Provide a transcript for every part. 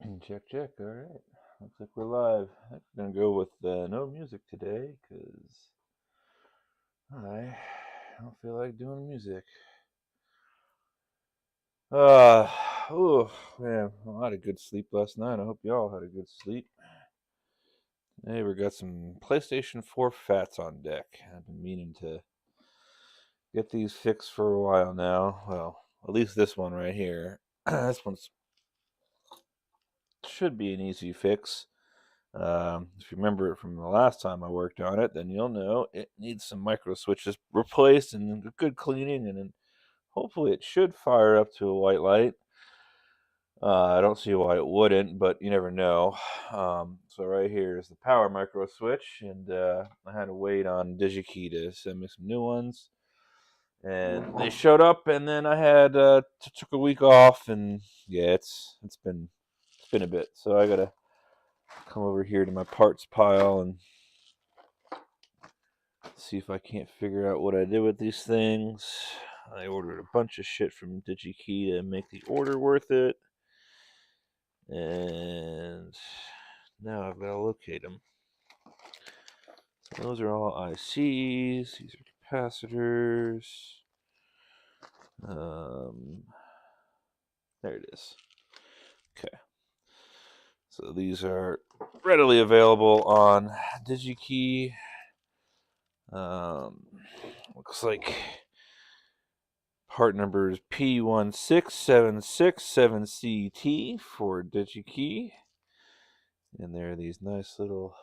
Check, check. All right. Looks like we're live. I'm going to go with no music today because I don't feel like doing music. Uh, oh, man. Well, I had a good sleep last night. I hope y'all had a good sleep. Hey, we got some PlayStation 4 fats on deck. I've been meaning to get these fixed for a while now. Well, at least this one right here. This one's should be an easy fix. If you remember it from the last time I worked on it, then you'll know it needs some micro switches replaced and a good cleaning, and then hopefully it should fire up to a white light. I don't see why it wouldn't, but you never know. So right here is the power micro switch, and I had to wait on DigiKey to send me some new ones, and they showed up, and then I had took a week off, and yeah, it's been a bit, so I gotta come over here to my parts pile and see if I can't figure out what I did with these things. I ordered a bunch of shit from DigiKey to make the order worth it. And now I've got to locate them. So those are all ICs. These are capacitors. Um, there it is. Okay. So these are readily available on DigiKey. Looks like part number is P16767CT for DigiKey. And there are these nice little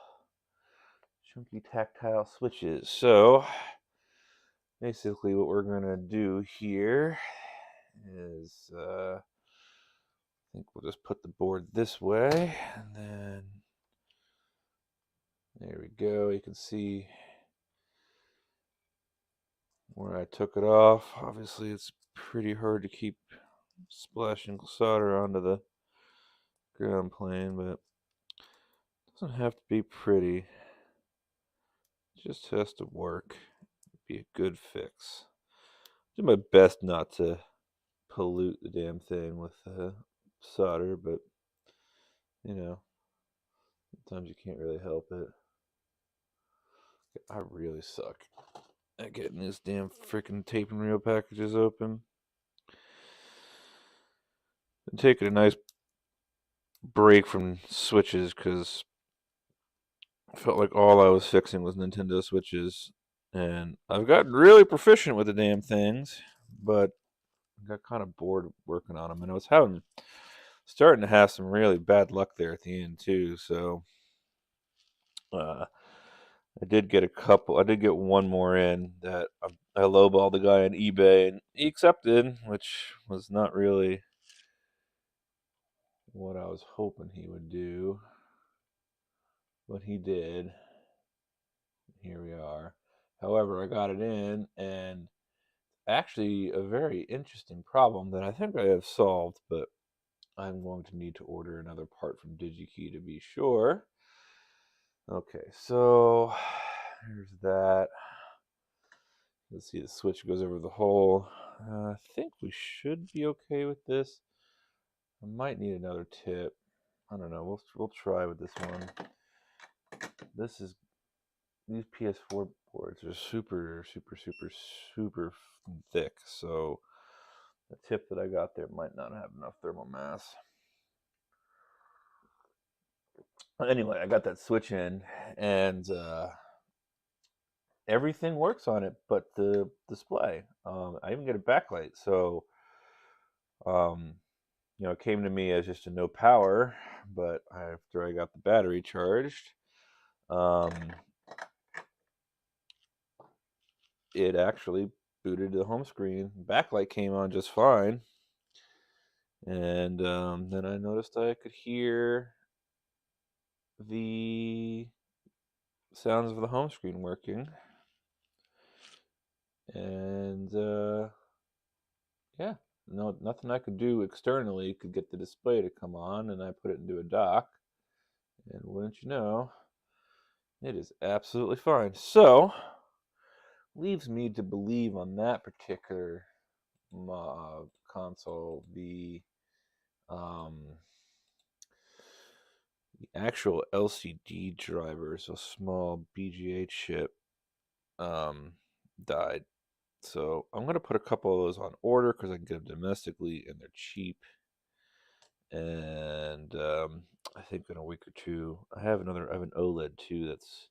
chunky tactile switches. So basically what we're going to do here is I think we'll just put the board this way, and then there we go. You can see where I took it off. Obviously it's pretty hard to keep splashing solder onto the ground plane, but it doesn't have to be pretty. It just has to work. Be a good fix. Do my best not to pollute the damn thing with solder, but you know, sometimes you can't really help it. I really suck at getting these damn freaking tape and reel packages open. Been taking a nice break from Switches because I felt like all I was fixing was Nintendo Switches, and I've gotten really proficient with the damn things, but I got kind of bored working on them, and I was starting to have some really bad luck there at the end too. So uh, I did get a couple. I did get one more in that I lowballed the guy on eBay, and he accepted, which was not really what I was hoping he would do, but he did. Here we are. However, I got it in, and actually a very interesting problem that I think I have solved, but I'm going to need to order another part from DigiKey to be sure. Okay, so here's that. Let's see, the switch goes over the hole. I think we should be okay with this. I might need another tip. I don't know. We'll try with this one. These PS4 boards are super, super, super, super thick. So the tip that I got there might not have enough thermal mass. Anyway, I got that switch in, and everything works on it, but the display. I even get a backlight. So um, it came to me as just a no power, but after I got the battery charged, um, it actually booted to the home screen. Backlight came on just fine, and then I noticed I could hear the sounds of the home screen working, and yeah, no, nothing I could do externally could get the display to come on, and I put it into a dock, and wouldn't you know, it is absolutely fine. So leaves me to believe on that particular console the um, The actual LCD driver, so small BGA chip, died. So I'm gonna put a couple of those on order because I can get them domestically and they're cheap. And I think in a week or two, I have an OLED too that's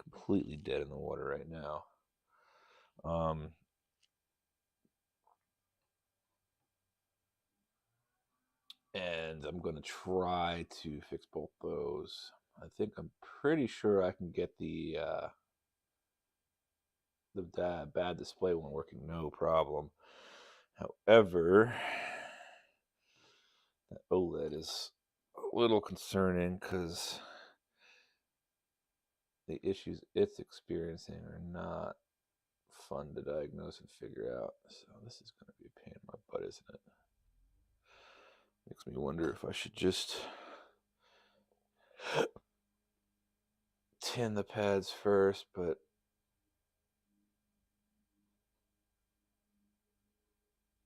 completely dead in the water right now. Um, and I'm gonna try to fix both those. I'm pretty sure I can get the bad display one working no problem. However, that OLED is a little concerning because the issues it's experiencing are not fun to diagnose and figure out. So this is going to be a pain in my butt, isn't it? Makes me wonder if I should just tin the pads first, but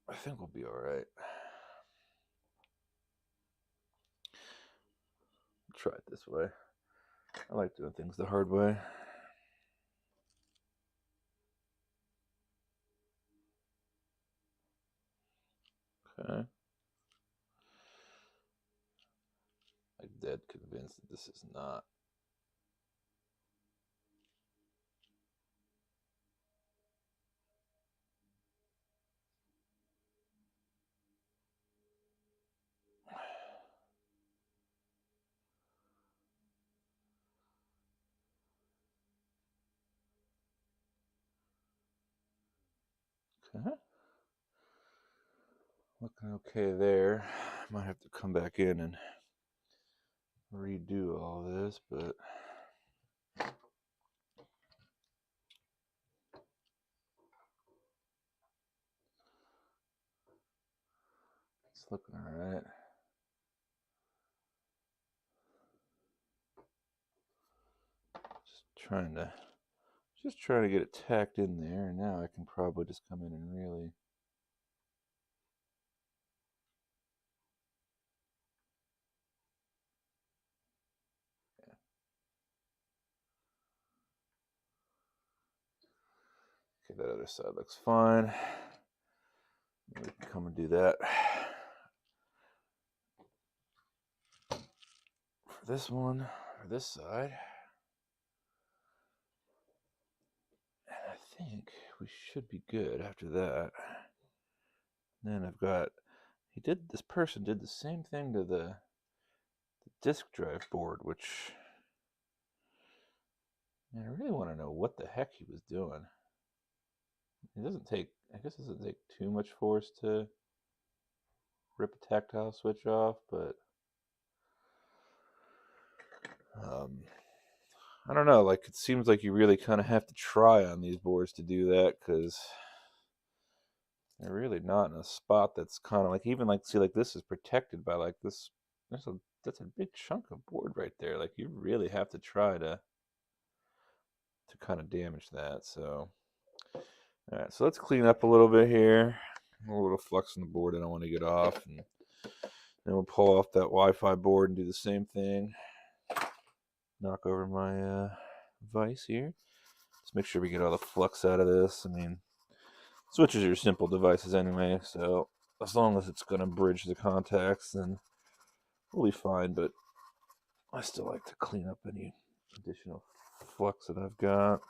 I think we'll be all right. Try it this way. I like doing things the hard way. Okay. I'm dead convinced that this is not. Okay. Looking okay there. Might have to come back in and redo all this, but it's looking all right. Just trying to get it tacked in there, and now I can probably just come in and really. Okay, that other side looks fine. We can come and do that. For this one, for this side. And I think we should be good after that. And then I've got, this person did the same thing to the disk drive board, which, man, I really want to know what the heck he was doing. I guess it doesn't take too much force to rip a tactile switch off, but I don't know. Like, it seems like you really kind of have to try on these boards to do that because they're really not in a spot that's kind of like, even like, see, like this is protected by like this. That's a big chunk of board right there. Like, you really have to try to kind of damage that. So, all right. So let's clean up a little bit here. A little flux on the board I don't want to get off, and then we'll pull off that Wi-Fi board and do the same thing. Knock over my vise here. Let's make sure we get all the flux out of this. I mean, switches are simple devices anyway, so as long as it's going to bridge the contacts, then we'll be fine. But I still like to clean up any additional flux that I've got.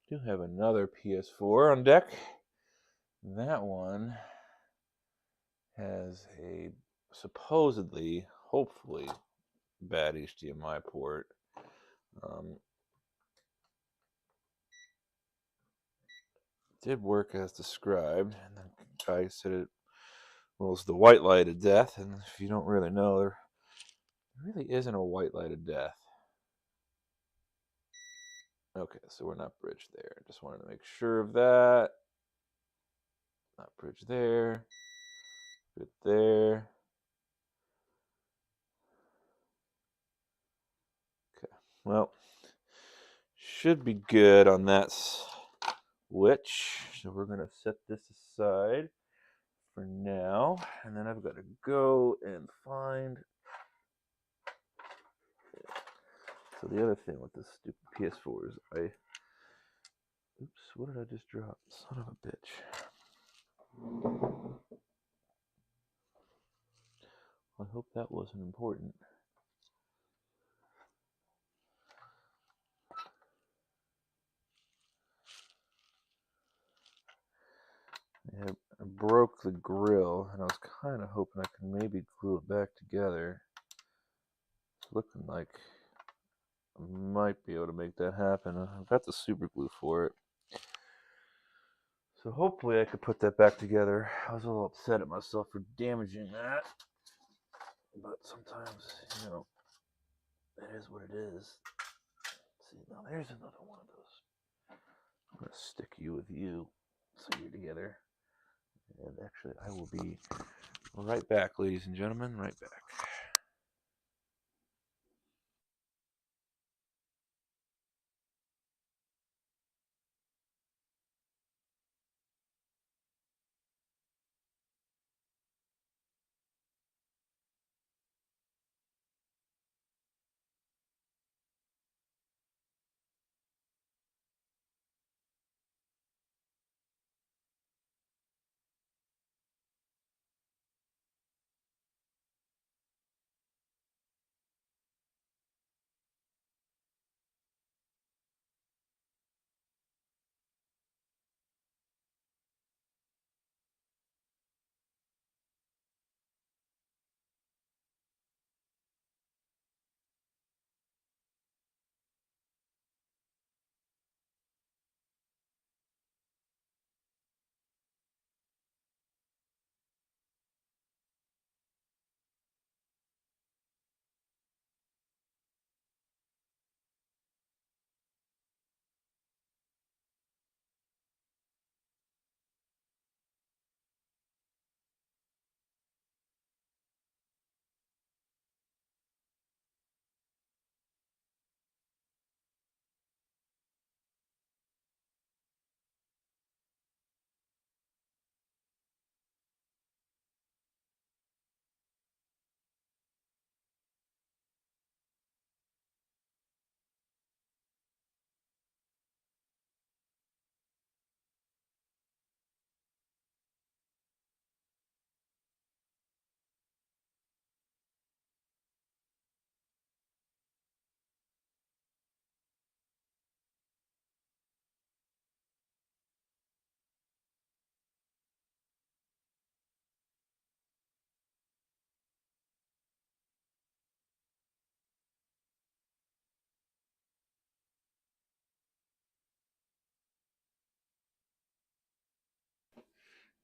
Do have another PS4 on deck. That one has a supposedly, hopefully, bad HDMI port. Did work as described, and the guy said it was the white light of death. And if you don't really know, there really isn't a white light of death. Okay, so we're not bridged there. Just wanted to make sure of that. Not bridged there. Good there. Okay, well, should be good on that So we're going to set this aside for now. And then I've got to go and find. So the other thing with this stupid PS4 is oops, what did I just drop? Son of a bitch. I hope that wasn't important. I broke the grill, and I was kind of hoping I could maybe glue it back together. It's looking like I might be able to make that happen. I've got the super glue for it. So hopefully I could put that back together. I was a little upset at myself for damaging that. But sometimes, it is what it is. See, now there's another one of those. I'm going to stick you with you so you're together. And actually, I will be right back, ladies and gentlemen, right back.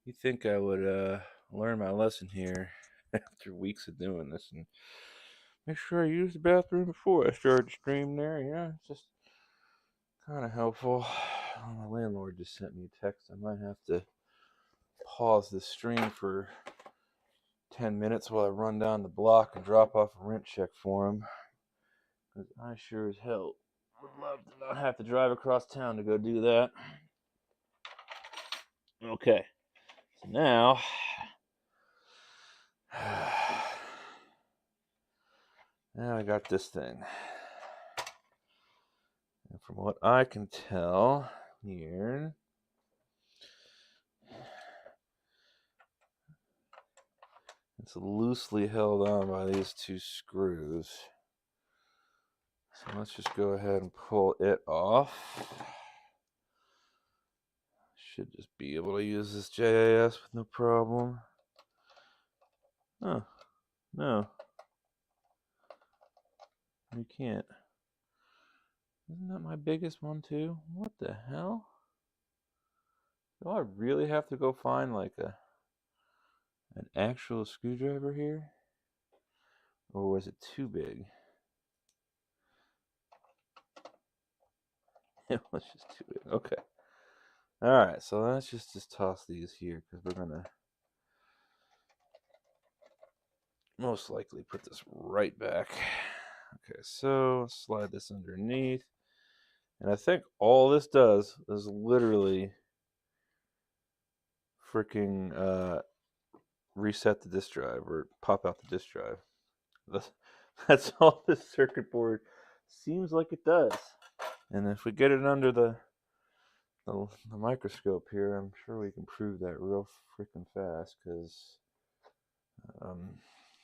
You think I would learn my lesson here after weeks of doing this and make sure I use the bathroom before I start to stream there? Yeah, it's just kind of helpful. My landlord just sent me a text. I might have to pause the stream for 10 minutes while I run down the block and drop off a rent check for him. Because I sure as hell would love to not have to drive across town to go do that. Okay, so now now I got this thing. And from what I can tell here, it's loosely held on by these two screws. So let's just go ahead and pull it off. Should just be able to use this JIS with no problem. Oh, no. You can't. Isn't that my biggest one too? What the hell? Do I really have to go find like an actual screwdriver here? Or was it too big? It was just too big. Okay. Alright, so let's just toss these here because we're going to most likely put this right back. Okay, so slide this underneath. And I think all this does is literally freaking reset the disk drive or pop out the disk drive. That's all this circuit board seems like it does. And if we get it under the microscope here, I'm sure we can prove that real freaking fast, because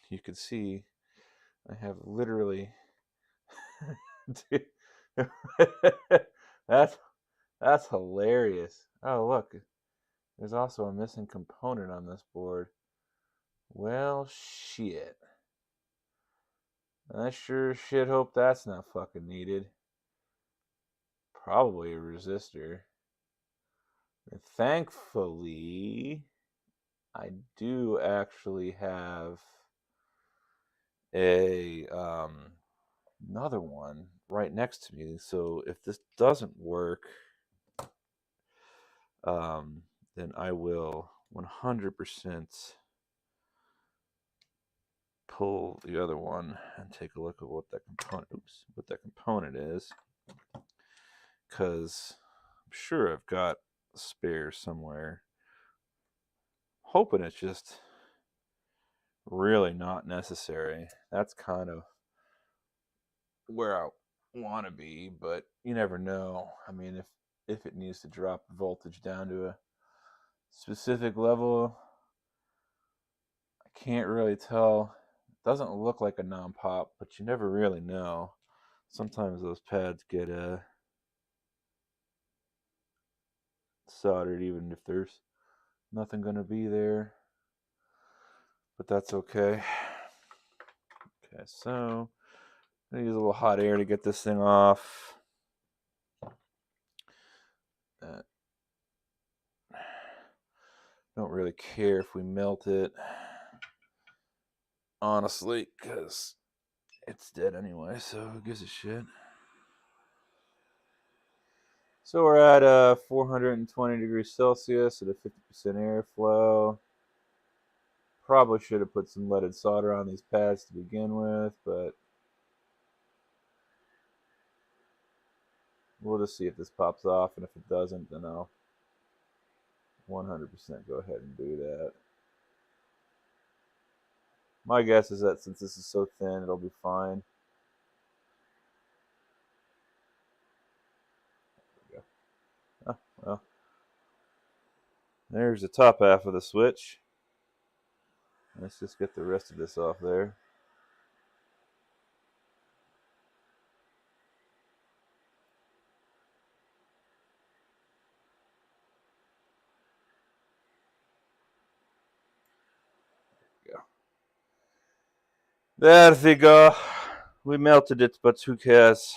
you can see I have literally that's hilarious. Oh, look, there's also a missing component on this board. Well, shit. I sure shit hope that's not fucking needed. Probably a resistor. And thankfully, I do actually have a another one right next to me. So if this doesn't work, then I will 100% pull the other one and take a look at what that component is, because I'm sure I've got a spare somewhere. Hoping it's just really not necessary. That's kind of where I want to be, but you never know. I mean, if it needs to drop voltage down to a specific level, I can't really tell. It doesn't look like a non-pop, but you never really know. Sometimes those pads get soldered even if there's nothing going to be there, but that's okay. Okay, so I'm going to use a little hot air to get this thing off. Don't really care if we melt it, honestly, because it's dead anyway, so who gives a shit. So we're at 420 degrees Celsius at a 50% airflow. Probably should have put some leaded solder on these pads to begin with, but we'll just see if this pops off, and if it doesn't, then I'll 100% go ahead and do that. My guess is that since this is so thin, it'll be fine. There we go. Oh, well. There's the top half of the switch. Let's just get the rest of this off there. There we go. We melted it, but who cares?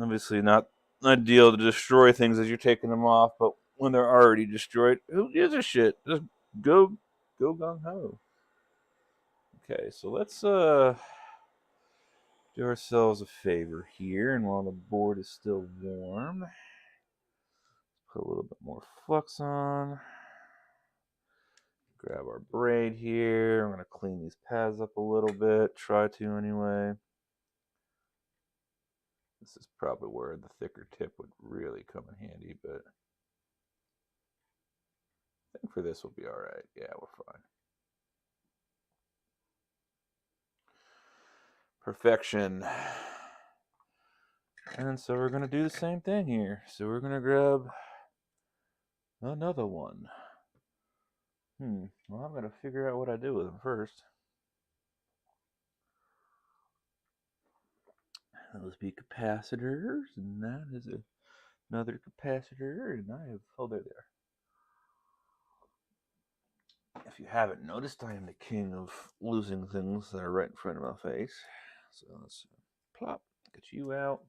Obviously not ideal to destroy things as you're taking them off, but when they're already destroyed, who gives a shit? Just go gung ho. Okay, so let's do ourselves a favor here, and while the board is still warm, put a little bit more flux on. Grab our braid here. I'm going to clean these pads up a little bit. Try to anyway. This is probably where the thicker tip would really come in handy, but I think for this we'll be alright. Yeah, we're fine. Perfection. And so we're going to do the same thing here. So we're going to grab another one. Well, I'm going to figure out what I do with them first. Those be capacitors, and that is another capacitor, and I have, oh, there they are. If you haven't noticed, I am the king of losing things that are right in front of my face. So let's plop, get you out.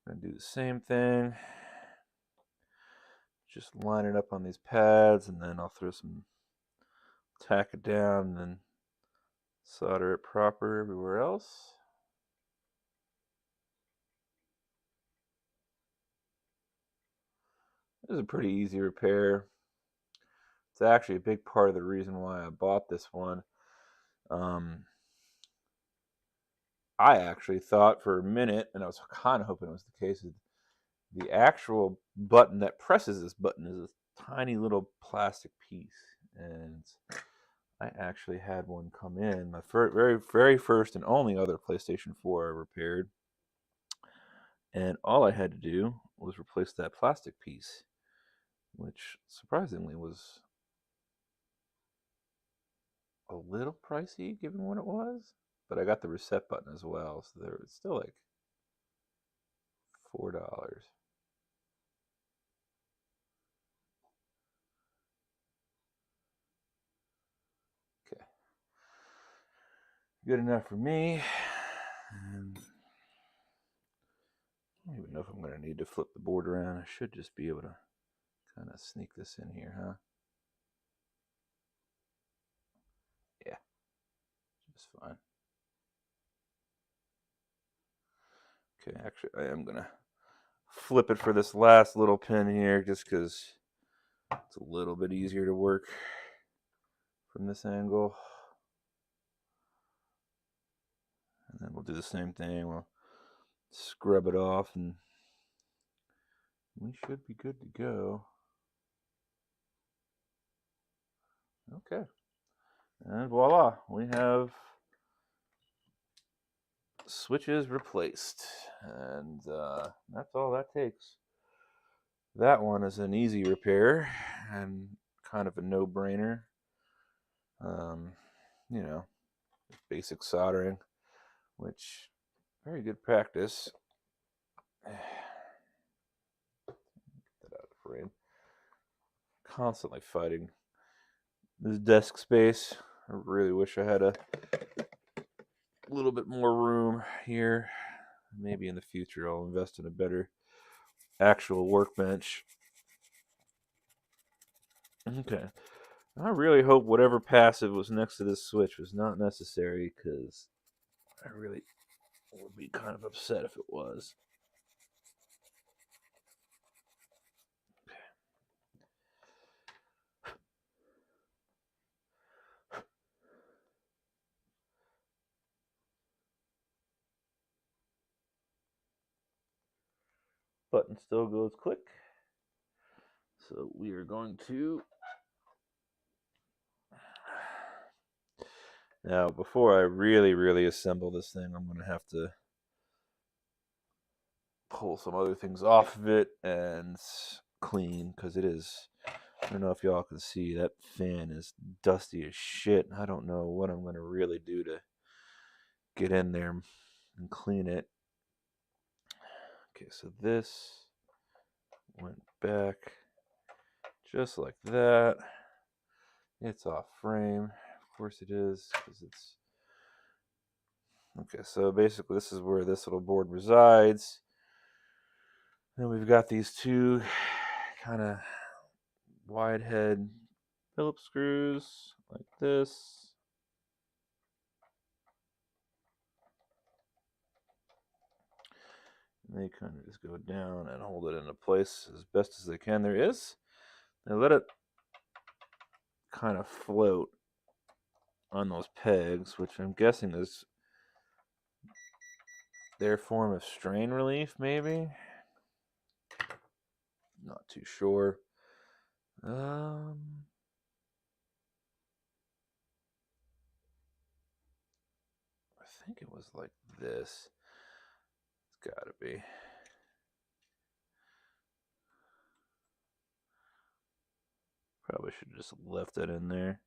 I'm going to do the same thing. Just line it up on these pads, and then I'll throw some, tack it down, and then solder it proper everywhere else. This is a pretty easy repair. It's actually a big part of the reason why I bought this one. I actually thought for a minute, and I was kind of hoping it was the case, the actual button that presses this button is a tiny little plastic piece, and I actually had one come in. My very first and only other PlayStation 4 I repaired, and all I had to do was replace that plastic piece, which surprisingly was a little pricey given what it was. But I got the reset button as well, so there was still like $4. Okay, good enough for me. And I don't even know if I'm going to need to flip the board around. I should just be able to kind of sneak this in here, huh? Yeah, just fine. Okay, actually, I am going to flip it for this last little pin here just because it's a little bit easier to work from this angle. And then we'll do the same thing. We'll scrub it off and we should be good to go. Okay. And voila, we have switches replaced. And that's all that takes. That one is an easy repair and kind of a no-brainer. You know, basic soldering, which very good practice. Get that out of frame. Constantly fighting this desk space. I really wish I had a little bit more room here. Maybe in the future I'll invest in a better actual workbench. Okay. I really hope whatever passive was next to this switch was not necessary, because I really would be kind of upset if it was. Button still goes click. So we are going to... Now, before I really assemble this thing, I'm going to have to pull some other things off of it and clean, because it is... I don't know if y'all can see, that fan is dusty as shit. I don't know what I'm going to really do to get in there and clean it. Okay, so this went back just like that. It's off frame. Of course it is, because it's... Okay, so basically this is where this little board resides. Then we've got these two kind of wide head Phillips screws like this. And they kind of just go down and hold it into place as best as they can. They let it kind of float on those pegs, which I'm guessing is their form of strain relief, maybe? Not too sure. I think it was like this. It's gotta be. Probably should have just left that in there.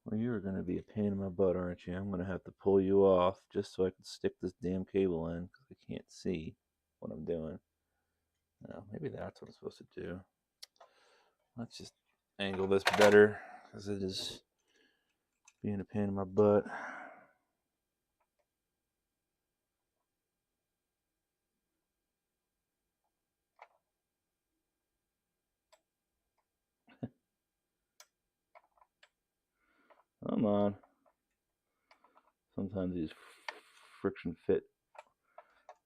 Well, you are going to be a pain in my butt, aren't you? I'm going to have to pull you off just so I can stick this damn cable in, because I can't see what I'm doing. No, maybe that's what I'm supposed to do. Let's just angle this better, because it is being a pain in my butt. Come on. Sometimes these friction fit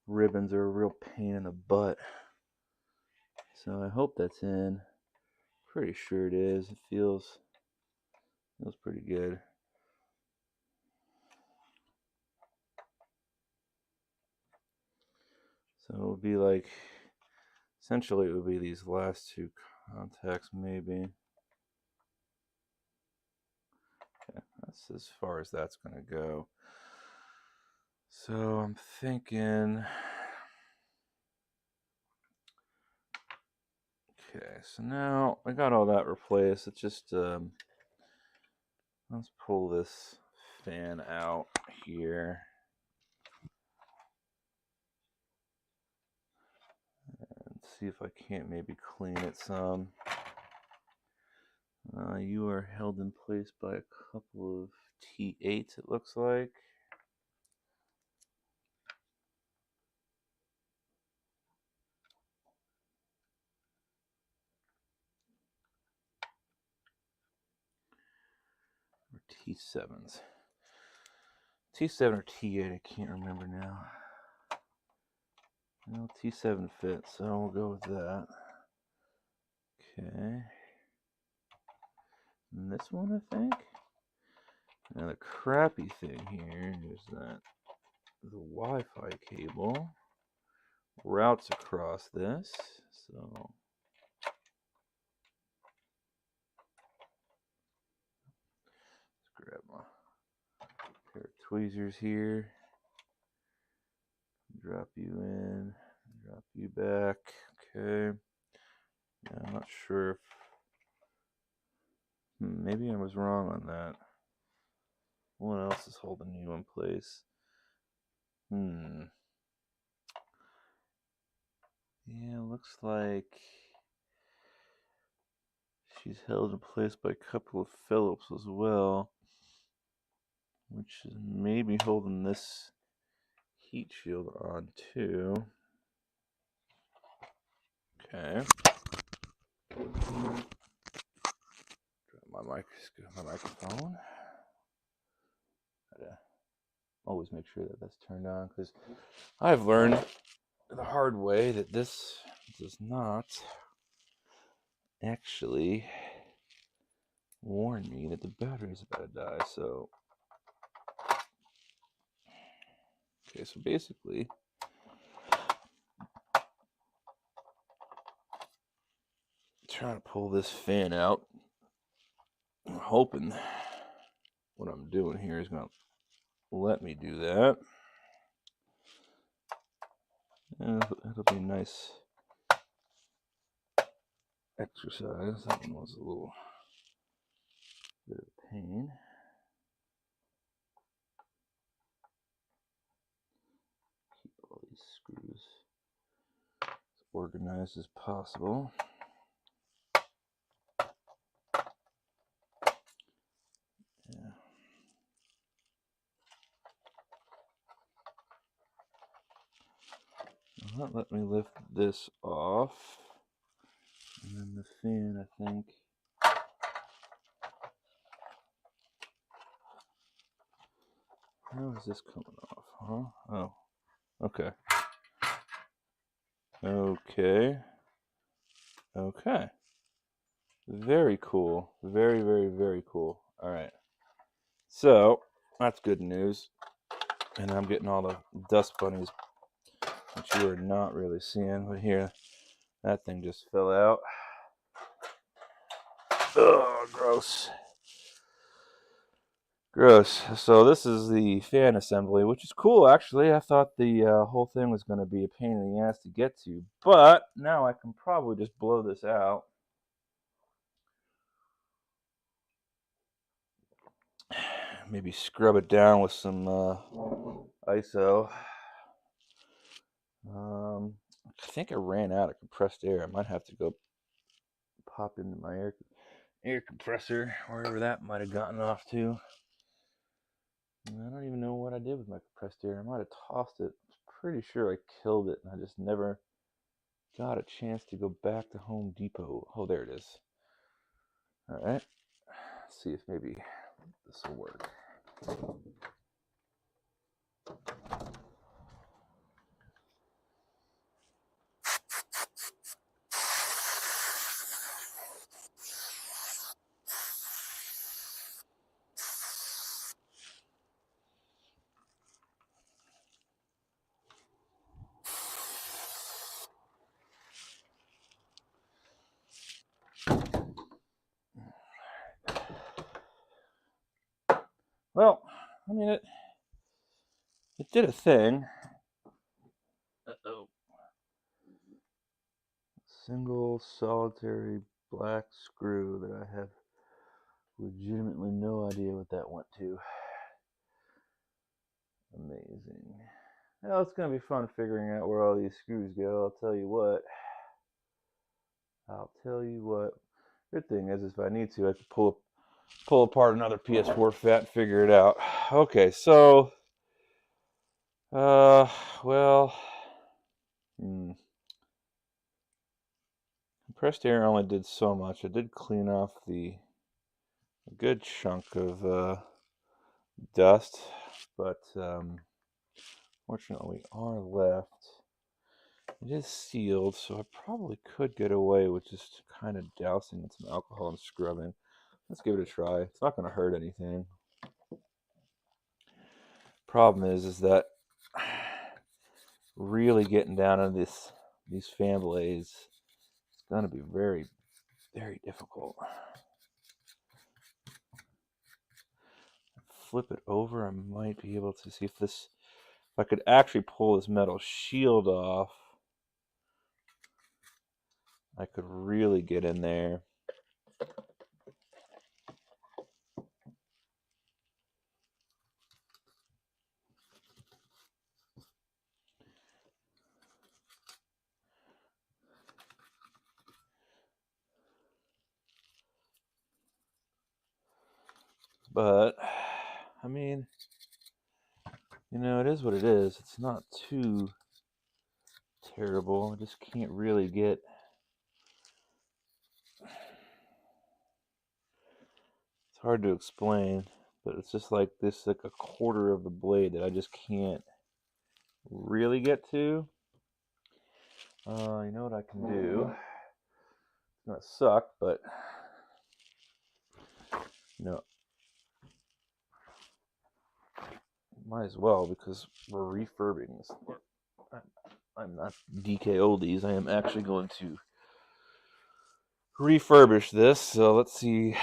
ribbons are a real pain in the butt. So I hope that's in. Pretty sure it is. It feels pretty good. So it would be like, essentially it would be these last two contacts maybe. Okay, that's as far as that's going to go. So I'm thinking, okay, so now I got all that replaced. It's just, let's pull this fan out here. And see if I can't maybe clean it some. You are held in place by a couple of T8s, it looks like. Or T7s. T7 or T8, I can't remember now. Well, T7 fits, so we'll go with that. Okay. And this one, I think. Now the crappy thing here is that the Wi-Fi cable routes across this, so let's grab my pair of tweezers here. Drop you in, drop you back. Okay. Yeah, I'm not sure if maybe I was wrong on that. What else is holding you in place? Yeah, looks like she's held in place by a couple of Phillips as well, which is maybe holding this heat shield on too. Okay. Drop my microphone. Gotta always make sure that that's turned on, because I've learned the hard way that this does not actually warn me that the battery is about to die. So, okay, so basically, trying to pull this fan out. I'm hoping what I'm doing here is going to let me do that. And it'll be a nice exercise. That one was a little bit of pain. Keep all these screws as organized as possible. Yeah. Let me lift this off. And then the fan, I think. How is this coming off, huh? Oh, okay. Okay. Okay. Very cool. Very, very, very cool. All right. So, that's good news. And I'm getting all the dust bunnies, which you are not really seeing. But here, that thing just fell out. Oh, gross. Gross. So this is the fan assembly, which is cool, actually. I thought the whole thing was going to be a pain in the ass to get to. But now I can probably just blow this out. Maybe scrub it down with some ISO. I think I ran out of compressed air. I might have to go pop into my air compressor, wherever that might have gotten off to. I don't even know what I did with my compressed air. I might have tossed it. I'm pretty sure I killed it, and I just never got a chance to go back to Home Depot. Oh, there it is. All right. Let's see if maybe this will work. Well, I mean, it did a thing. Uh-oh. Single solitary black screw that I have legitimately no idea what that went to. Amazing. Well, it's going to be fun figuring out where all these screws go. I'll tell you what. Good thing is, if I need to, I can pull apart another PS4 fat and figure it out. Okay, so, well, compressed air only did so much. I did clean off a good chunk of dust, but fortunately, are left. It is sealed, so I probably could get away with just kind of dousing in some alcohol and scrubbing. Let's give it a try. It's not going to hurt anything. Problem is that really getting down on these fan blades is going to be very, very difficult. Flip it over, I might be able to see if I could actually pull this metal shield off. I could really get in there. But, I mean, it is what it is. It's not too terrible. I just can't really get... It's hard to explain, but it's just like this, like a quarter of the blade that I just can't really get to. You know what I can do? It's gonna suck, but might as well, because we're refurbing this. I'm not DK oldies. I am actually going to refurbish this. So let's see.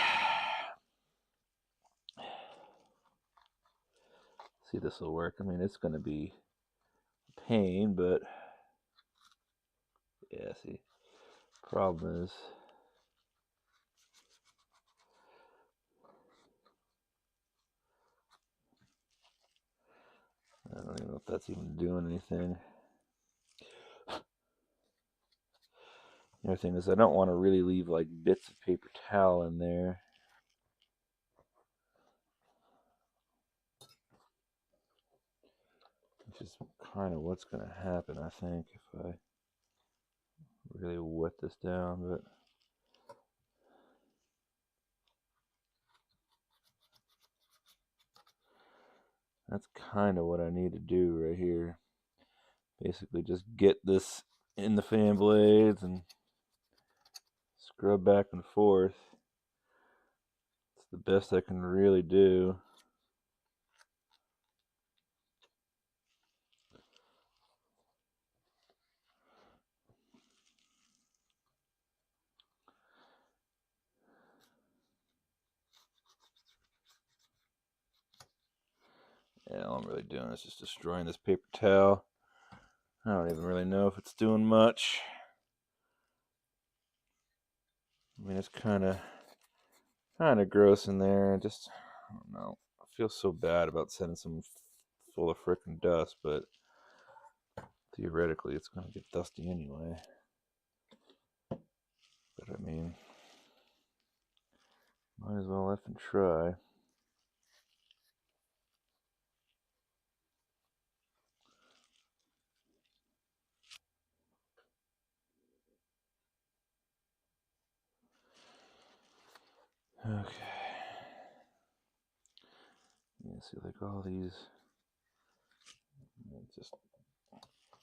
See, this will work. I mean, it's going to be a pain, but yeah. See, problem is, I don't even know if that's even doing anything. The other thing is, I don't want to really leave like bits of paper towel in there. Which is kind of what's going to happen, I think, if I really wet this down. But that's kind of what I need to do right here. Basically, just get this in the fan blades and scrub back and forth. It's the best I can really do. Yeah, all I'm really doing is just destroying this paper towel. I don't even really know if it's doing much. I mean, it's kind of gross in there. Just, I don't know. I feel so bad about sending some full of frickin' dust, but theoretically it's going to get dusty anyway. But I mean, might as well effing try. Okay. You see, like all these. It's just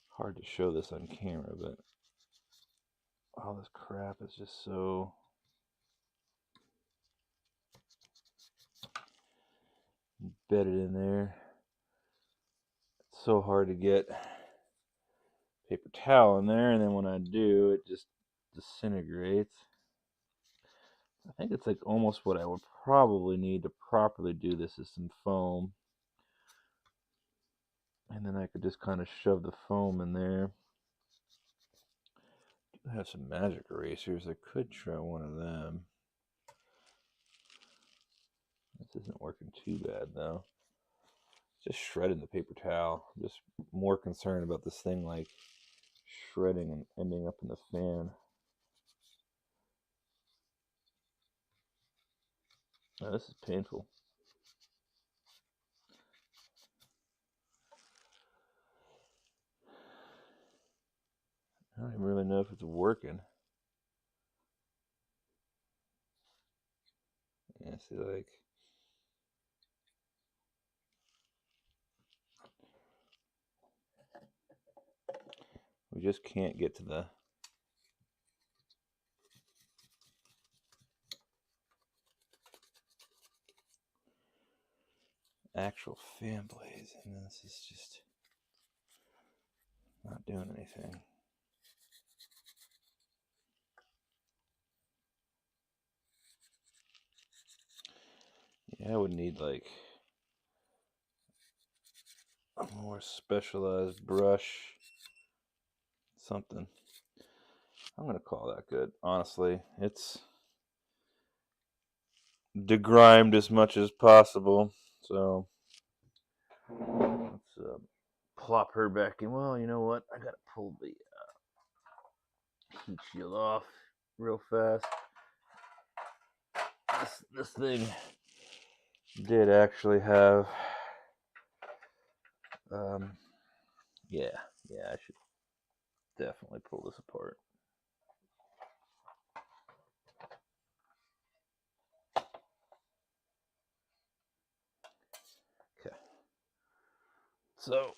hard to show this on camera, but all this crap is just so embedded in there. It's so hard to get paper towel in there, and then when I do, it just disintegrates. I think it's like almost what I would probably need to properly do this is some foam. And then I could just kind of shove the foam in there. I have some magic erasers. I could try one of them. This isn't working too bad though. Just shredding the paper towel. I'm just more concerned about this thing like shredding and ending up in the fan. Oh, this is painful. I don't even really know if it's working. Yeah, see, like, we just can't get to the actual fan blades, and this is just not doing anything. Yeah, I would need like a more specialized brush, something. I'm gonna call that good. Honestly, it's degrimed as much as possible. So let's plop her back in. Well, you know what? I gotta pull the heat shield off real fast. This thing did actually have yeah, I should definitely pull this apart. Okay, so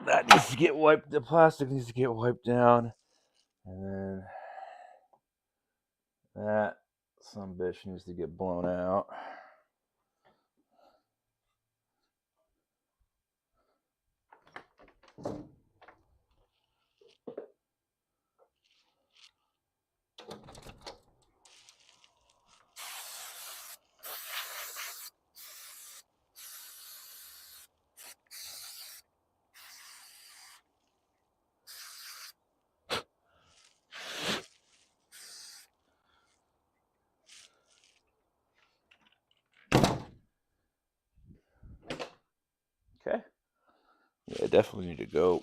that needs to get wiped. The plastic needs to get wiped down, and then that some bitch needs to get blown out. Okay. Yeah, I definitely need to go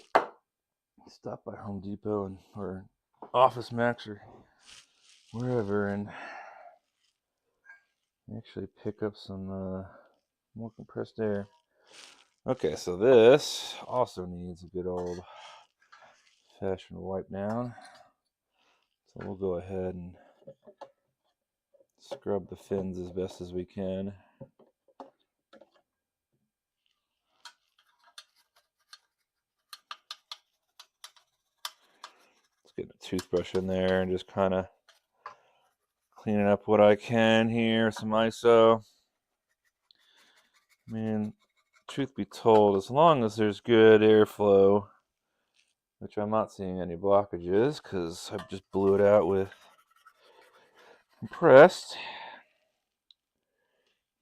stop by Home Depot and or Office Max or wherever and actually pick up some more compressed air. Okay, so this also needs a good old fashioned wipe down. So we'll go ahead and scrub the fins as best as we can. Let's get a toothbrush in there and just kind of cleaning up what I can here. Some ISO. I mean, truth be told, as long as there's good airflow, which I'm not seeing any blockages because I just blew it out with compressed,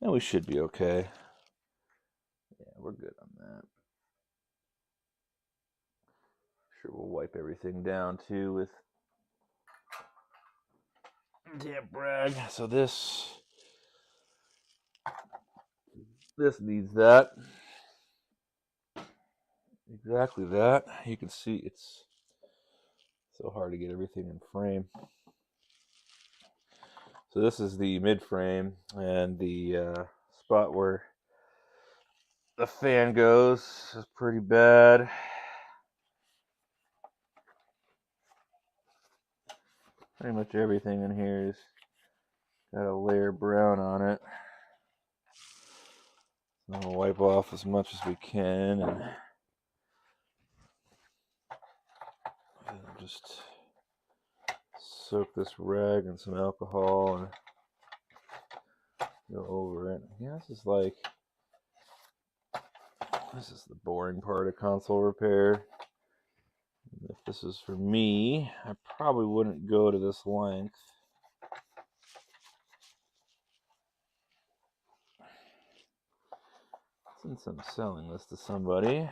then we should be okay. Yeah, we're good on that. Sure, we'll wipe everything down too with damp rag. So this needs that. Exactly that. You can see it's so hard to get everything in frame. So this is the mid frame, and the spot where the fan goes is pretty bad. Pretty much everything in here is got a layer of brown on it. So we'll wipe off as much as we can and just soak this rag in some alcohol and go over it. Yeah, this is the boring part of console repair. If this is for me, I probably wouldn't go to this length. since I'm selling this to somebody,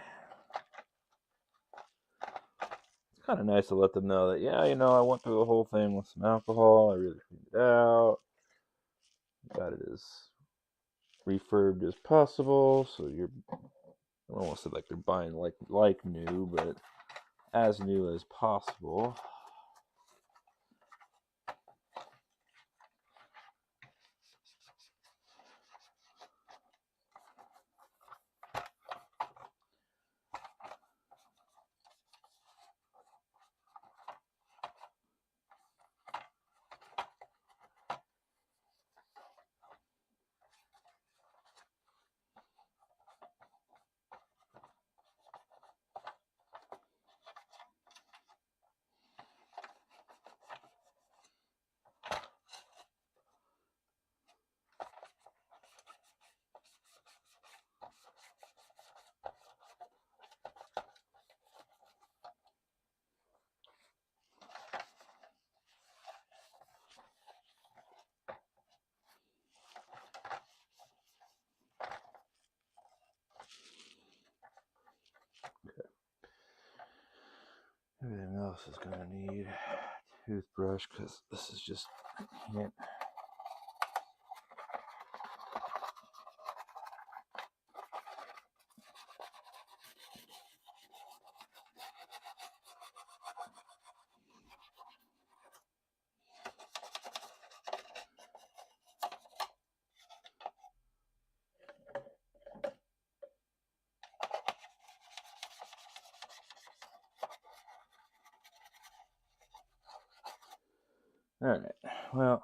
it's kind of nice to let them know that, yeah, I went through the whole thing with some alcohol. I really cleaned it out. Got it as refurbed as possible. So I don't want to say like you're buying like new, but as new as possible. Everything else is going to need a toothbrush because this is just, I can't. All right, well.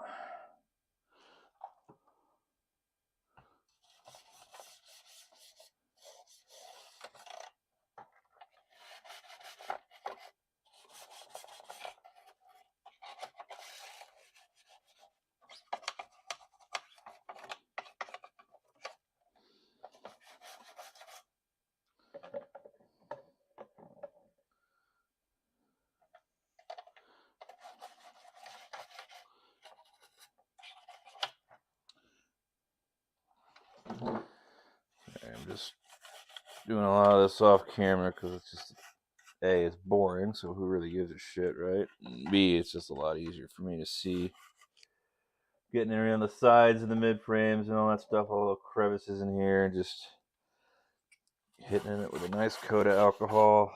I'm just doing a lot of this off camera because it's just, A, it's boring, so who really gives a shit, right? And B, it's just a lot easier for me to see. Getting around the sides and the mid frames and all that stuff, all the crevices in here, just hitting it with a nice coat of alcohol.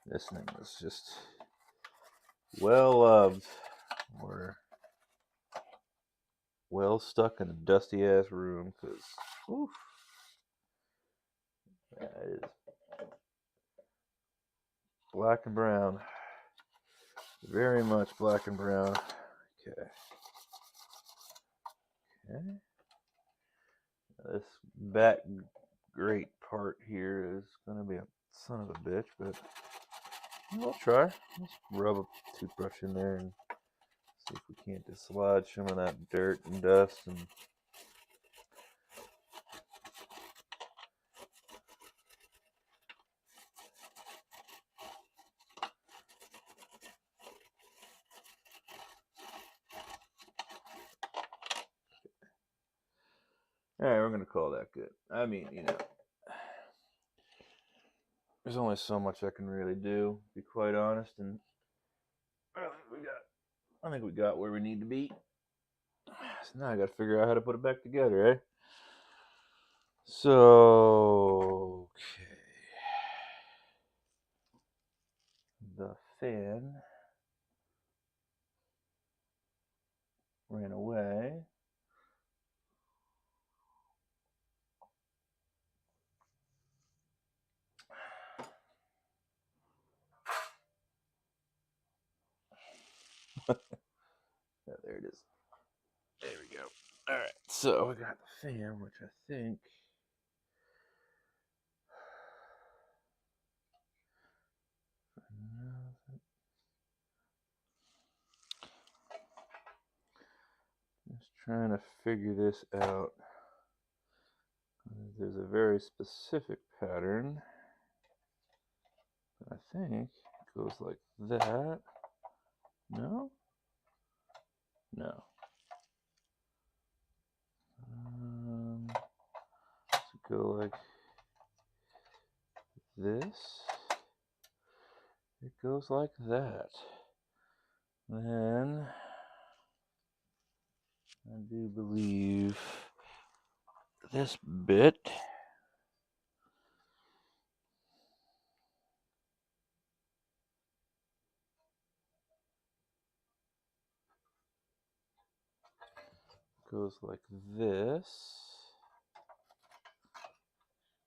This thing is just well loved, or well stuck in a dusty ass room, because yeah, it is black and brown, very much black and brown. Okay. This back grate part here is gonna be a son of a bitch, but we'll try. Let's rub a toothbrush in there and see if we can't dislodge some of that dirt and dust. And all right, we're gonna call that good. I mean, there's only so much I can really do, to be quite honest, and I think we got where we need to be. So now I gotta figure out how to put it back together, eh? So, okay. The fan ran away. Yeah, there it is. There we go. All right, so we got the fan, which I think. Just trying to figure this out. There's a very specific pattern. I think it goes like that. No? No. Does it go like this? It goes like that. Then I do believe this bit goes like this.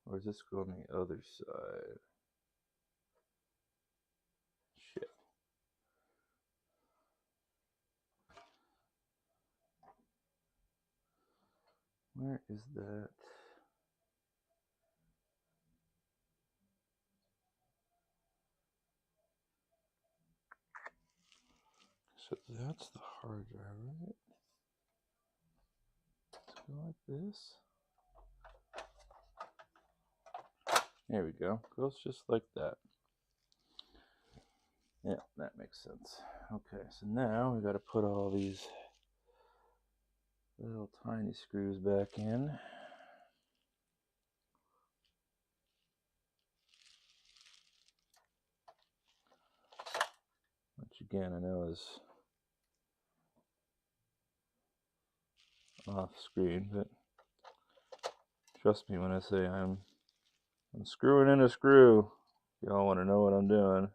Or does this go on the other side? Shit. Where is that? So that's the hard drive, right? Let's go like this. There we go. Goes just like that. Yeah, that makes sense. Okay, so now we got to put all these little tiny screws back in. Which again I know is off screen, but trust me when I say I'm screwing in a screw. Y'all want to know what I'm doing.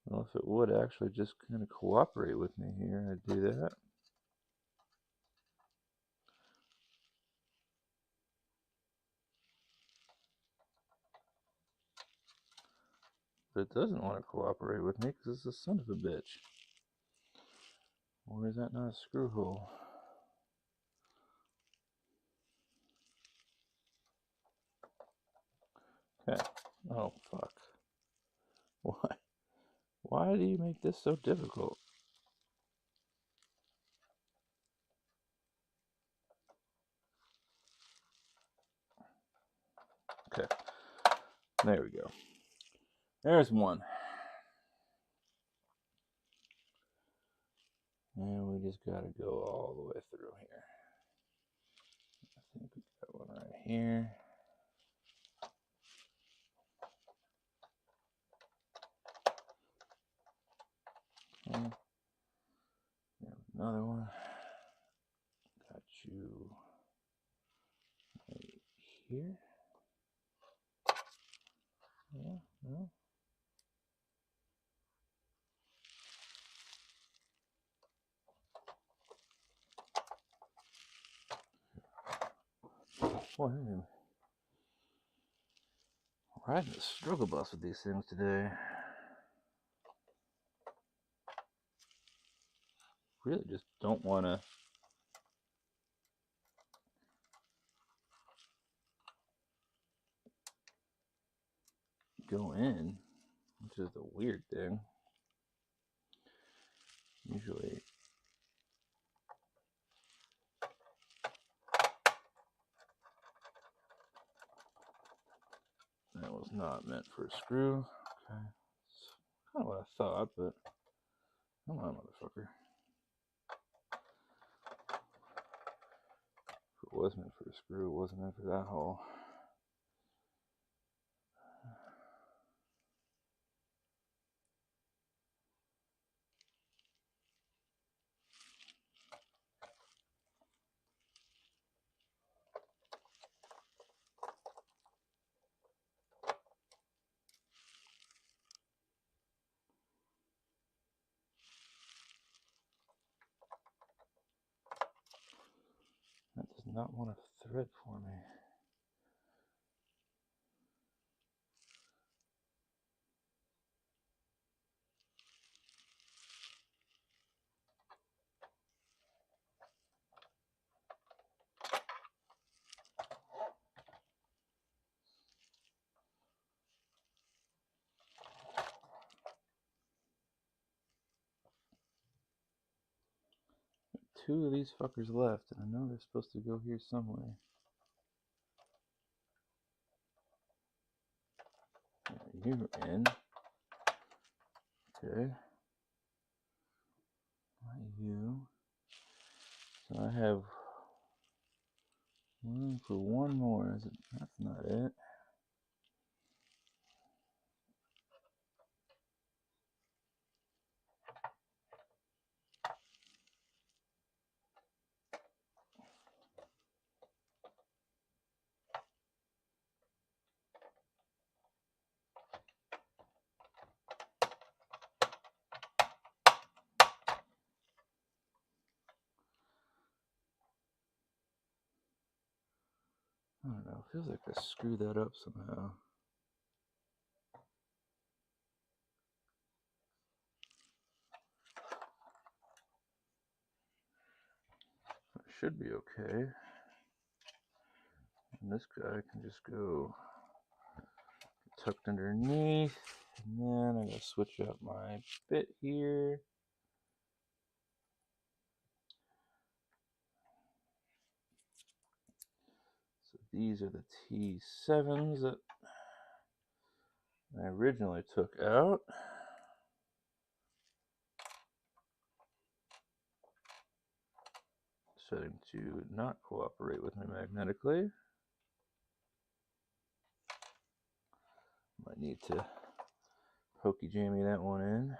Well, if it would actually just kind of cooperate with me here, I'd do that. But it doesn't want to cooperate with me because it's a son of a bitch. Or is that not a screw hole? Okay. Oh, fuck. Why? Why do you make this so difficult? Okay. There we go. There's one. And we just gotta go all the way through here. I think we got one right here. Okay. Another one. Got you right here. Yeah, no. Boy, I'm riding the struggle bus with these things today. Really just don't want to go in, which is the weird thing. Usually that was not meant for a screw. Okay. It's kind of what I thought, but come on, motherfucker. If it was meant for a screw, it wasn't meant for that hole. That does not want to thread for me. Two of these fuckers left, and I know they're supposed to go here somewhere. You're in. Okay. Not you. So I have room for one more. Is it? That's not it. I don't know. It feels like I screwed that up somehow. It should be okay. And this guy can just go tucked underneath. And then I'm going to switch up my bit here. So these are the T7s that I originally took out. Setting to not cooperate with me magnetically. Might need to pokey jammy that one in.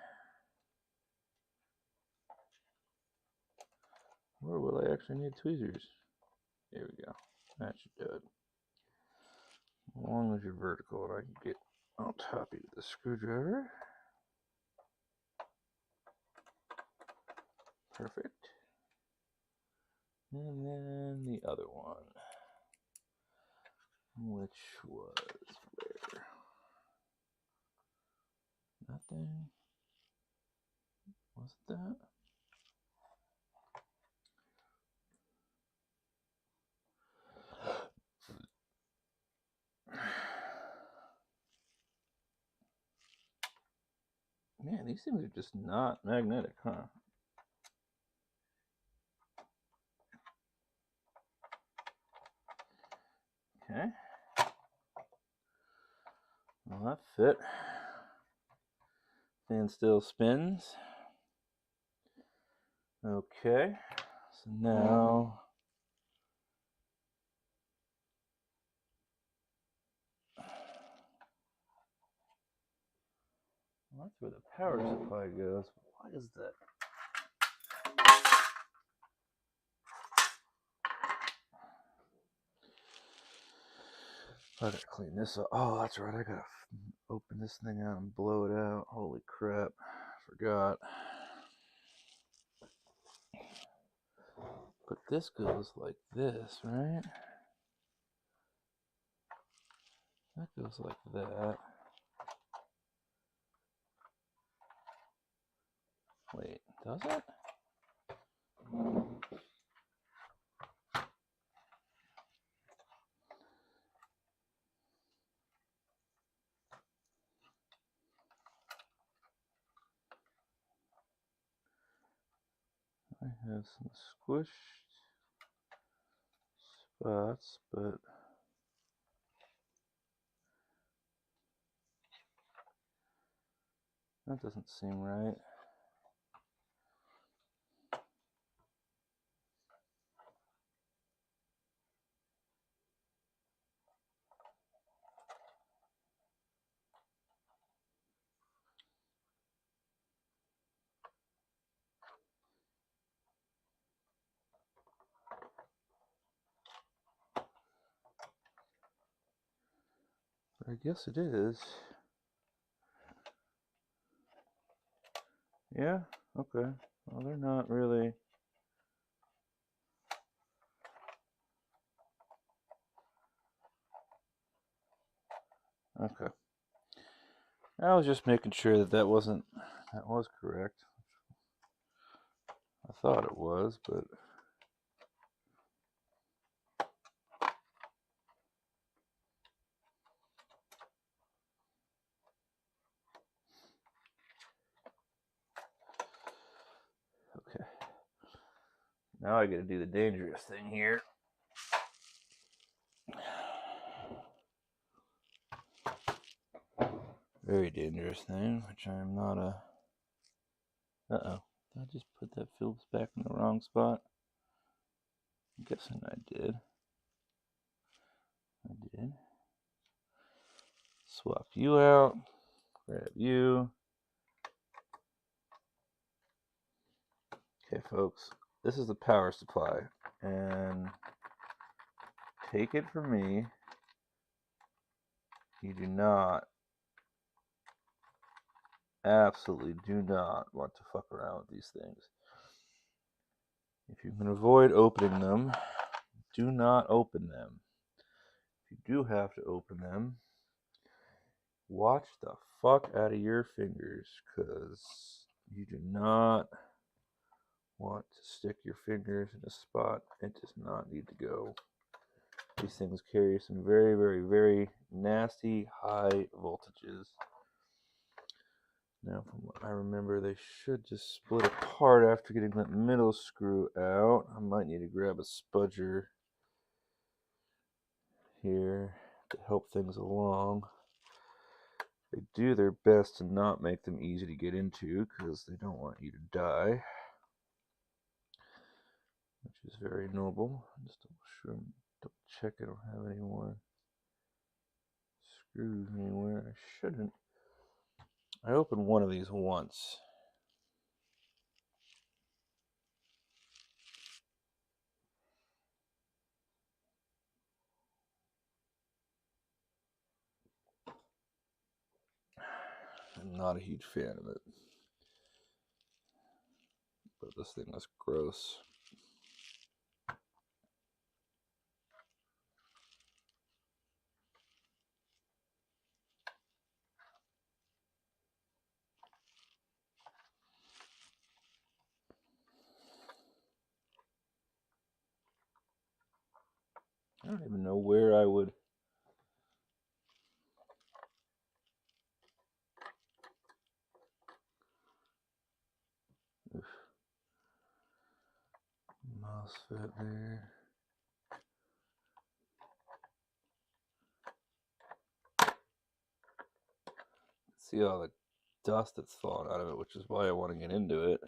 Or will I actually need tweezers? There we go. That should do it. As long as you're vertical and I can get on top of you with the screwdriver. Perfect. And then the other one, which was where? That thing? Was it that? Man, these things are just not magnetic, huh? Okay. Well, that fit. Fan still spins. Okay. So now well, that's where the power supply goes. Why is that? I gotta clean this up. Oh, that's right. I gotta open this thing out and blow it out. Holy crap. Forgot. But this goes like this, right? That goes like that. Wait, does it? I have some squished spots, but that doesn't seem right. But I guess it is. Yeah, okay. Well, they're not really. Okay. I was just making sure that that was correct. I thought it was, but okay. Now I gotta do the dangerous thing here. very dangerous thing, which I'm not a... Uh-oh. Did I just put that Phillips back in the wrong spot? I'm guessing I did. I did. Swap you out. Grab you. Okay, folks. This is the power supply. And take it from me, you do not, absolutely do not want to fuck around with these things. If you can avoid opening them, do not open them. If you do have to open them, watch the fuck out of your fingers, because you do not want to stick your fingers in a spot it does not need to go. These things carry some very, very, very nasty high voltages. Now, from what I remember, they should just split apart after getting that middle screw out. I might need to grab a spudger here to help things along. They do their best to not make them easy to get into because they don't want you to die, which is very noble. Just double check I don't have any more screws anywhere. I shouldn't. I opened one of these once. I'm not a huge fan of it, but this thing is gross. I don't even know where I would. Oof. MOSFET there. See all the dust that's falling out of it, which is why I want to get into it.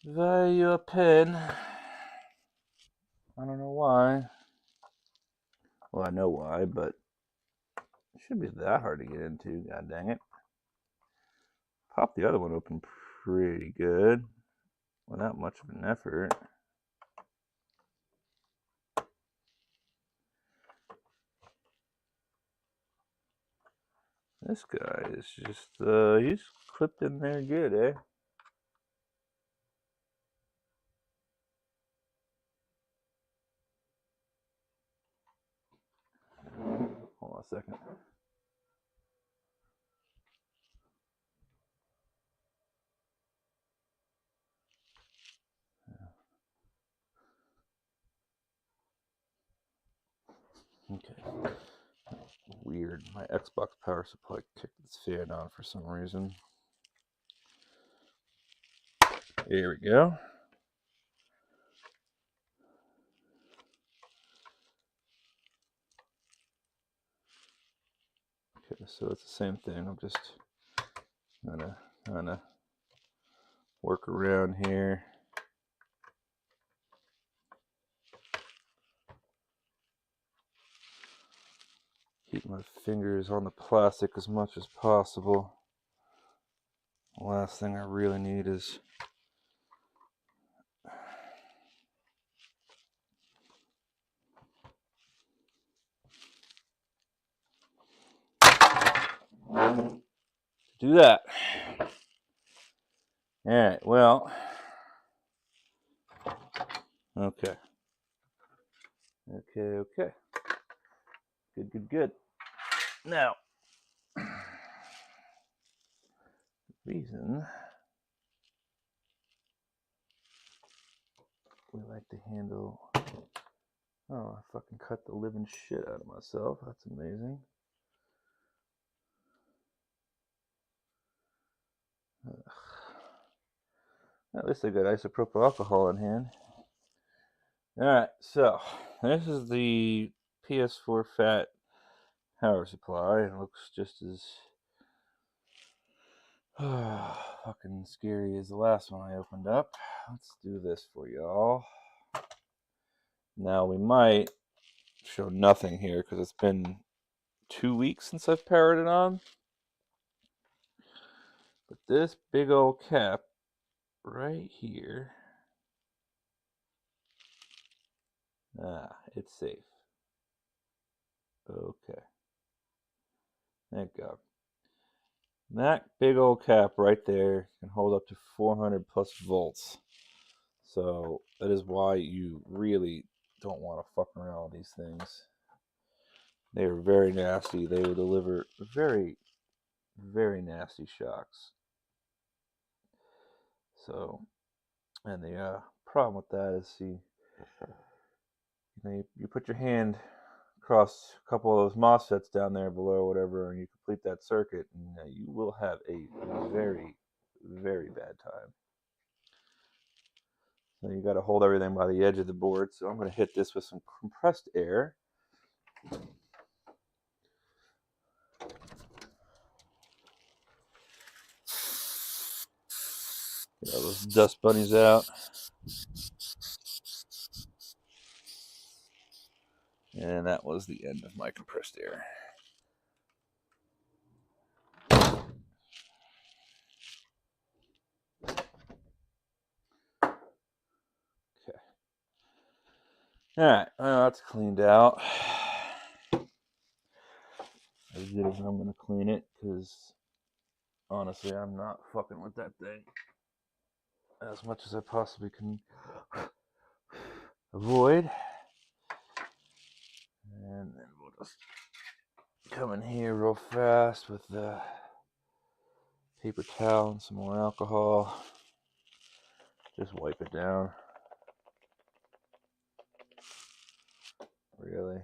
Value a pen. I don't know why. Well, I know why, but it shouldn't be that hard to get into. God dang it. Pop the other one open pretty good without much of an effort. This guy is just, he's clipped in there good, eh? Hold on a second. Okay. Weird. My Xbox power supply kicked its fan on for some reason. Here we go. Okay, so it's the same thing. I'm just gonna work around here. Keep my fingers on the plastic as much as possible. The last thing I really need is do that. Alright, well, okay. Good. Now, reason we like to handle... Oh, I fucking cut the living shit out of myself. That's amazing. Ugh. At least I got isopropyl alcohol in hand. Alright, so this is the PS4 Fat power supply. It looks just as fucking scary as the last one I opened up. Let's do this for y'all. Now we might show nothing here because it's been 2 weeks since I've powered it on. But this big old cap right here, it's safe. Okay. Thank God. That big old cap right there can hold up to 400 plus volts. So that is why you really don't want to fuck around with these things. They are very nasty. They will deliver very, very nasty shocks. So, and the problem with that is, you put your hand across a couple of those MOSFETs down there below, or whatever, and you complete that circuit, and you will have a very, very bad time. So you got to hold everything by the edge of the board. So I'm going to hit this with some compressed air. Get all those dust bunnies out. And that was the end of my compressed air. Okay. Alright, well, that's cleaned out. As good as I'm going to clean it, because honestly, I'm not fucking with that thing as much as I possibly can avoid. And then we'll just come in here real fast with the paper towel and some more alcohol. Just wipe it down. Really.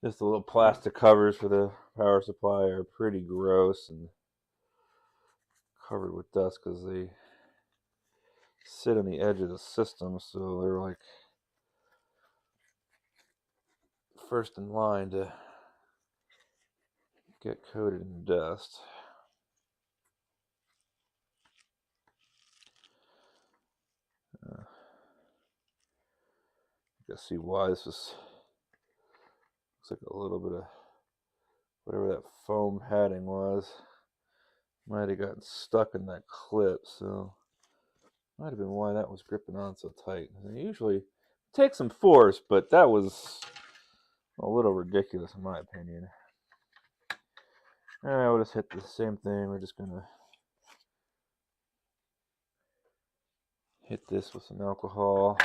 Just the little plastic covers for the power supply are pretty gross and covered with dust because they sit on the edge of the system, so they're like first in line to get coated in dust. You can see why this is. Looks like a little bit of whatever that foam padding was might have gotten stuck in that clip, so might have been why that was gripping on so tight. And usually take some force, but that was a little ridiculous in my opinion. Alright, we'll just hit the same thing. We're just gonna hit this with some alcohol.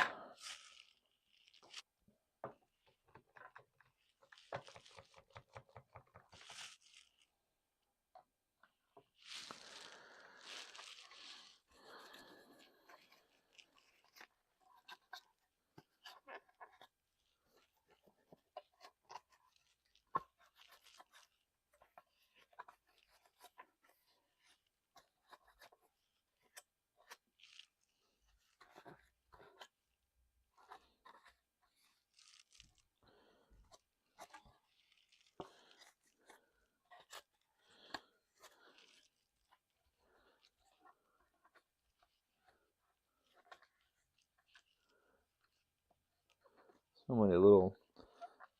So many little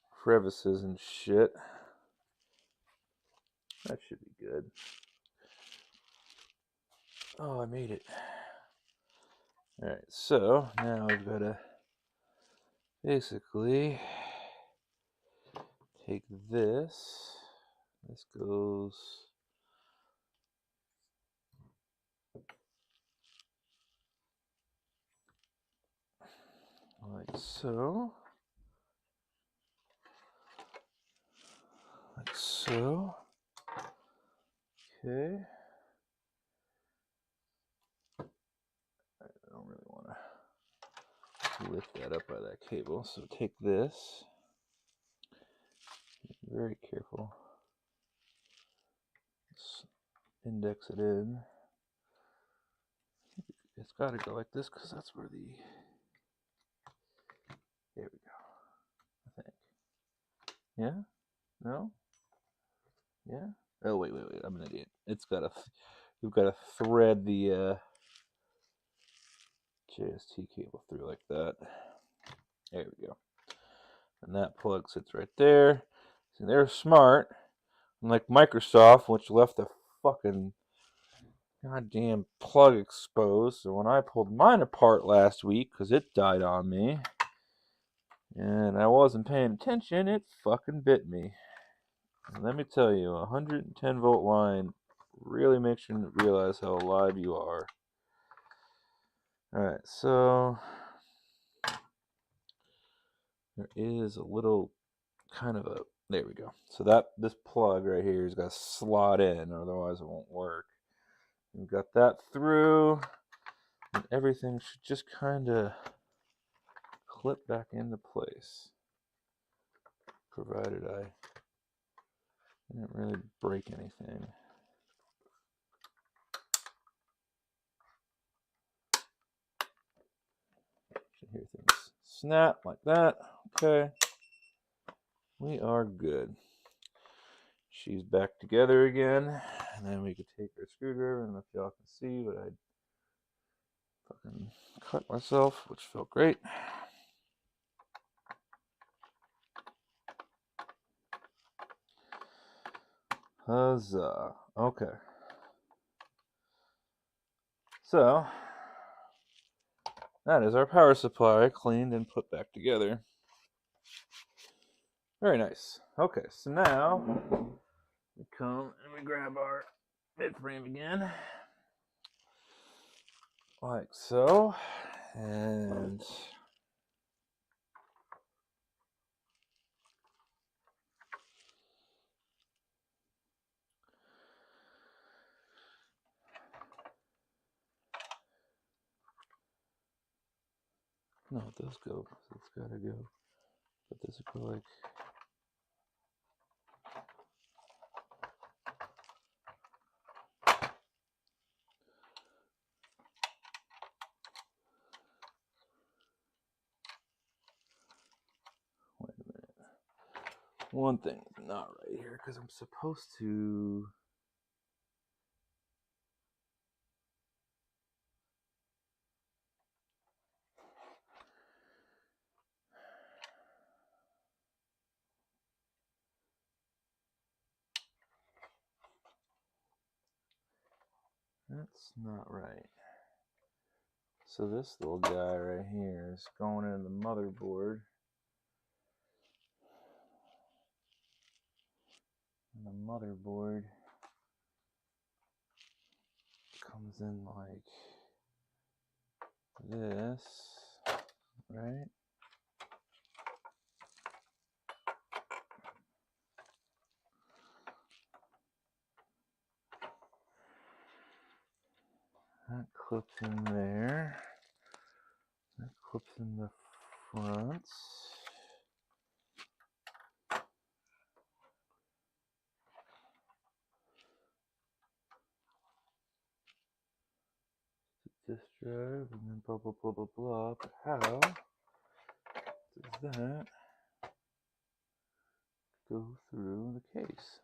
crevices and shit. That should be good. Oh, I made it. Alright, so now we've got to basically take this. This goes like so. Like so. Okay. lift that up by that cable. So take this, be very careful, just index it in. It's got to go like this because that's where the, there we go, I think. Yeah? No? Yeah? Oh, wait, I'm an idiot. It's got to, we've got to thread the JST cable through like that. There we go. And that plug sits right there. See, they're smart. Unlike Microsoft, which left the fucking goddamn plug exposed. So when I pulled mine apart last week, because it died on me, and I wasn't paying attention, it fucking bit me. And let me tell you, a 110 volt line really makes you realize how alive you are. Alright, so there is a little kind of a, there we go. So this plug right here has got to slot in, otherwise it won't work. We've got that through, and everything should just kind of clip back into place, provided I didn't really break anything. Should hear things snap like that. Okay, we are good. She's back together again, and then we could take our screwdriver. I don't know if y'all can see, but I fucking cut myself, which felt great. Huzzah. Okay. So, that is our power supply cleaned and put back together. Very nice. Okay, so now we come and we grab our mid frame again. Like so. And no, it does go. It's gotta go. But this would go like, wait a minute. One thing not right here, because I'm supposed to. That's not right. So this little guy right here is going in the motherboard. And the motherboard comes in like this, right? That clips in there. That clips in the front. This drive, and then blah blah blah blah blah. But how does that go through the case?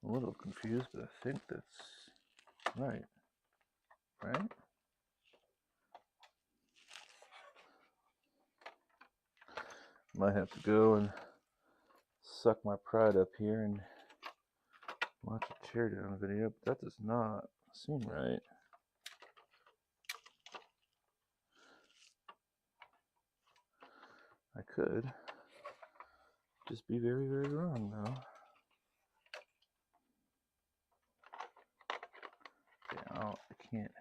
I'm a little confused, but I think that's right. Right? Might have to go and suck my pride up here and watch a teardown video, but that does not seem right. I could just be very, very wrong, though. Okay, I can't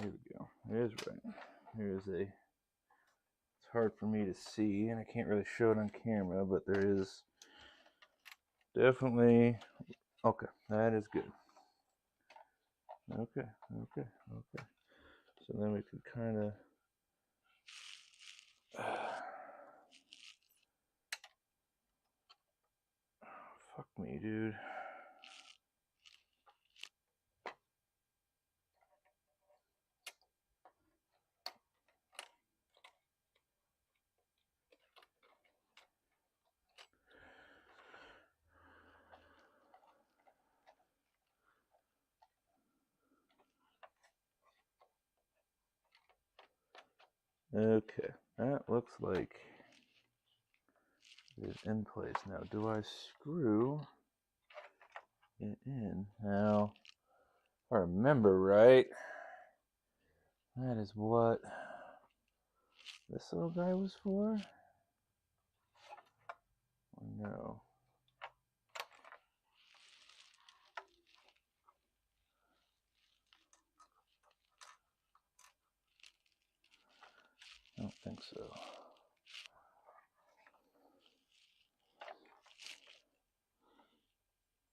Here we go. It is right. Here's a. It's hard for me to see, and I can't really show it on camera, but there is definitely. Okay, that is good. Okay. So then we could kind of. Fuck me, dude. Okay, that looks like it is in place. Now, do I screw it in? Now, if I remember right, that is what this little guy was for? Or no? I don't think so.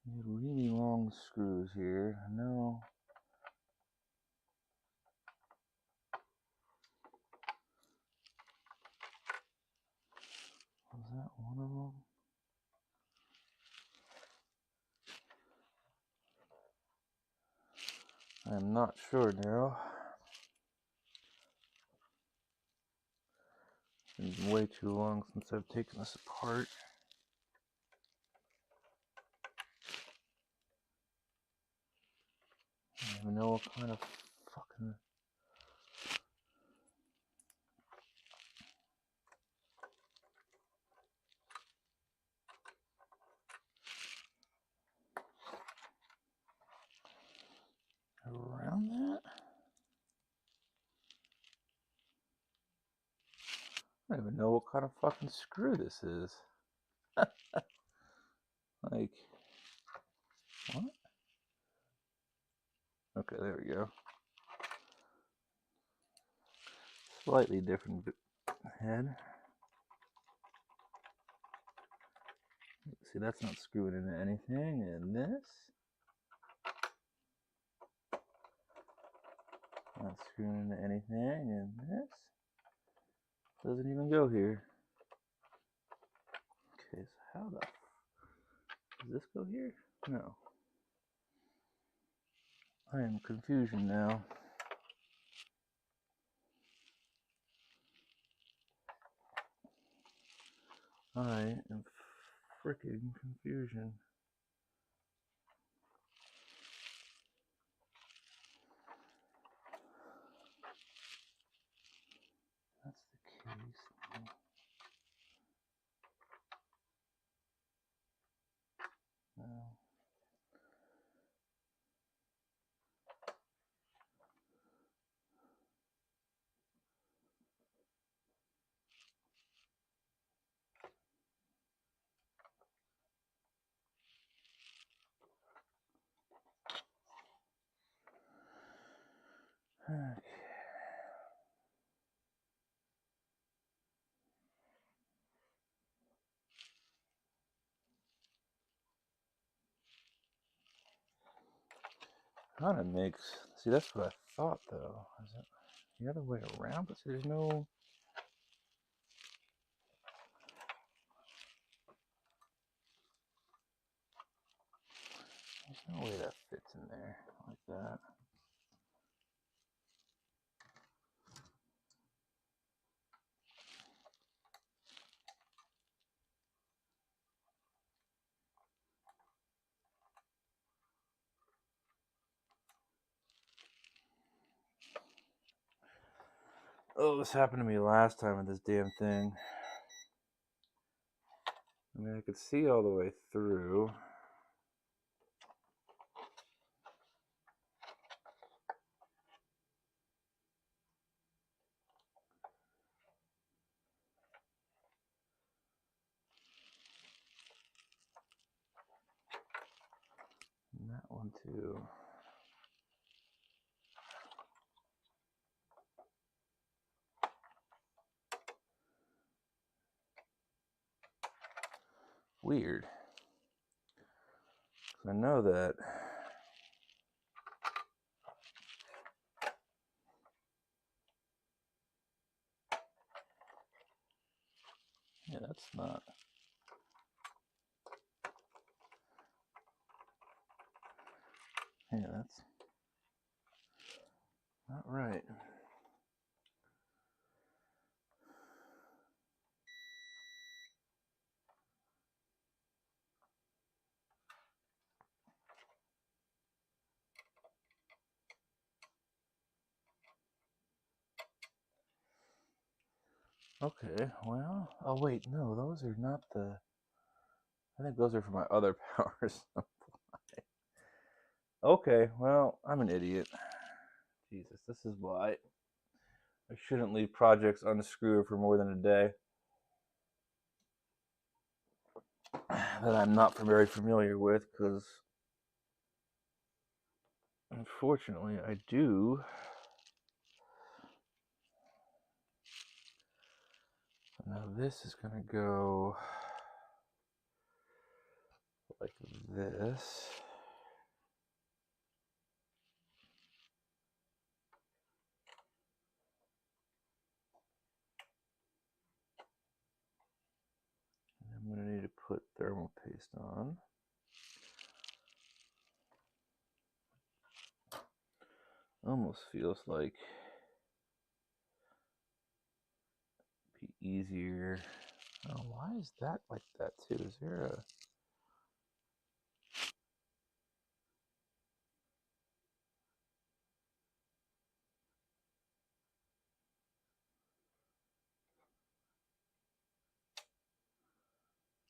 You have really long screws here. No. Was that one of them? I'm not sure now. It's been way too long since I've taken this apart. I don't even know what kind of fucking... around that? I don't even know what kind of fucking screw this is. Like, what? Okay, there we go. Slightly different head. See, that's not screwing into anything, and this not screwing into anything, and this doesn't even go here. Okay, so how the does this go here? No. I am confusion now. I am freaking confusion. That's the case. No. Okay. Kind of makes. See, that's what I thought though. Is it the other way around? But see, there's no. There's no way that fits in there like that. Oh, this happened to me last time with this damn thing. I mean, I could see all the way through. And that one too. weird. I know that yeah, that's not. Yeah, that's not right. Okay, well, oh wait, no, those are not the, I think those are for my other power supply. Okay, well, I'm an idiot. Jesus, this is why I shouldn't leave projects unscrewed for more than a day that I'm not very familiar with, because unfortunately I do. Now this is going to go like this. I'm going to need to put thermal paste on. Almost feels like it'd be easier. Oh, why is that like that too? Is there a...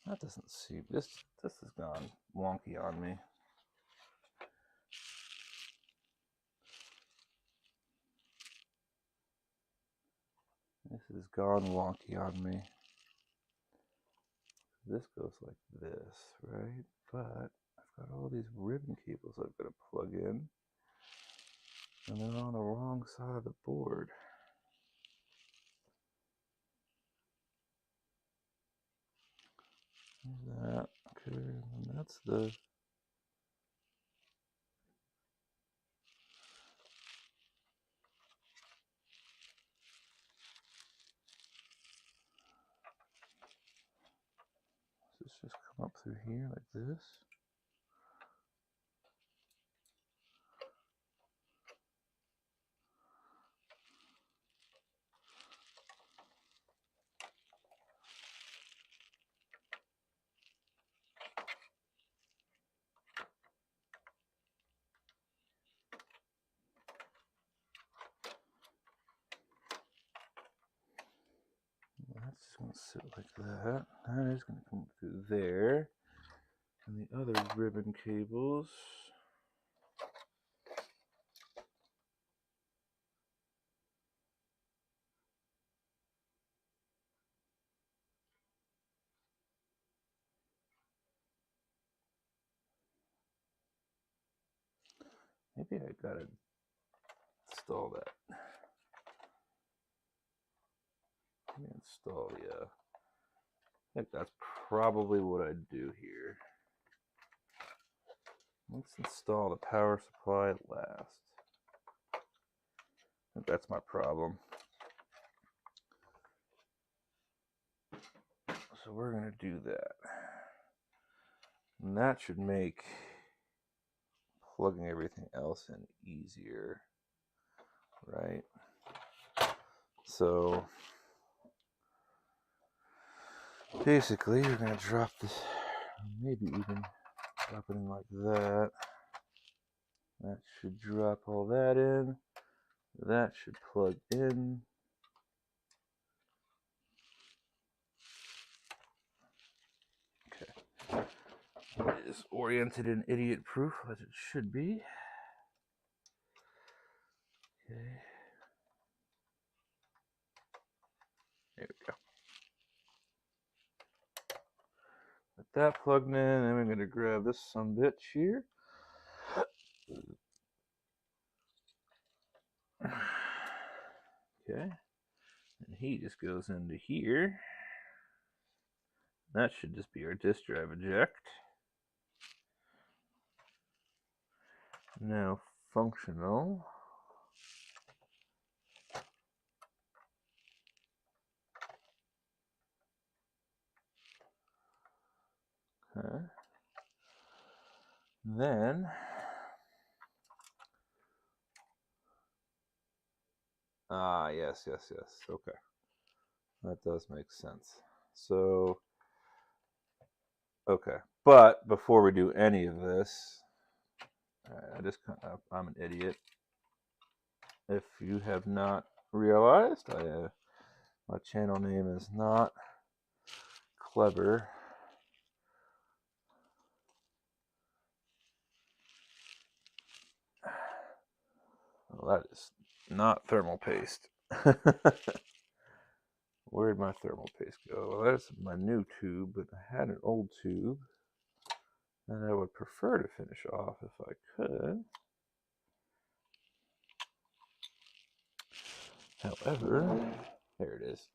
That doesn't seem... This has gone wonky on me. This has gone wonky on me. This goes like this, right? But I've got all these ribbon cables I've got to plug in, and they're on the wrong side of the board. That, okay, and that's the... Does this just come up through here like this? That's just going to sit like that. That is going to come through there. And the other ribbon cables. Maybe I got to install that. Install, yeah. I think that's probably what I'd do here. Let's install the power supply last. I think that's my problem. So we're going to do that. And that should make plugging everything else in easier, right? So basically, you're going to drop this, maybe even drop it in like that. That should drop all that in. That should plug in. Okay. It is oriented and idiot proof as it should be. Okay. There we go. Get that plugged in, and we're going to grab this sumbitch here. Okay. And he just goes into here. That should just be our disk drive eject. Now functional. Okay. Then yes. Okay. That does make sense. So okay. But before we do any of this, I'm an idiot. If you have not realized, my channel name is not clever. Well, that is not thermal paste. Where'd my thermal paste go? Well, that's my new tube, but I had an old tube that I would prefer to finish off if I could. However, there it is.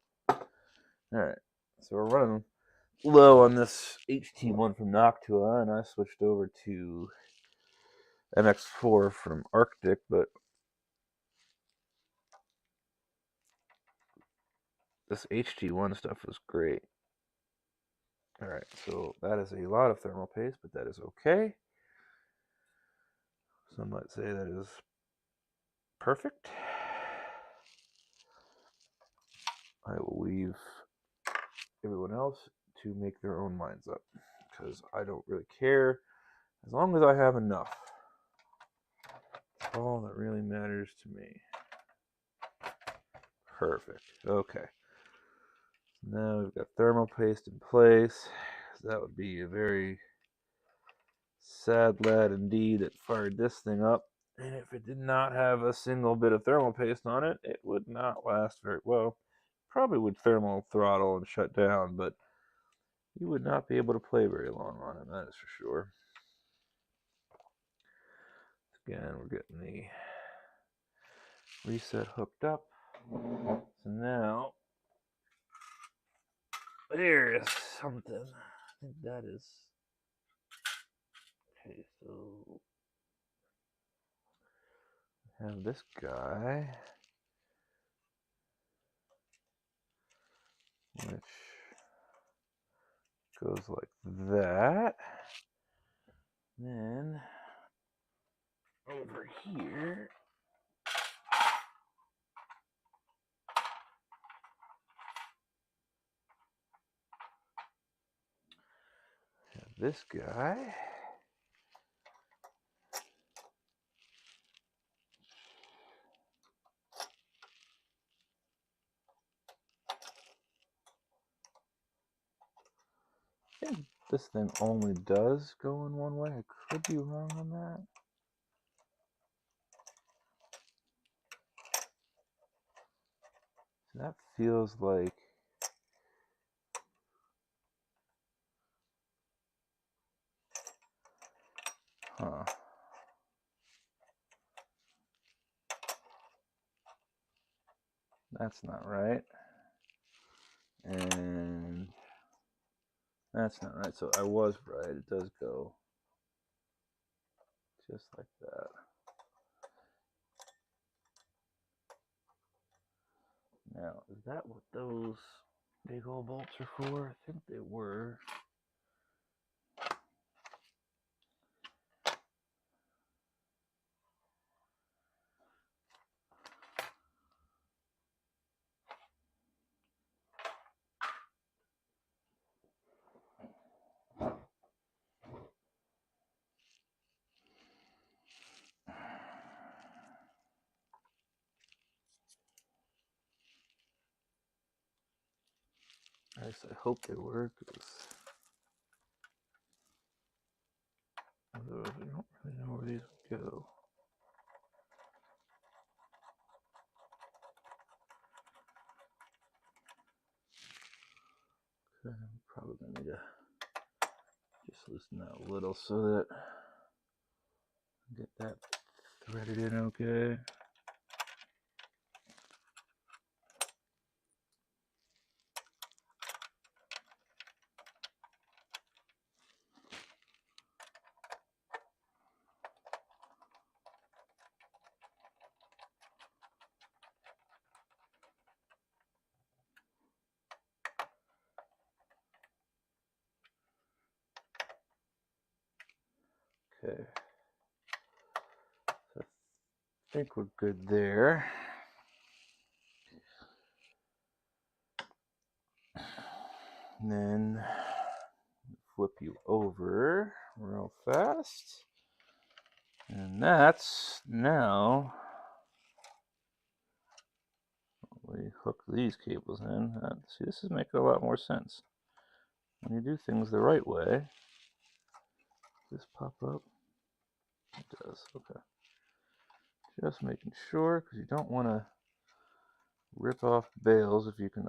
Alright, so we're running low on this HT1 from Noctua, and I switched over to MX4 from Arctic, but this HT1 stuff was great. Alright, so that is a lot of thermal paste, but that is okay. Some might say that is perfect. I will leave everyone else to make their own minds up, because I don't really care as long as I have enough. That's all that really matters to me. Perfect. Okay. Now we've got thermal paste in place. That would be a very sad lad indeed that fired this thing up. And if it did not have a single bit of thermal paste on it, it would not last very well. Probably would thermal throttle and shut down, but you would not be able to play very long on it, that is for sure. Again, we're getting the reset hooked up. So now, there is something. I think that is... Okay, so... have this guy, which goes like that. Then over here, have this guy. I think this thing only does go in one way. I could be wrong on that. That feels like... huh. That's not right. And that's not right. So I was right. It does go just like that. Now, is that what those big old bolts are for? I think they were. At least I hope they were, because otherwise I don't really know where these would go. Okay, I'm probably going to need to just loosen that a little so that I get that threaded in okay. Okay. So I think we're good there. And then flip you over real fast. And that's now, we hook these cables in. See, this is making a lot more sense. When you do things the right way, does this pop up? It does, okay. Just making sure, because you don't want to rip off bales if you can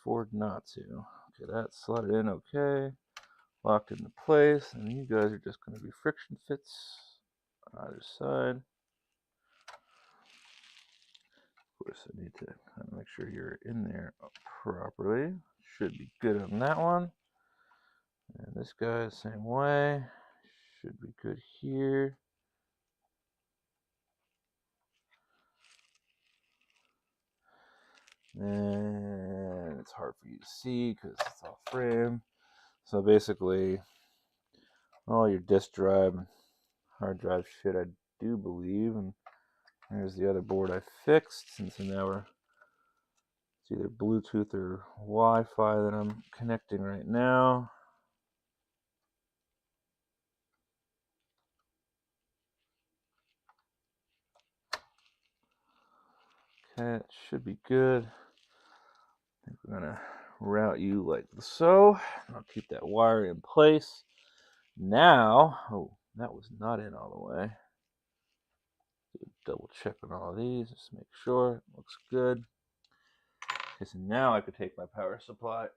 afford not to. Okay, that's slotted in okay. Locked into place, and you guys are just going to be friction fits on either side. Of course, I need to kind of make sure you're in there properly. Should be good on that one. And this guy, the same way. Should be good here. And it's hard for you to see because it's off frame. So basically, all your disk drive, hard drive shit, I do believe. And there's the other board I fixed. And so now it's either Bluetooth or Wi-Fi that I'm connecting right now. Okay, it should be good. I think we're gonna route you like so. I'll keep that wire in place. Now, oh, that was not in all the way. Double check on all of these, just make sure it looks good. Okay, so now I could take my power supply.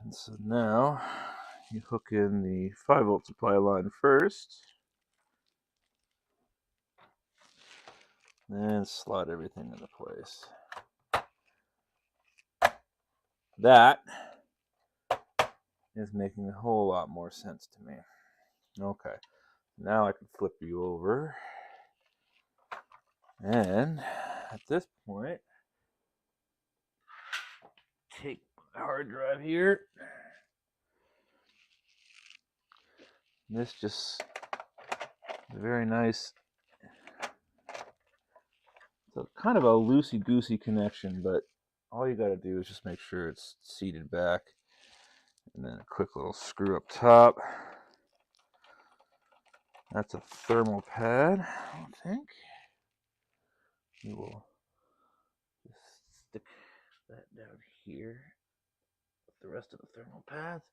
And so now you hook in the 5-volt supply line first. And slot everything into place. That is making a whole lot more sense to me. Okay, now I can flip you over. And at this point, take my hard drive here. This just very nice. So kind of a loosey-goosey connection, but all you got to do is just make sure it's seated back. And then a quick little screw up top. That's a thermal pad, I think. We will just stick that down here with the rest of the thermal pads.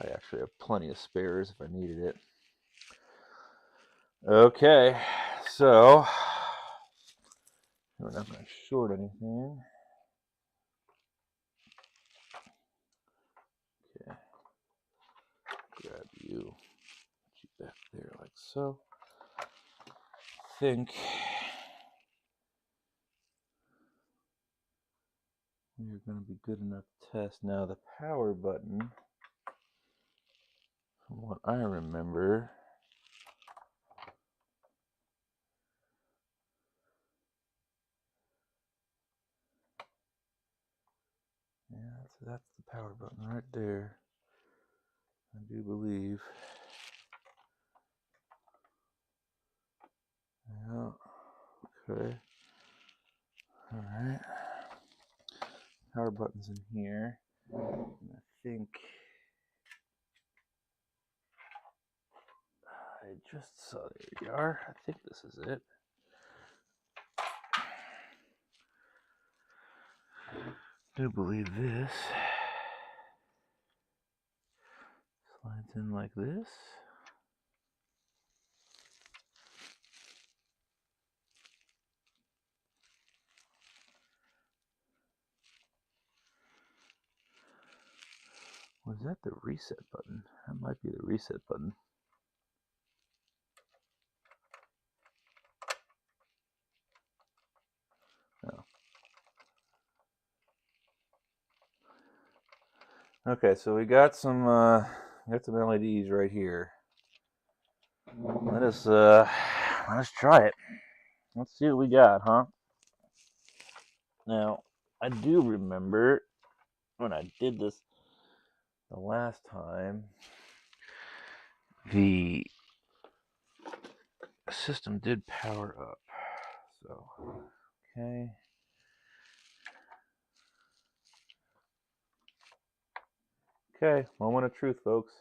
I actually have plenty of spares if I needed it. Okay, so we're not going to short anything. Okay, grab you, put you back there like so. I think we're going to be good enough to test. Now the power button, from what I remember, yeah, so that's the power button right there. I do believe. Yeah. Okay. All right. Power button's in here. And I think I just saw. There you are. I think this is it. I do believe this slides in like this. Was that the reset button? That might be the reset button. Oh. Okay, so we got some LEDs right here. Let us try it. Let's see what we got, huh? Now, I do remember when I did this the last time, the system did power up. So, okay. Okay, moment of truth, folks.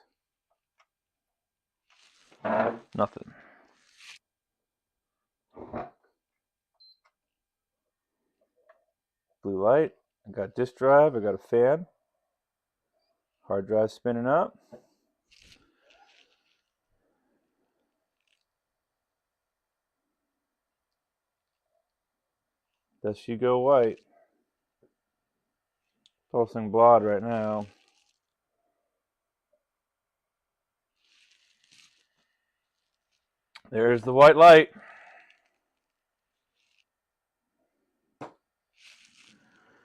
Nothing. Blue light. I got disk drive. I got a fan. Hard drive spinning up. Does she go white? Pulsing blood right now. There's the white light.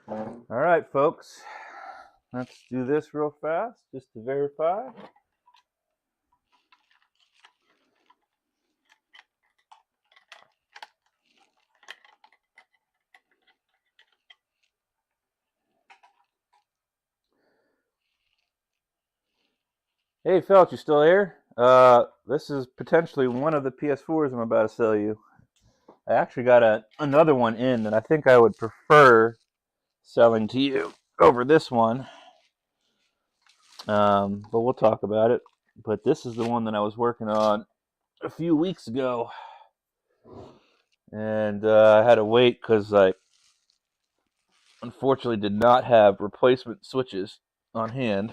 All right, folks. Let's do this real fast just to verify. Hey, Felch, you still here? This is potentially one of the PS4s I'm about to sell you. I actually got another one in that I think I would prefer selling to you over this one. But we'll talk about it. But this is the one that I was working on a few weeks ago. And I had to wait because I unfortunately did not have replacement switches on hand.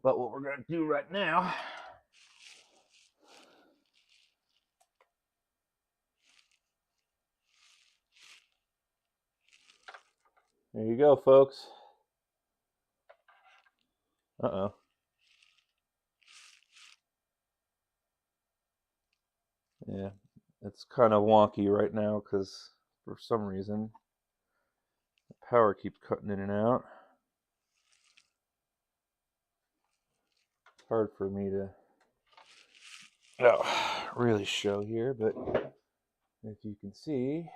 But what we're going to do right now, there you go, folks. Uh-oh. Yeah, it's kind of wonky right now because for some reason the power keeps cutting in and out. It's hard for me to really show here, but if you can see,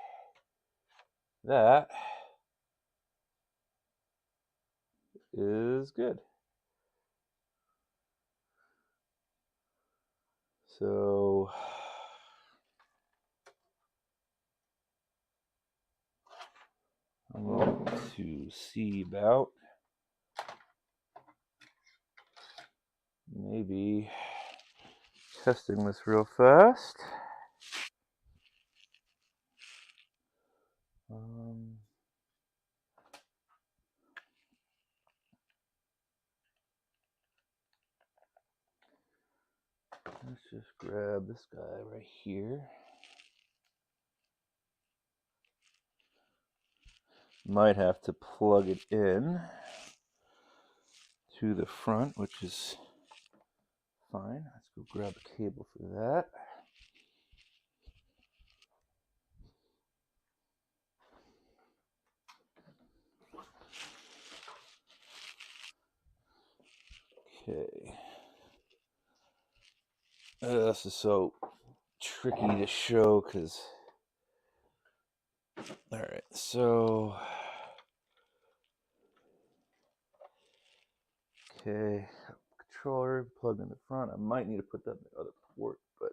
that is good. So I'm going to see about maybe testing this real fast. Let's just grab this guy right here. Might have to plug it in to the front, which is fine. Let's go grab a cable for that. Okay. This is so tricky to show because. Alright, so. Okay. Controller plugged in the front. I might need to put that in the other port, but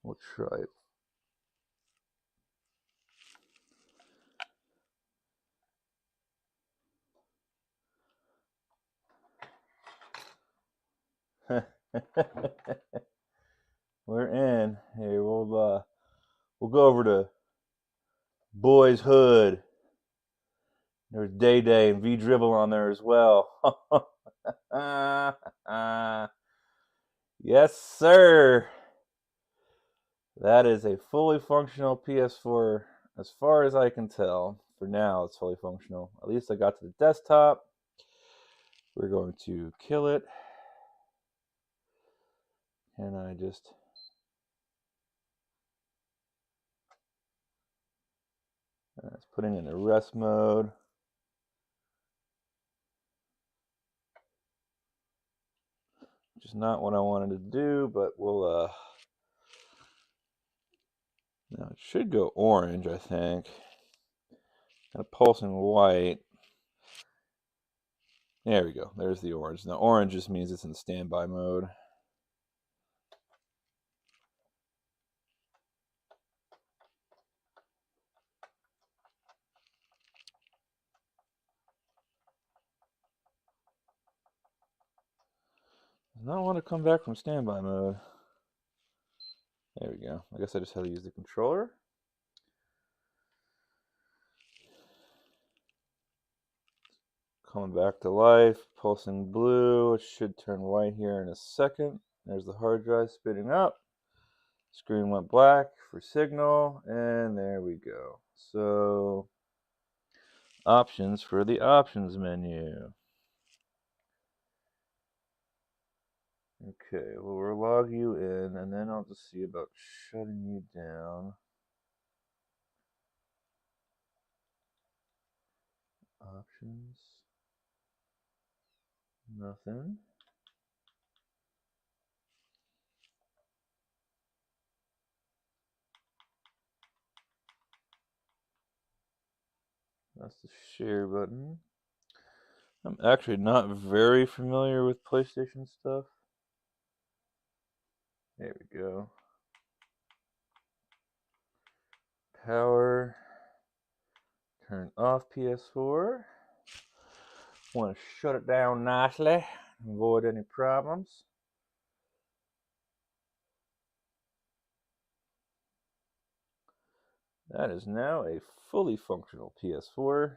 we'll try it. We're in. Here, we'll go over to Boys Hood. There's Day Day and V Dribble on there as well. Yes, sir. That is a fully functional PS4, as far as I can tell. For now, it's fully functional. At least I got to the desktop. We're going to kill it. And I just... It's putting it in rest mode. Which is not what I wanted to do, but we'll... Now, it should go orange, I think. and a pulsing white. There we go. There's the orange. Now, orange just means it's in standby mode. Does not want to come back from standby mode. There we go. I guess I just had to use the controller. Coming back to life, pulsing blue. It should turn white here in a second. There's the hard drive spinning up. Screen went black for signal, and there we go. So, options for the options menu. Okay, well, we'll log you in, and then I'll just see about shutting you down. Options. Nothing. That's the share button. I'm actually not very familiar with PlayStation stuff. There we go. Power. Turn off PS4. Want to shut it down nicely. Avoid any problems. That is now a fully functional PS4.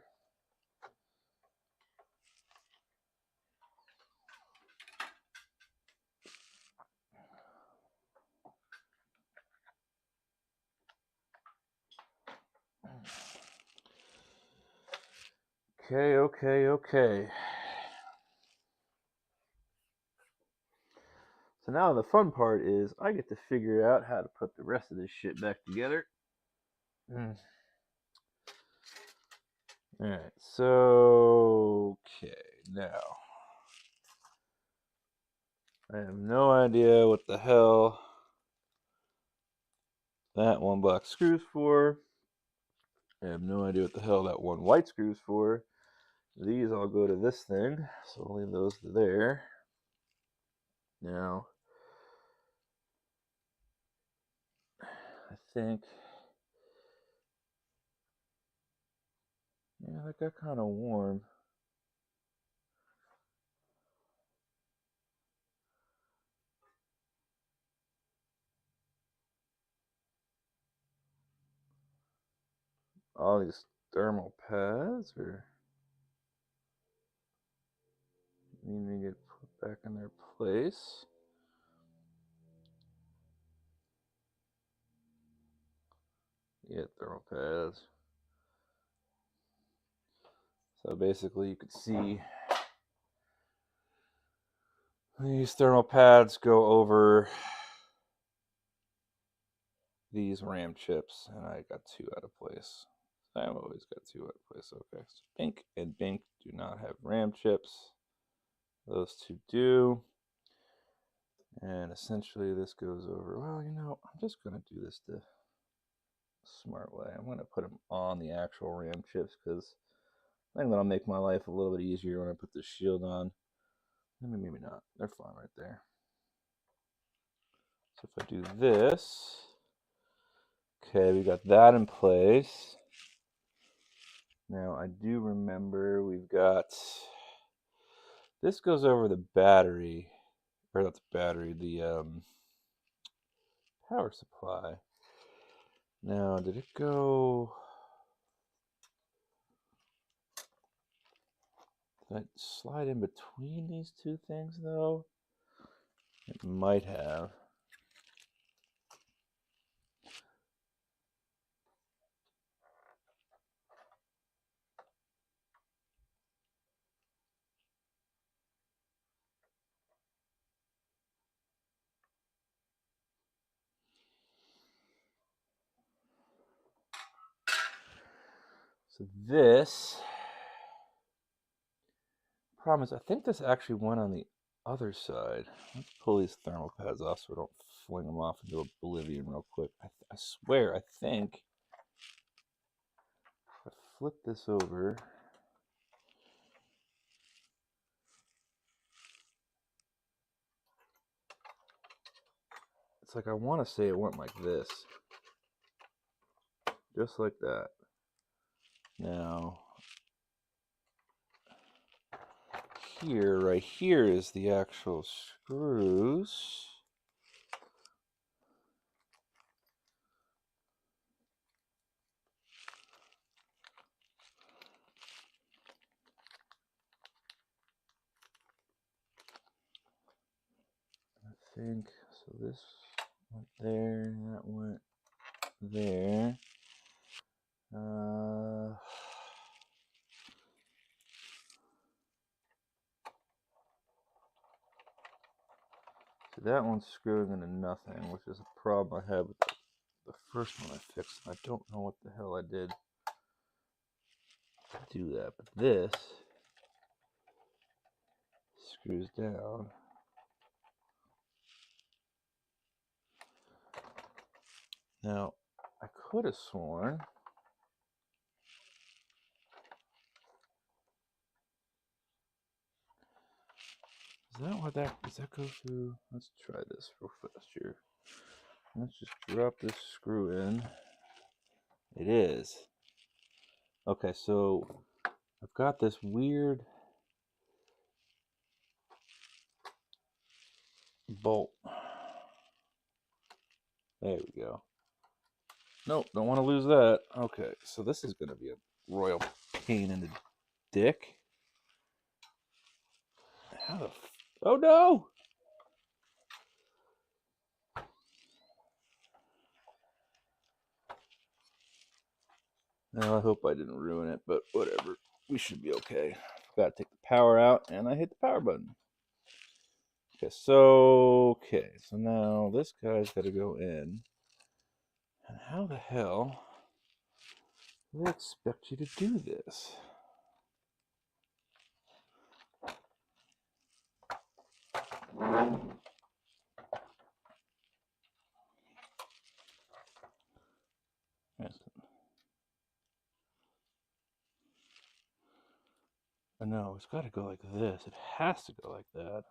Okay. So now the fun part is I get to figure out how to put the rest of this shit back together. Alright, so okay, now I have no idea what the hell that one black screw's for. I have no idea what the hell that one white screw's for. These all go to this thing, so I'll leave those there. Now, I think, yeah, that got kind of warm. All these thermal pads are need to get put back in their place. Yeah, thermal pads. So basically you could see these thermal pads go over these RAM chips, and I got two out of place. I've always got two out of place. Okay, so Bink and Bink do not have RAM chips. Those two do. And essentially this goes over, well, you know, I'm just going to do this the smart way. I'm going to put them on the actual RAM chips because I think that'll make my life a little bit easier when I put the shield on. Maybe not. They're fine right there. So if I do this, okay, we got that in place. Now I do remember we've got, this goes over the battery, or not the battery, the power supply. Now, did it go, did it slide in between these two things though? It might have. So this, problem is I think this actually went on the other side. Let's pull these thermal pads off so we don't fling them off into oblivion real quick. I swear, I think if I flip this over. It's like I want to say it went like this. Just like that. Now, here, right here is the actual screws. I think, so this went there, that went there. So that one's screwing into nothing, which is a problem I had with the first one I fixed. I don't know what the hell I did to do that, but this screws down. Now, I could have sworn does that go through? Let's try this real fast here. Let's just drop this screw in. It is. Okay, so I've got this weird bolt. There we go. Nope, don't want to lose that. Okay, so this is going to be a royal pain in the dick. How the oh no! Well, I hope I didn't ruin it, but whatever. We should be okay. Got to take the power out, and I hit the power button. Okay, so now this guy's got to go in. And how the hell do they expect you to do this? No, it's got to go like this. It has to go like that.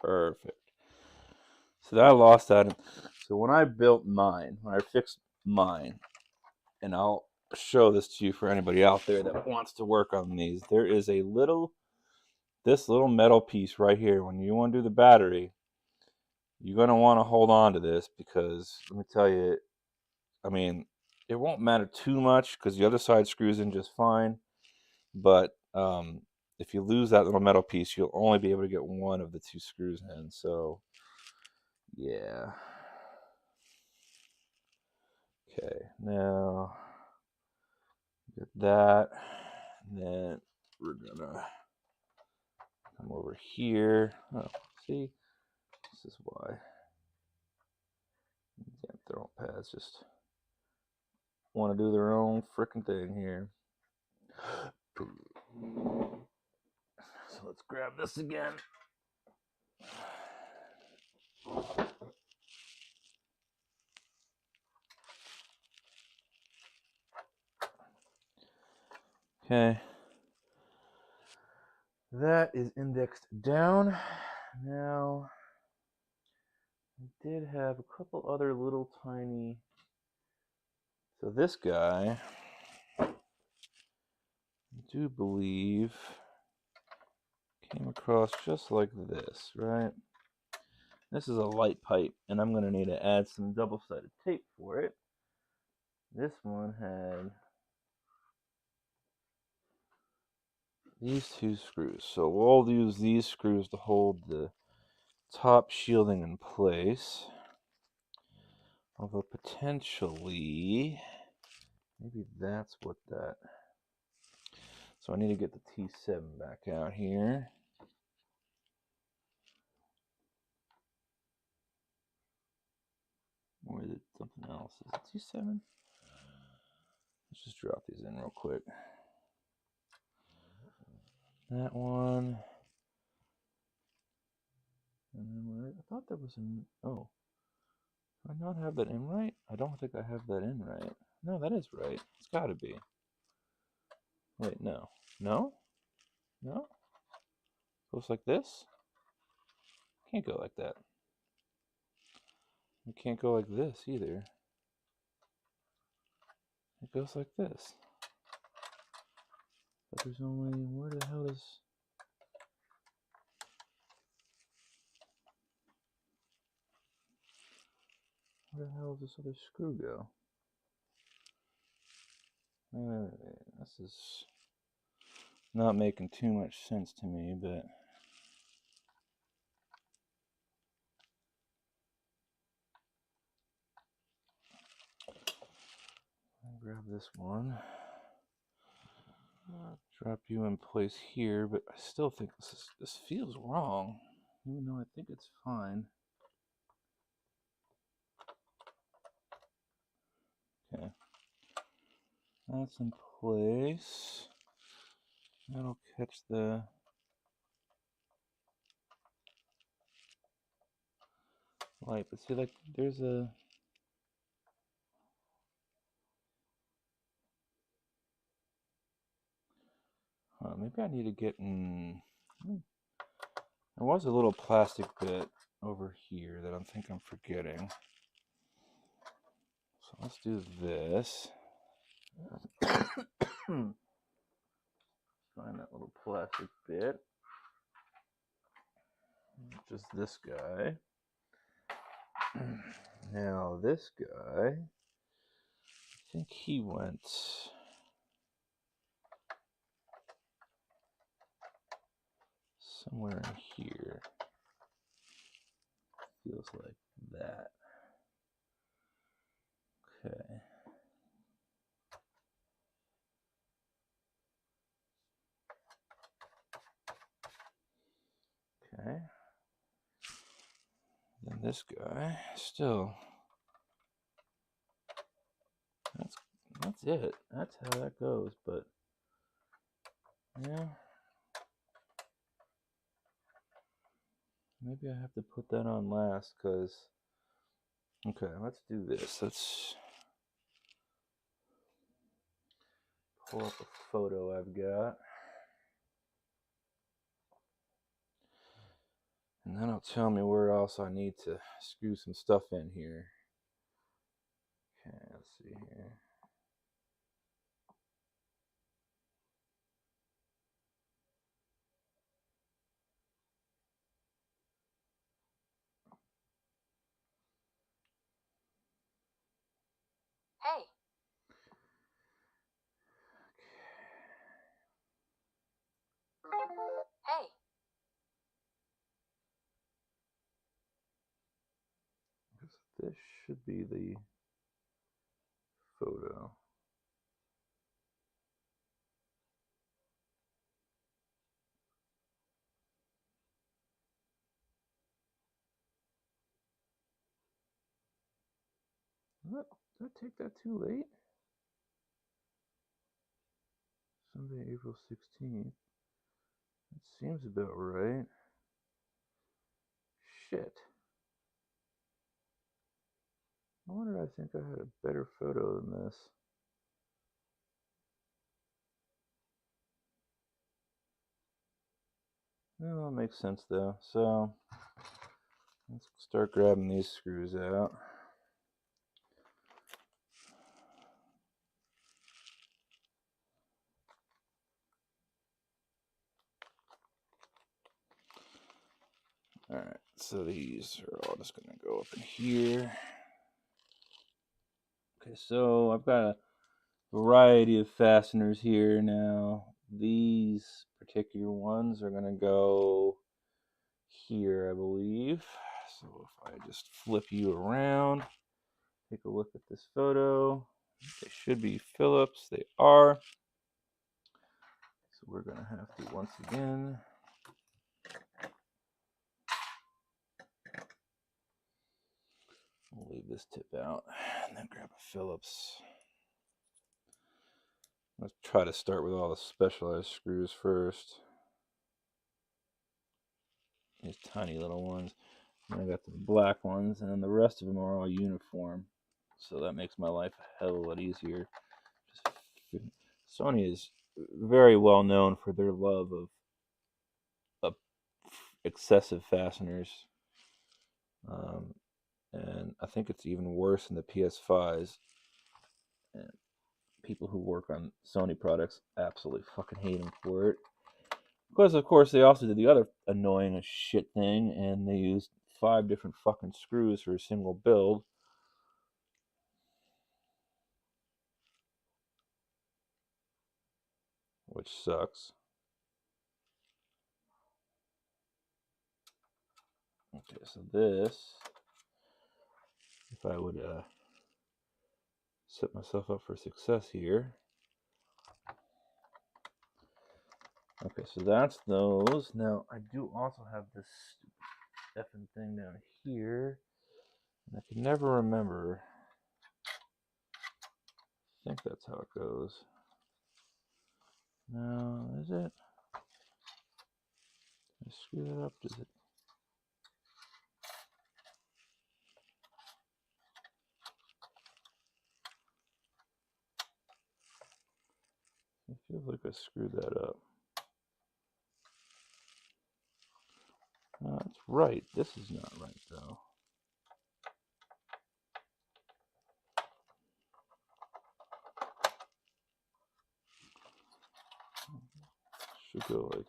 Perfect. So I lost that. So when I built mine, when I fixed mine, and I'll show this to you for anybody out there that wants to work on these, there is this little metal piece right here. When you want to do the battery, you're going to want to hold on to this because let me tell you, I mean, it won't matter too much because the other side screws in just fine. But if you lose that little metal piece, you'll only be able to get one of the two screws in. So, yeah. Okay, now get that. And then we're gonna come over here. Oh, see, this is why. Damn thermal pads just want to do their own freaking thing here. So let's grab this again. Okay. That is indexed down. Now, I did have a couple other little tiny. So this guy, I do believe, came across just like this, right? This is a light pipe, and I'm going to need to add some double-sided tape for it. This one had these two screws. So we'll use these screws to hold the top shielding in place. Although potentially, maybe that's what that... So I need to get the T7 back out here. Or is it something else? Is it T7? It Let's just drop these in real quick. That one. And then I thought there was an. Oh. Do I not have that in right? I don't think I have that in right. No, that is right. It's gotta be. Wait, no. No? No? Goes like this? Can't go like that. It can't go like this either. It goes like this. But there's only. Where the hell is. Where the hell does this other screw go? This is not making too much sense to me, but I'll grab this one. I'll drop you in place here, but I still think this feels wrong, even though I think it's fine. Okay, that's in place. That'll catch the light, but see, like, there's a maybe I need to get in. There was a little plastic bit over here that I think I'm forgetting. So let's do this. Find that little plastic bit. Just this guy. Now this guy, I think he went somewhere in here. Feels like that. Okay. Okay. Then this guy, still. That's it. That's how that goes, but yeah. Maybe I have to put that on last, because okay, let's do this. Let's pull up a photo I've got. And then it'll tell me where else I need to screw some stuff in here. Okay, let's see here. Hey. Hey. This should be the photo. What? Did I take that too late? Sunday, April 16th. That seems about right. Shit. No wonder I think I had a better photo than this. Well, that makes sense though. So let's start grabbing these screws out. Alright, so these are all just going to go up in here. Okay, so I've got a variety of fasteners here now. These particular ones are going to go here, I believe. So if I just flip you around, take a look at this photo. They should be Phillips. They are. So we're going to have to, once again, we'll leave this tip out and then grab a Phillips. Let's try to start with all the specialized screws first. These tiny little ones. And I got the black ones, and then the rest of them are all uniform. So that makes my life a hell of a lot easier. Sony is very well known for their love of excessive fasteners. And I think it's even worse in the PS5s. And people who work on Sony products absolutely fucking hate them for it. Because, of course, they also did the other annoying as shit thing, and they used 5 different fucking screws for a single build. Which sucks. Okay, so this, if I would set myself up for success here. Okay, so that's those. Now, I do also have this effing thing down here. And I can never remember. I think that's how it goes. No, is it? I screw that up? Does it? It feels like I screwed that up. That's right. This is not right, though. Should go like...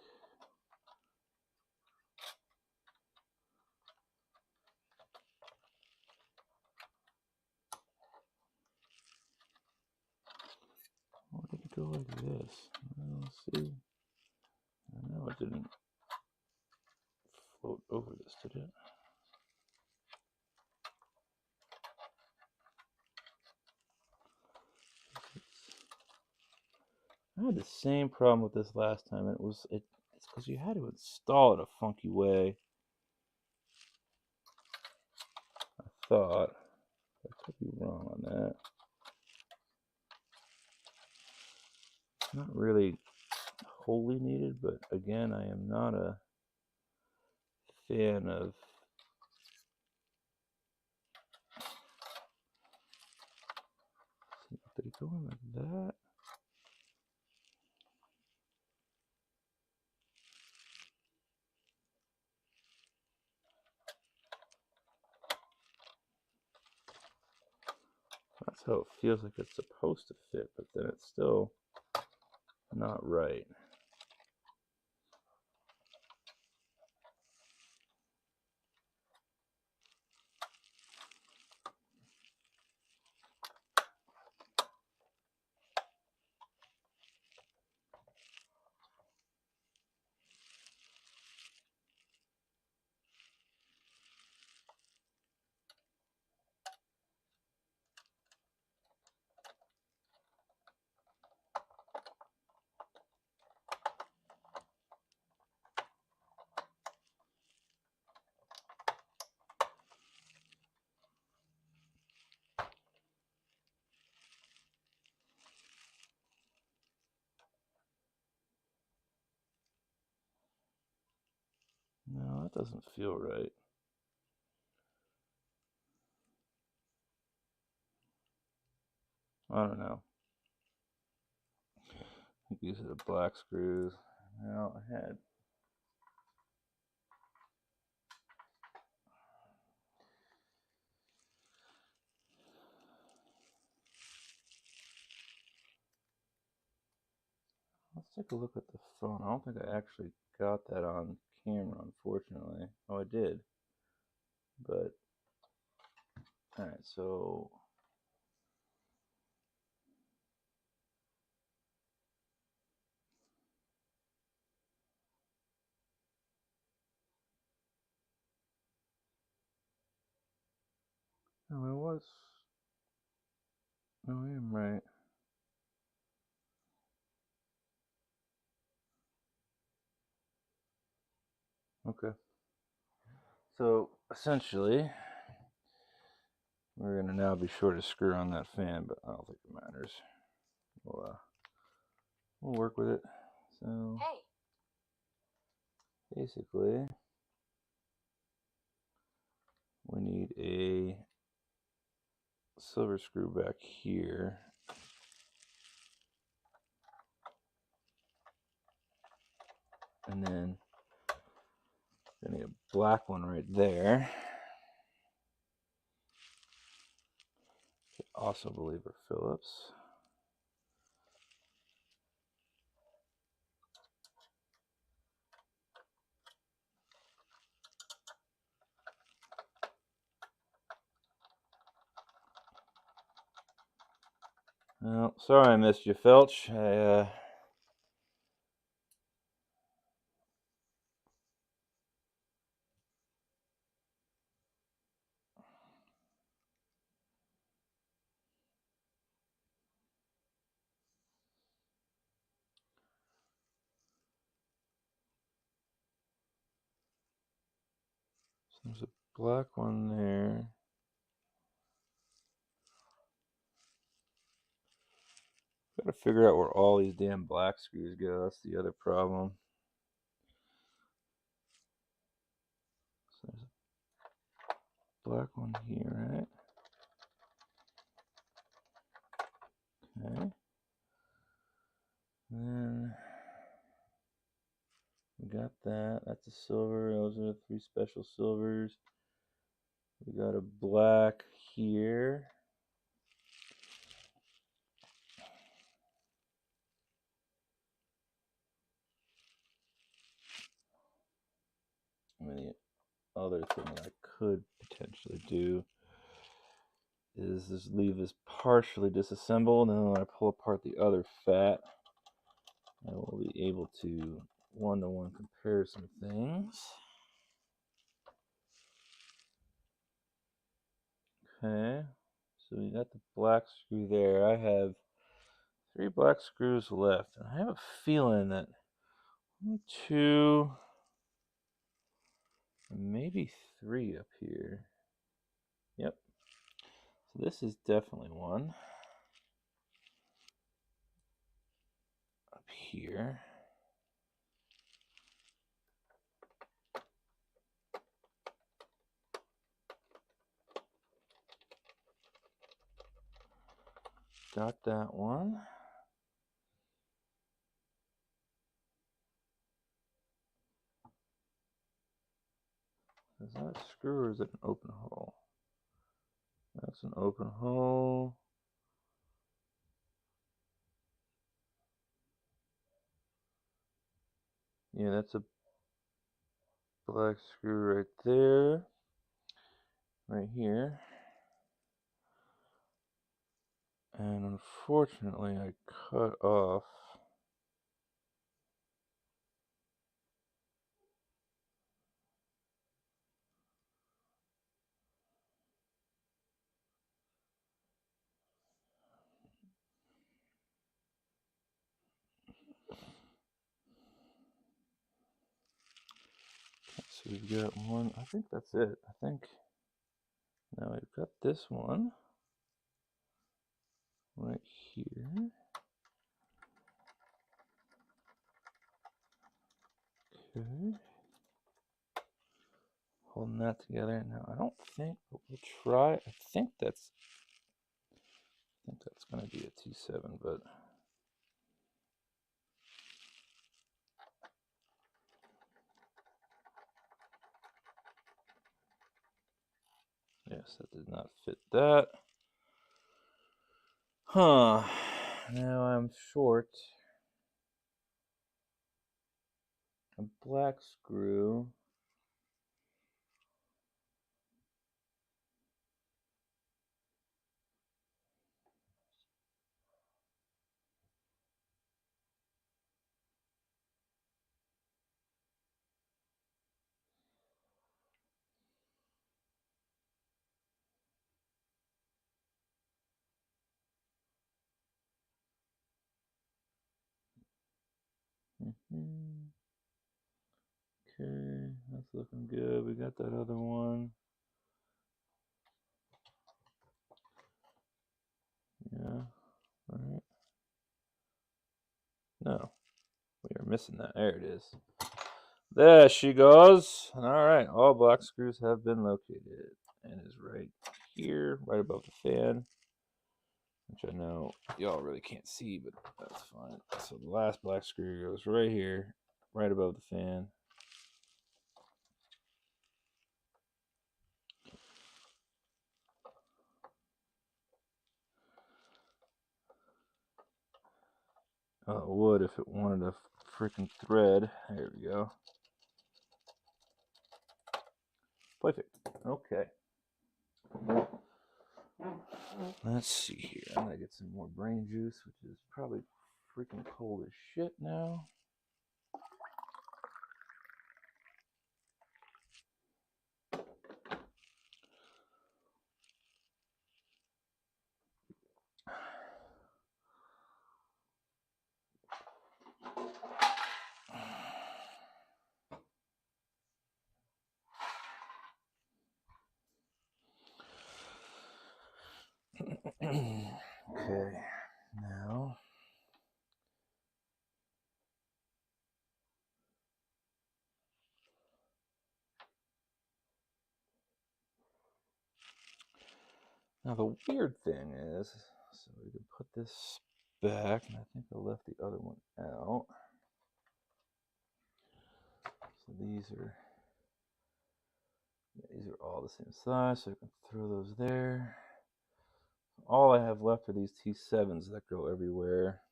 Why did it go like this? Let's see. I know it didn't float over this, did it? I had the same problem with this last time. It's because you had to install it a funky way. I thought. I could be wrong on that. It's not really wholly needed, but again, I am not a fan of... Did it go in like that? That's how it feels like it's supposed to fit, but then it's still not right. No, that doesn't feel right. I don't know. I think these are the black screws. Now I had... Let's take a look at the phone. I don't think I actually got that on camera, unfortunately. Oh, I did. But, alright, so... No, I was... No, I am right. Okay. So, essentially, we're going to now be sure to screw on that fan, but I don't think it matters. We'll we'll work with it. So basically, we need a silver screw back here. And then I need a black one right there. I also believe are Phillips. Well, sorry I missed you, Felch. There's a black one there. Gotta figure out where all these damn black screws go. That's the other problem. So there's a black one here, right? Okay. Then we got that. That's a silver. Those are the 3 special silvers. We got a black here. And the other thing that I could potentially do is just leave this partially disassembled, and then when I pull apart the other fat, I will be able to one-to-one compare some things. Okay, so we got the black screw there. I have 3 black screws left, and I have a feeling that 1, 2, maybe 3 up here. Yep. So this is definitely one. Up here. Got that one. Is that a screw or is it an open hole? That's an open hole. Yeah, that's a black screw right there. Right here. And unfortunately, I cut off. So we've got one. I think that's it. I think now we've got this one right here. Okay. Holding that together. Now I don't think, but we'll try. I think that's going to be a T7, but yes, that did not fit that. Huh. Now I'm short a black screw. Okay, that's looking good. We got that other one. Yeah, all right. No, we are missing that. There it is. There she goes. All right, all black screws have been located, and is right here, right above the fan, which I know y'all really can't see, but that's fine. So the last black screw goes right here, right above the fan. Oh, it would if it wanted a freaking thread. There we go. Perfect. Okay. Let's see here. I'm gonna get some more brain juice, which is probably freaking cold as shit now. Okay, now the weird thing is, so we can put this back, and I think I left the other one out. So these are all the same size, so I can throw those there. All I have left are these T7s that go everywhere.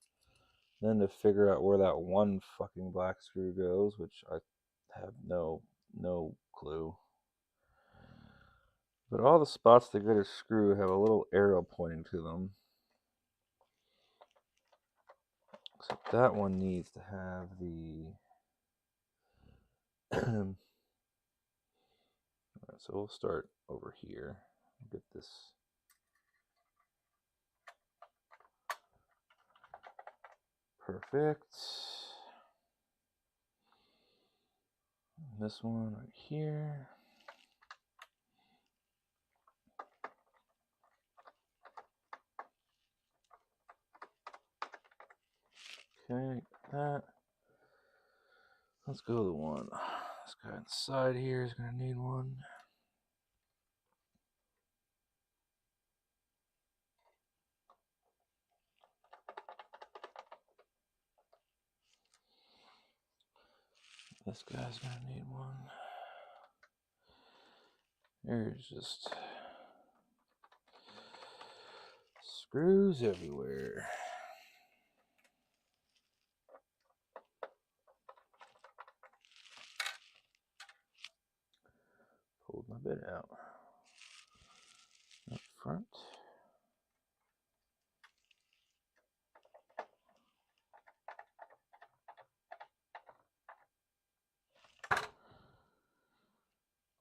Then to figure out where that one fucking black screw goes, which I have no clue. But all the spots that go to screw have a little arrow pointing to them. Except that one needs to have the... Alright, so we'll start over here. Get this... Perfect. This one right here. Okay, that. Let's go to the one. This guy on the side here is going to need one. This guy's going to need one. There's just screws everywhere. Pulled my bit out. Up front.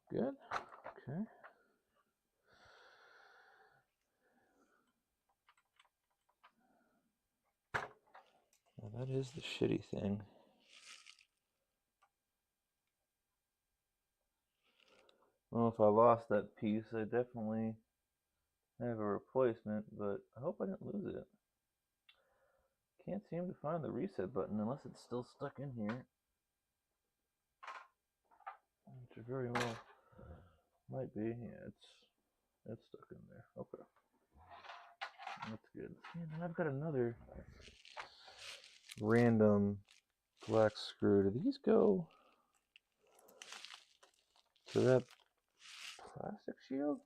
Good. Okay. Now that is the shitty thing. Well, if I lost that piece, I definitely have a replacement, but I hope I didn't lose it. Can't seem to find the reset button unless it's still stuck in here. Which it very well might be. Yeah, it's stuck in there. Okay. That's good. And then I've got another random black screw. Do these go to that plastic shield?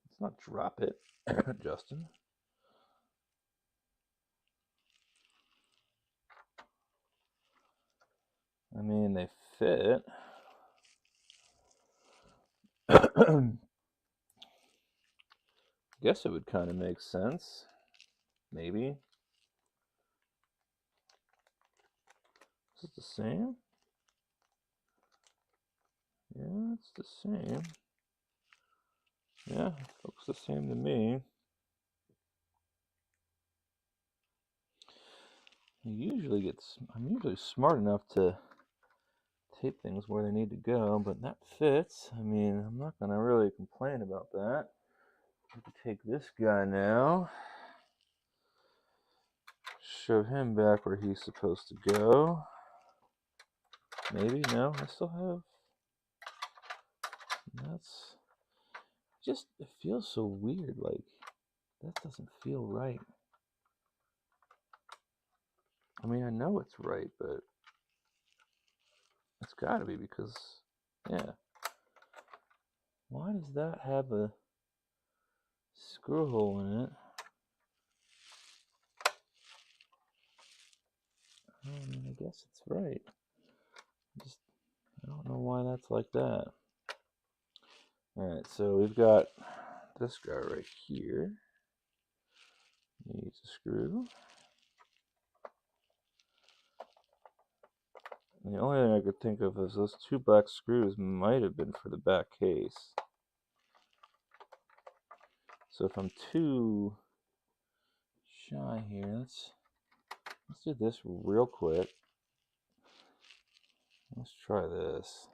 Let's not drop it, Justin. I mean, they fit. Guess it would kind of make sense. Maybe. Is it the same? Yeah, it's the same. Yeah, it looks the same to me. I'm usually smart enough to tape things where they need to go, but that fits. I mean, I'm not gonna really complain about that. I can take this guy now. shove him back where he's supposed to go. Maybe, no, I still have. That's just, it feels so weird. Like, that doesn't feel right. I mean, I know it's right, but it's gotta be because, yeah. Why does that have a screw hole in it? I mean, I guess it's right. I don't know why that's like that. Alright, so we've got this guy right here. Needs a screw. And the only thing I could think of is those two black screws might have been for the back case. So if I'm too shy here, let's do this real quick. Let's try this.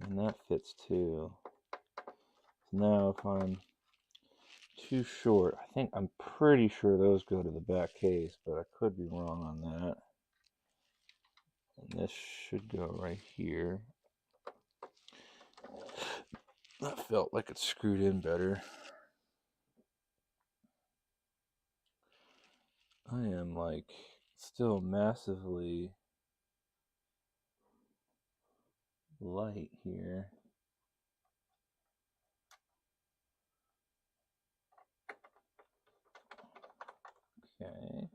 And that fits too. So now if I'm too short, I'm pretty sure those go to the back case, but I could be wrong on that. And this should go right here. That felt like it's screwed in better. I am like still massively light here. Okay,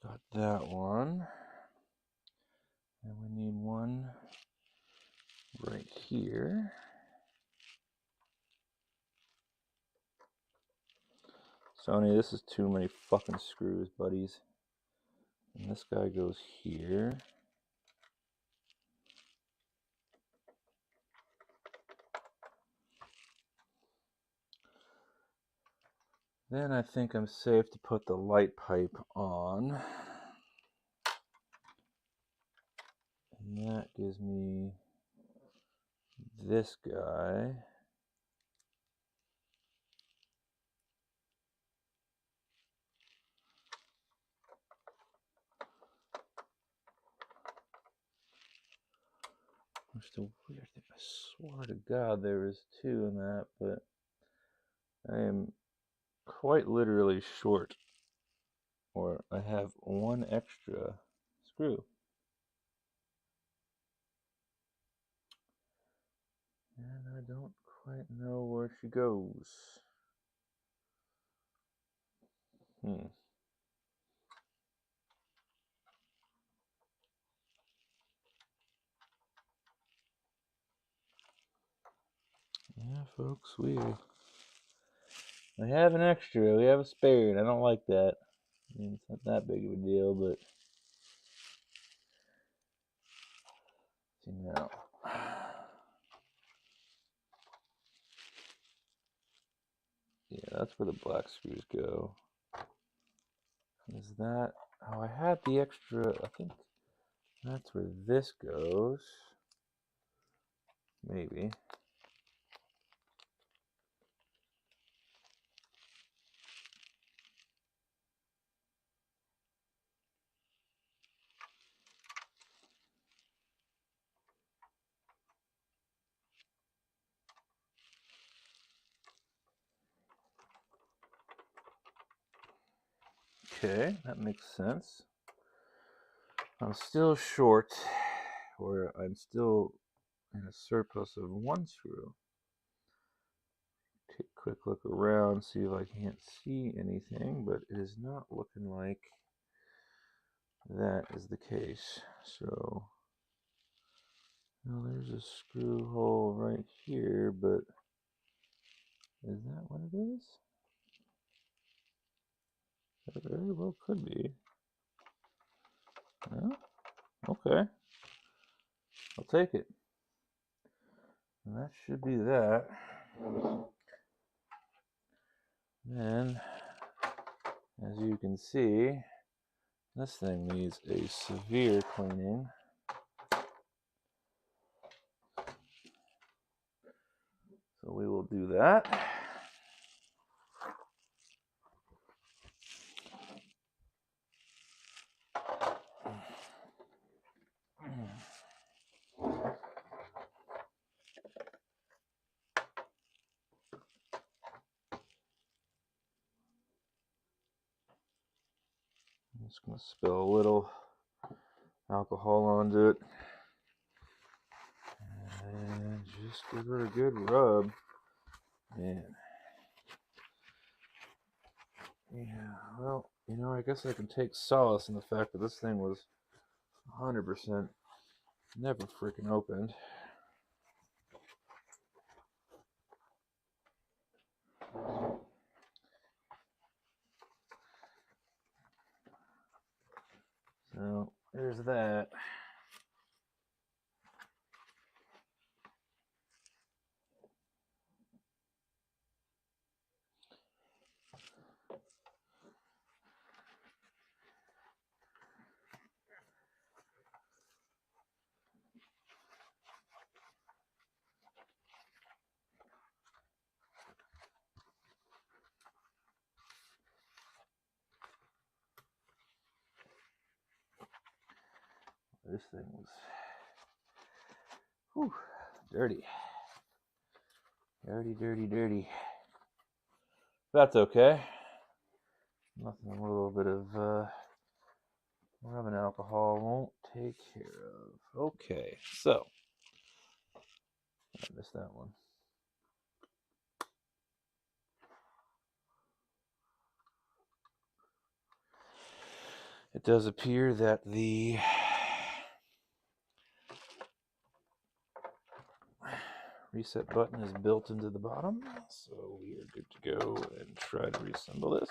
got that one. And we need one right here. Sony, this is too many fucking screws, buddies. And this guy goes here. Then I think I'm safe to put the light pipe on. And that gives me this guy. Which the weird thing, I swear to God there was two in that, but I am quite literally short. Or I have one extra screw. And I don't quite know where she goes. Yeah, folks, I have an extra. We have a spare, and I don't like that. I mean, it's not that big of a deal, but see now. Yeah, that's where the black screws go. Is that? Oh, I had the extra. I think that's where this goes. Maybe. Okay, that makes sense. I'm still short, or I'm still in a surplus of one screw. Take a quick look around, see if I can't see anything, but it is not looking like that is the case. So, well, there's a screw hole right here, but is that what it is? That very well could be. Well, okay. I'll take it. And that should be that. Then, as you can see, this thing needs a severe cleaning. So we will do that. just going to spill a little alcohol onto it. And just give her a good rub. Man. Yeah, well, you know, I guess I can take solace in the fact that this thing was 100% never freaking opened. So, there's that. This thing was, whew, dirty. Dirty, dirty, dirty. That's okay. Nothing a little bit of rubbing alcohol won't take care of. Okay, so, I missed that one. It does appear that the reset button is built into the bottom, so we are good to go and try to reassemble this.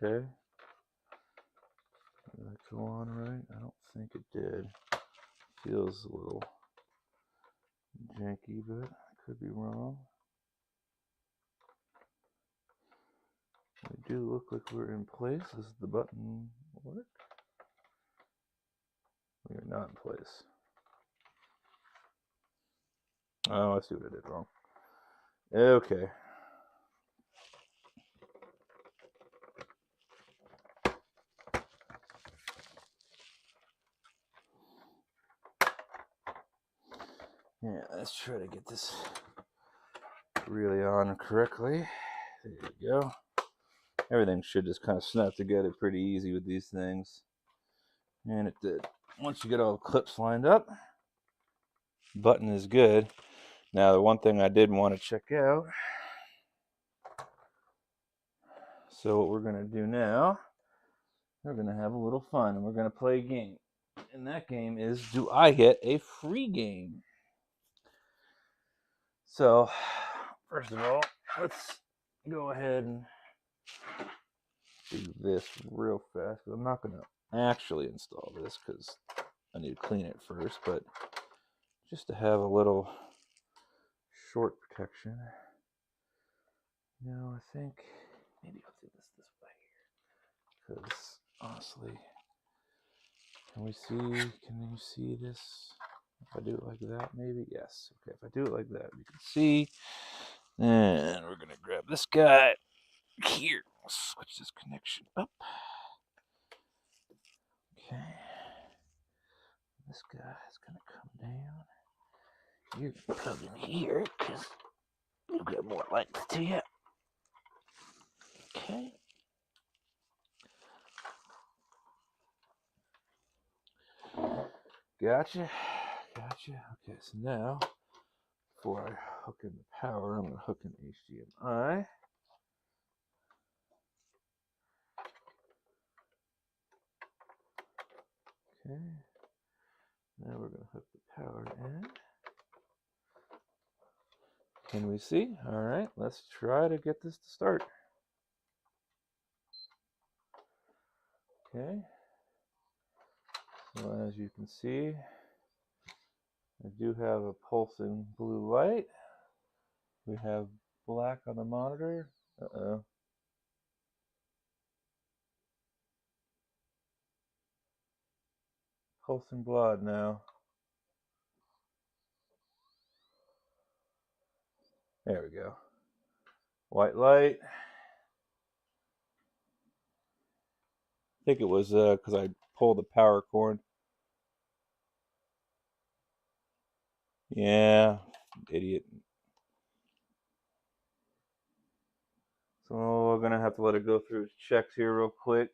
Okay. Did that go on right? I don't think it did. Feels a little janky, but I could be wrong. They do look like we're in place. Does the button work? We are not in place. Oh, I see what I did wrong. Okay. Yeah, let's try to get this really on correctly. There you go. Everything should just kind of snap together pretty easy with these things. And it did. Once you get all the clips lined up, button is good. Now, the one thing I did want to check out. So what we're going to do now, we're going to have a little fun, and we're going to play a game. And that game is, do I get a free game? So, first of all, let's go ahead and do this real fast. I'm not going to actually install this because I need to clean it first, but just to have a little short protection. I think maybe I'll do this way here, because honestly, can you see this? If I do it like that, maybe? Yes. Okay, if I do it like that, you can see. And we're gonna grab this guy here. Switch this connection up. Okay. This guy is gonna come down. You're gonna come in here, because you've got more lights to you. Okay. Gotcha. Okay, so now, before I hook in the power, I'm going to hook in HDMI. Okay. Now we're going to hook the power in. Can we see? All right, let's try to get this to start. Okay. So as you can see, I do have a pulsing blue light. We have black on the monitor. Uh-oh. Pulsing blood now. There we go. White light. I think it was because I pulled the power cord. Yeah, idiot. So we're gonna have to let it go through its checks here real quick.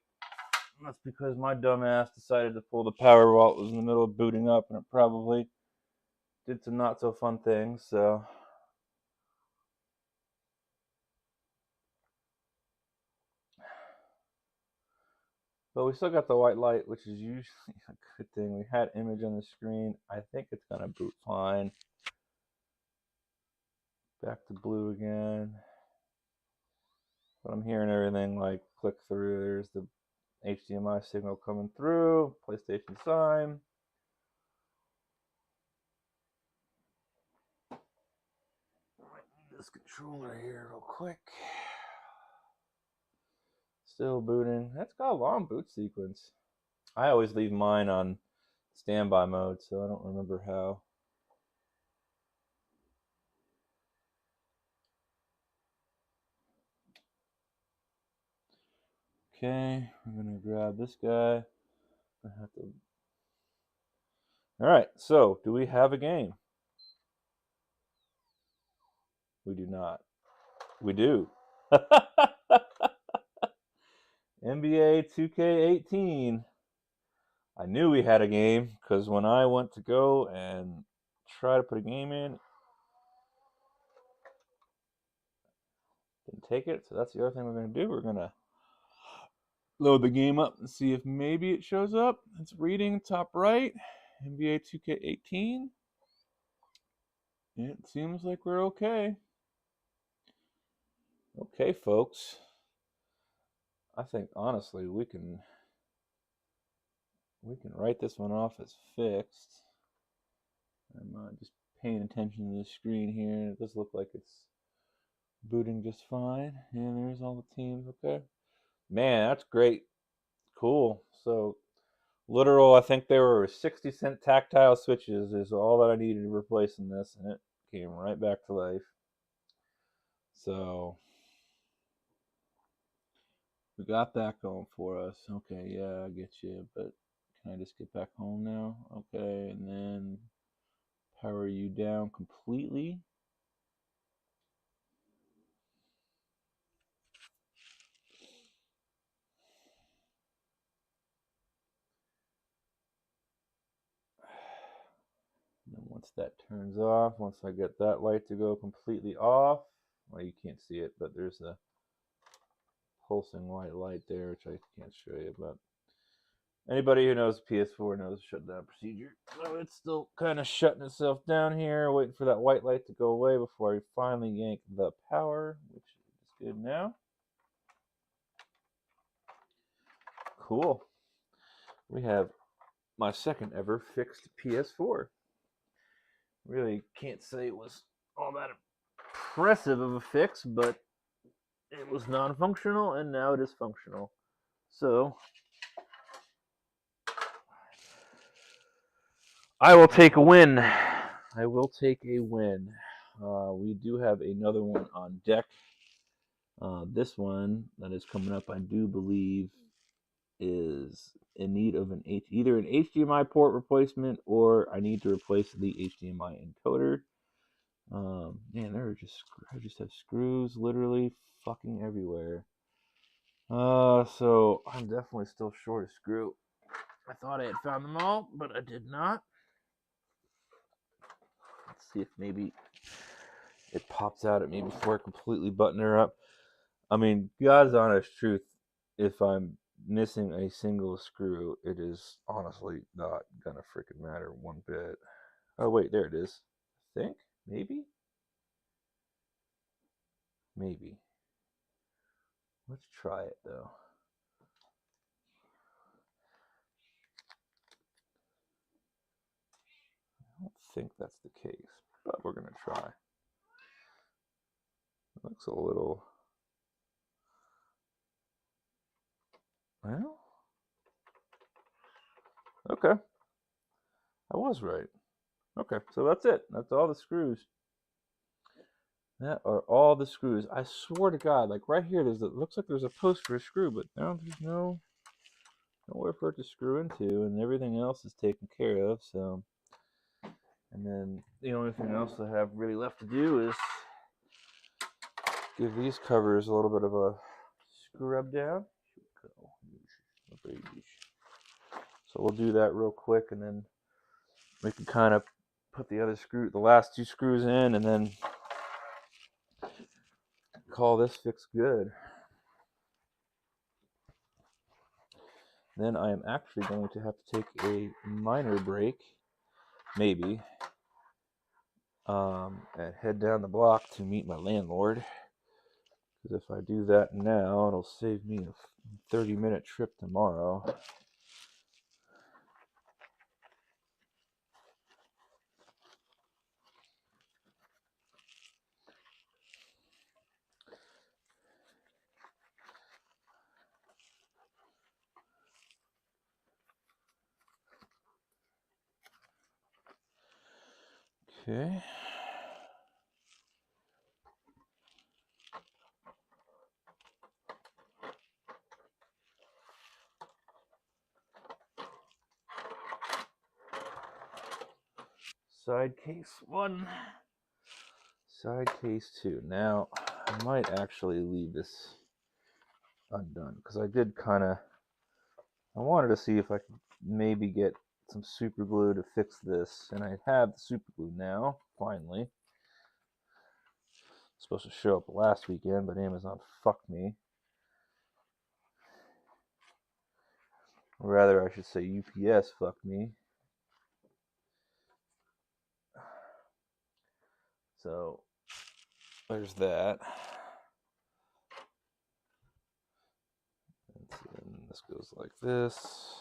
That's because my dumbass decided to pull the power while it was in the middle of booting up, and it probably did some not so fun things. So, but we still got the white light, which is usually a good thing. We had image on the screen. I think it's gonna boot fine. Back to blue again. But I'm hearing everything like click through. There's the HDMI signal coming through. PlayStation sign. This controller here real quick. Still booting. That's got a long boot sequence. I always leave mine on standby mode, so I don't remember how. Okay, we're gonna grab this guy. I have to. All right. So, do we have a game? We do not. We do. NBA 2K18. I knew we had a game because when I went to go and try to put a game in, didn't take it. So that's the other thing we're gonna do. We're gonna load the game up and see if maybe it shows up. It's reading top right, NBA 2K18. It seems like we're okay. Okay, folks. I think honestly we can write this one off as fixed. I'm just paying attention to the screen here. It does look like it's booting just fine. And there's all the teams. Okay. Man, that's great. Cool. So literal, I think there were 60-cent tactile switches is all that I needed to replace in this, and it came right back to life. So we got that going for us. Okay, yeah, I get you, but can I just get back home now? Okay, and then power you down completely. And then once that turns off, once I get that light to go completely off, well, you can't see it, but there's a pulsing white light there, which I can't show you, but anybody who knows PS4 knows the shutdown procedure. So it's still kind of shutting itself down here, waiting for that white light to go away before I finally yank the power, which is good now. Cool. We have my second ever fixed PS4. Really can't say it was all that impressive of a fix, but it was non-functional and now it is functional. So I will take a win. I will take a win. We do have another one on deck. This one that is coming up, I do believe, is in need of either an HDMI port replacement or I need to replace the HDMI encoder. Man, I just have screws literally fucking everywhere. So I'm definitely still short a screw. I thought I had found them all, but I did not. Let's see if maybe it pops out at me before I completely button her up. I mean, God's honest truth, if I'm missing a single screw, it is honestly not gonna freaking matter one bit. Oh wait, there it is. I think? Maybe? Maybe. Let's try it though. I don't think that's the case, but we're gonna try. Looks a little... Well, okay. I was right. Okay, so that's it. That's all the screws. That are all the screws. I swear to God, like right here, looks like there's a post for a screw, but now there's nowhere for it to screw into, and everything else is taken care of. So, and then the only thing else I have really left to do is give these covers a little bit of a scrub down. So we'll do that real quick, and then we can kind of put the last two screws in, and then call this fix good. Then I am actually going to have to take a minor break, maybe, and head down the block to meet my landlord. Because if I do that now, it'll save me a 30-minute trip tomorrow. Okay. Side case 1. Side case 2. Now, I might actually leave this undone, because I wanted to see if I could maybe get some super glue to fix this, and I have the super glue now, finally. It's supposed to show up last weekend, but Amazon fucked me. Or rather, I should say UPS fucked me. So, there's that. And this goes like this.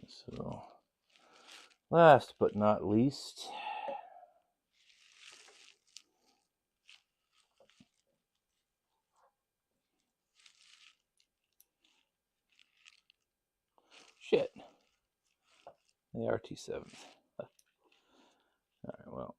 So, last but not least, shit, the RT7. Alright, well.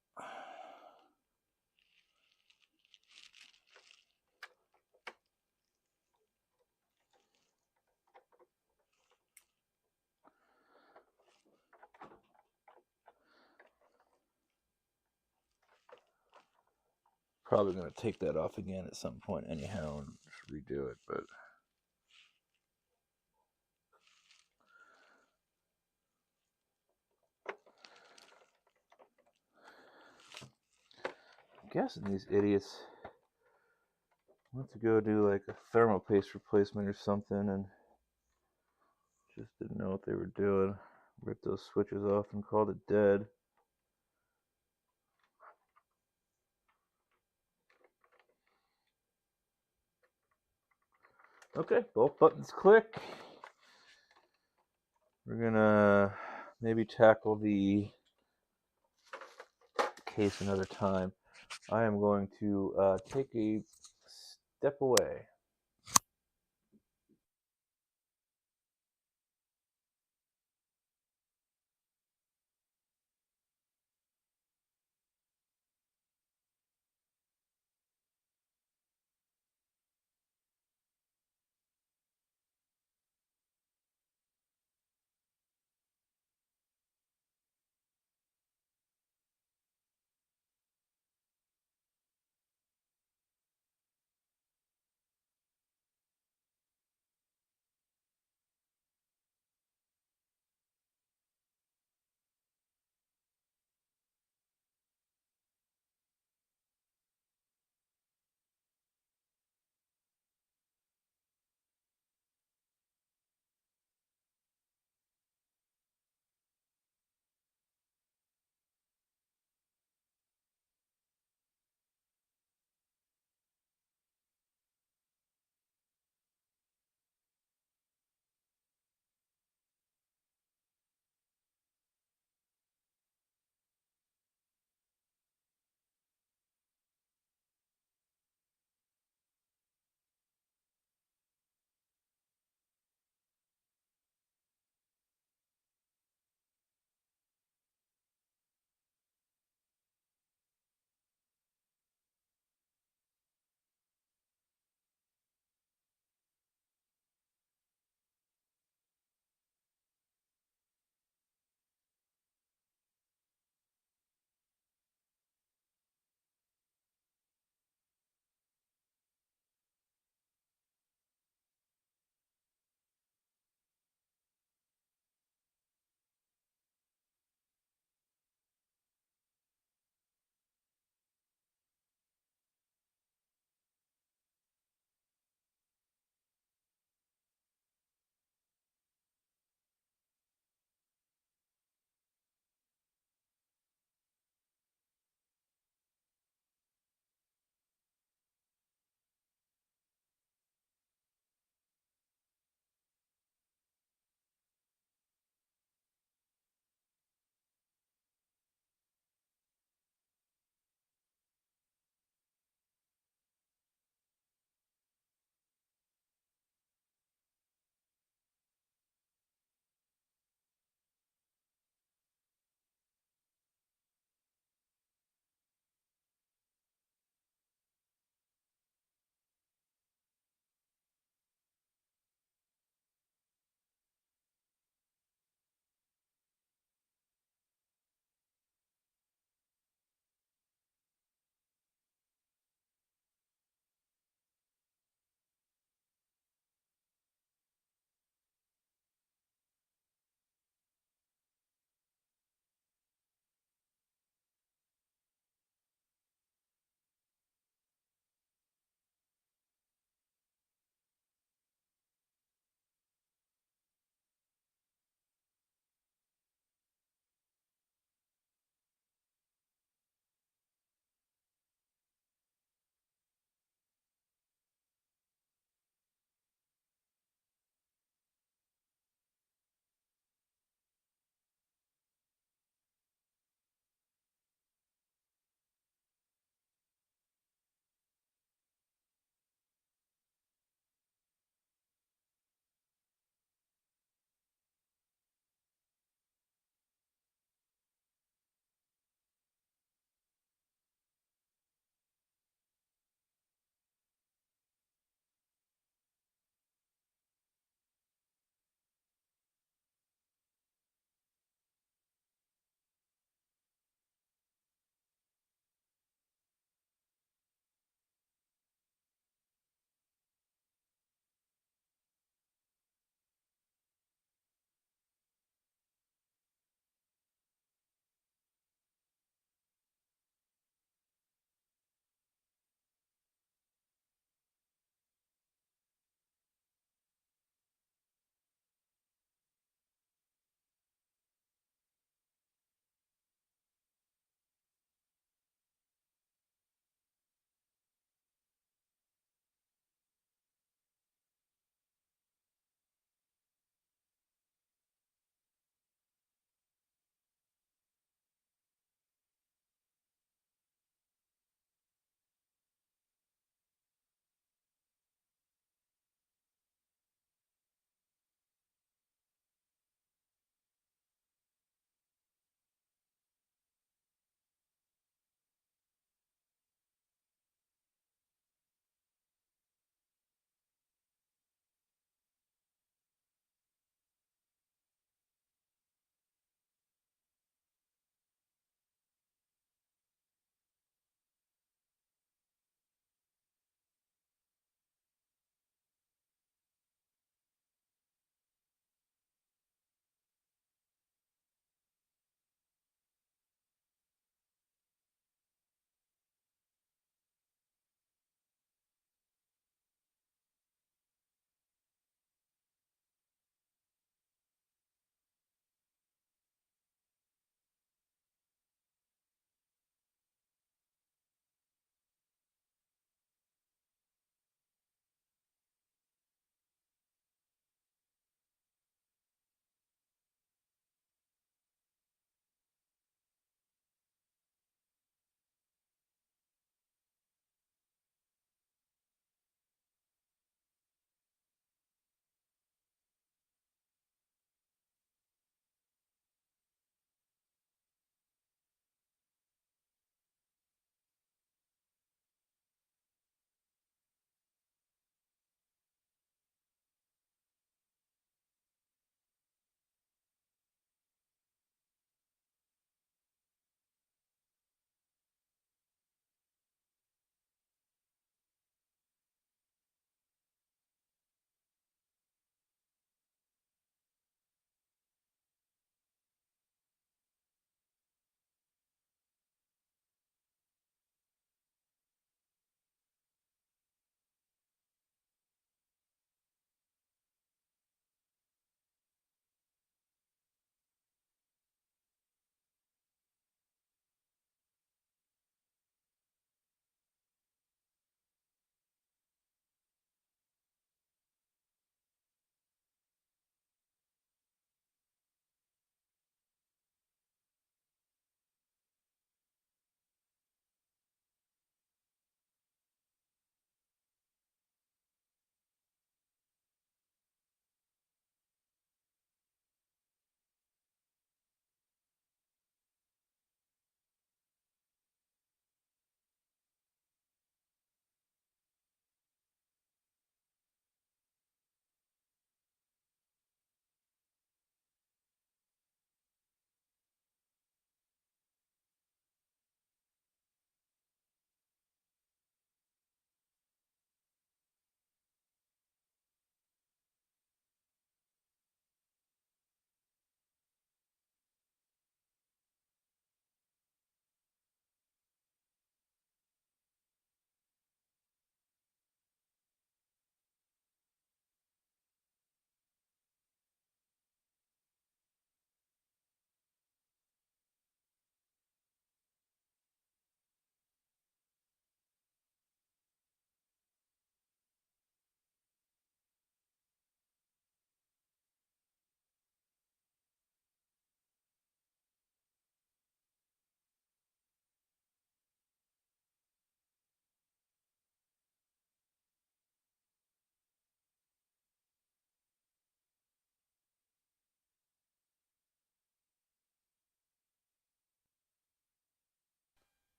Probably going to take that off again at some point anyhow and just redo it, but I'm guessing these idiots went to go do like a thermal paste replacement or something and just didn't know what they were doing. Ripped those switches off and called it dead. Okay, both buttons click. We're gonna maybe tackle the case another time. I am going to take a step away.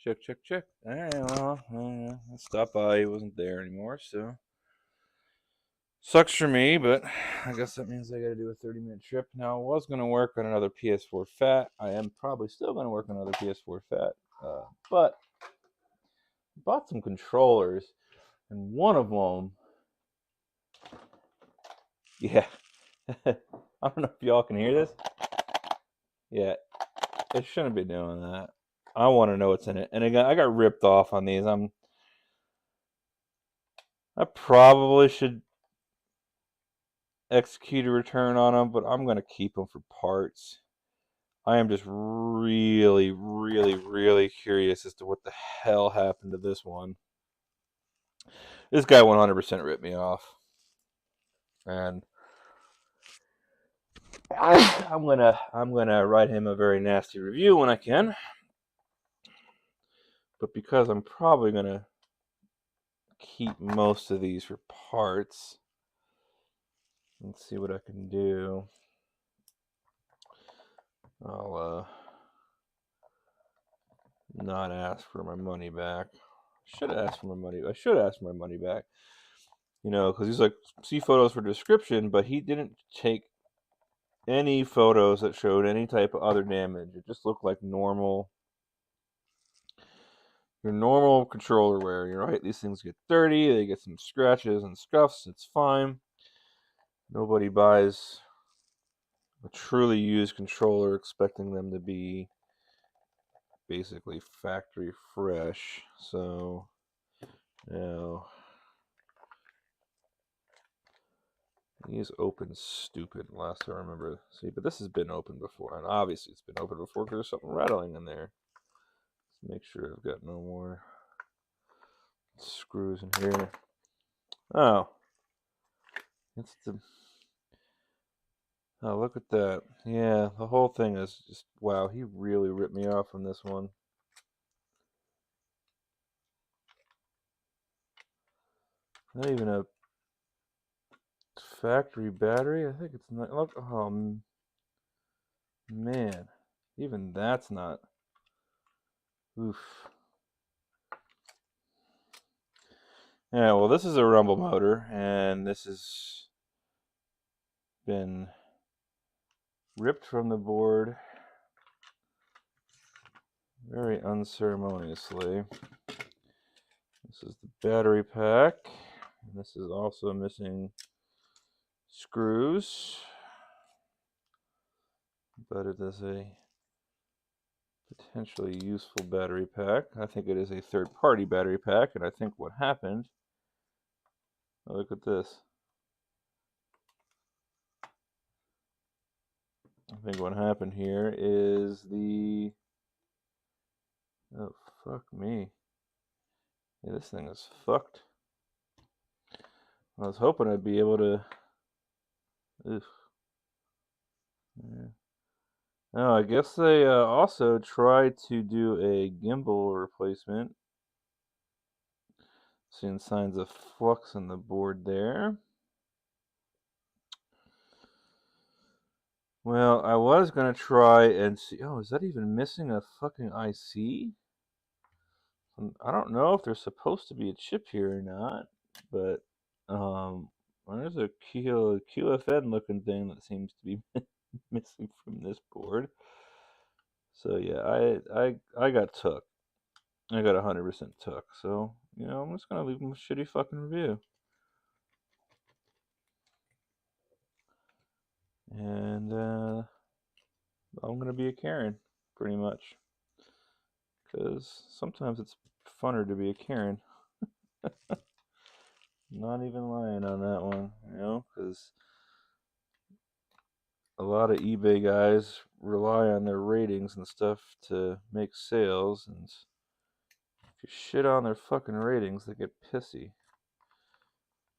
Check. All right, well, I stopped by. He wasn't there anymore, so sucks for me. But I guess that means I got to do a 30-minute trip. Now, I was gonna work on another PS4 Fat. I am probably still gonna work on another PS4 Fat, but I bought some controllers, and one of them, yeah. I don't know if y'all can hear this. Yeah, it shouldn't be doing that. I want to know what's in it. And again, I got ripped off on these. I probably should execute a return on them, but I'm gonna keep them for parts. I am just really curious as to what the hell happened to this one. This guy 100% ripped me off, and I'm gonna write him a very nasty review when I can. But because I'm probably gonna keep most of these for parts, let's see what I can do. I'll not ask for my money back. I should ask for my money back. You know, because he's like, see photos for description, but he didn't take any photos that showed any type of other damage. It just looked like your normal controller wear. You're right, these things get dirty, they get some scratches and scuffs, it's fine. Nobody buys a truly used controller expecting them to be basically factory fresh. So, you know, he's open stupid last I remember. See, but this has been open before, and obviously it's been open before because there's something rattling in there. Let's make sure I've got no more screws in here. Oh, it's the. Oh, look at that. Yeah, the whole thing is just wow. He really ripped me off on this one. Not even a factory battery. I think it's not. Look, oh man, even that's not. Oof. Yeah, well, this is a rumble motor, and this has been ripped from the board very unceremoniously. This is the battery pack, and this is also missing screws, but it is a potentially useful battery pack. I think it is a third-party battery pack, and I think what happened, oh, look at this. I think what happened here is oh, fuck me. Yeah, this thing is fucked. I was hoping I'd be able to, oof. Yeah. Oh, I guess they also tried to do a gimbal replacement. Seeing signs of flux in the board there. Well, I was gonna try and see. Oh, is that even missing a fucking IC? I don't know if there's supposed to be a chip here or not, but there's a QFN looking thing that seems to be missing from this board. So yeah, I got took. I got 100% took. So you know, I'm just gonna leave him a shitty fucking review. And I'm gonna be a Karen, pretty much, because sometimes it's funner to be a Karen. Not even lying on that one, you know, because a lot of eBay guys rely on their ratings and stuff to make sales, and if you shit on their fucking ratings, they get pissy.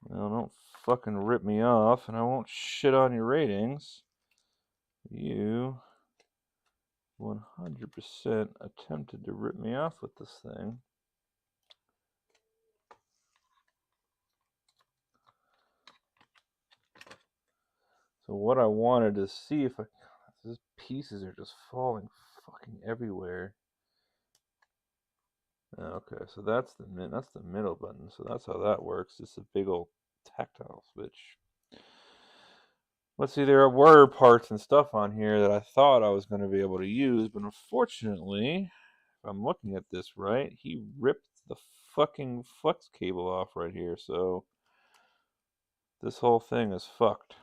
Well, don't fucking rip me off, and I won't shit on your ratings. You 100% attempted to rip me off with this thing. So what I wanted to see if these pieces are just falling fucking everywhere. Okay, so that's the middle button. So that's how that works. It's a big old tactile switch. Let's see, there were parts and stuff on here that I thought I was going to be able to use, but unfortunately, if I'm looking at this right, he ripped the fucking flex cable off right here, so this whole thing is fucked.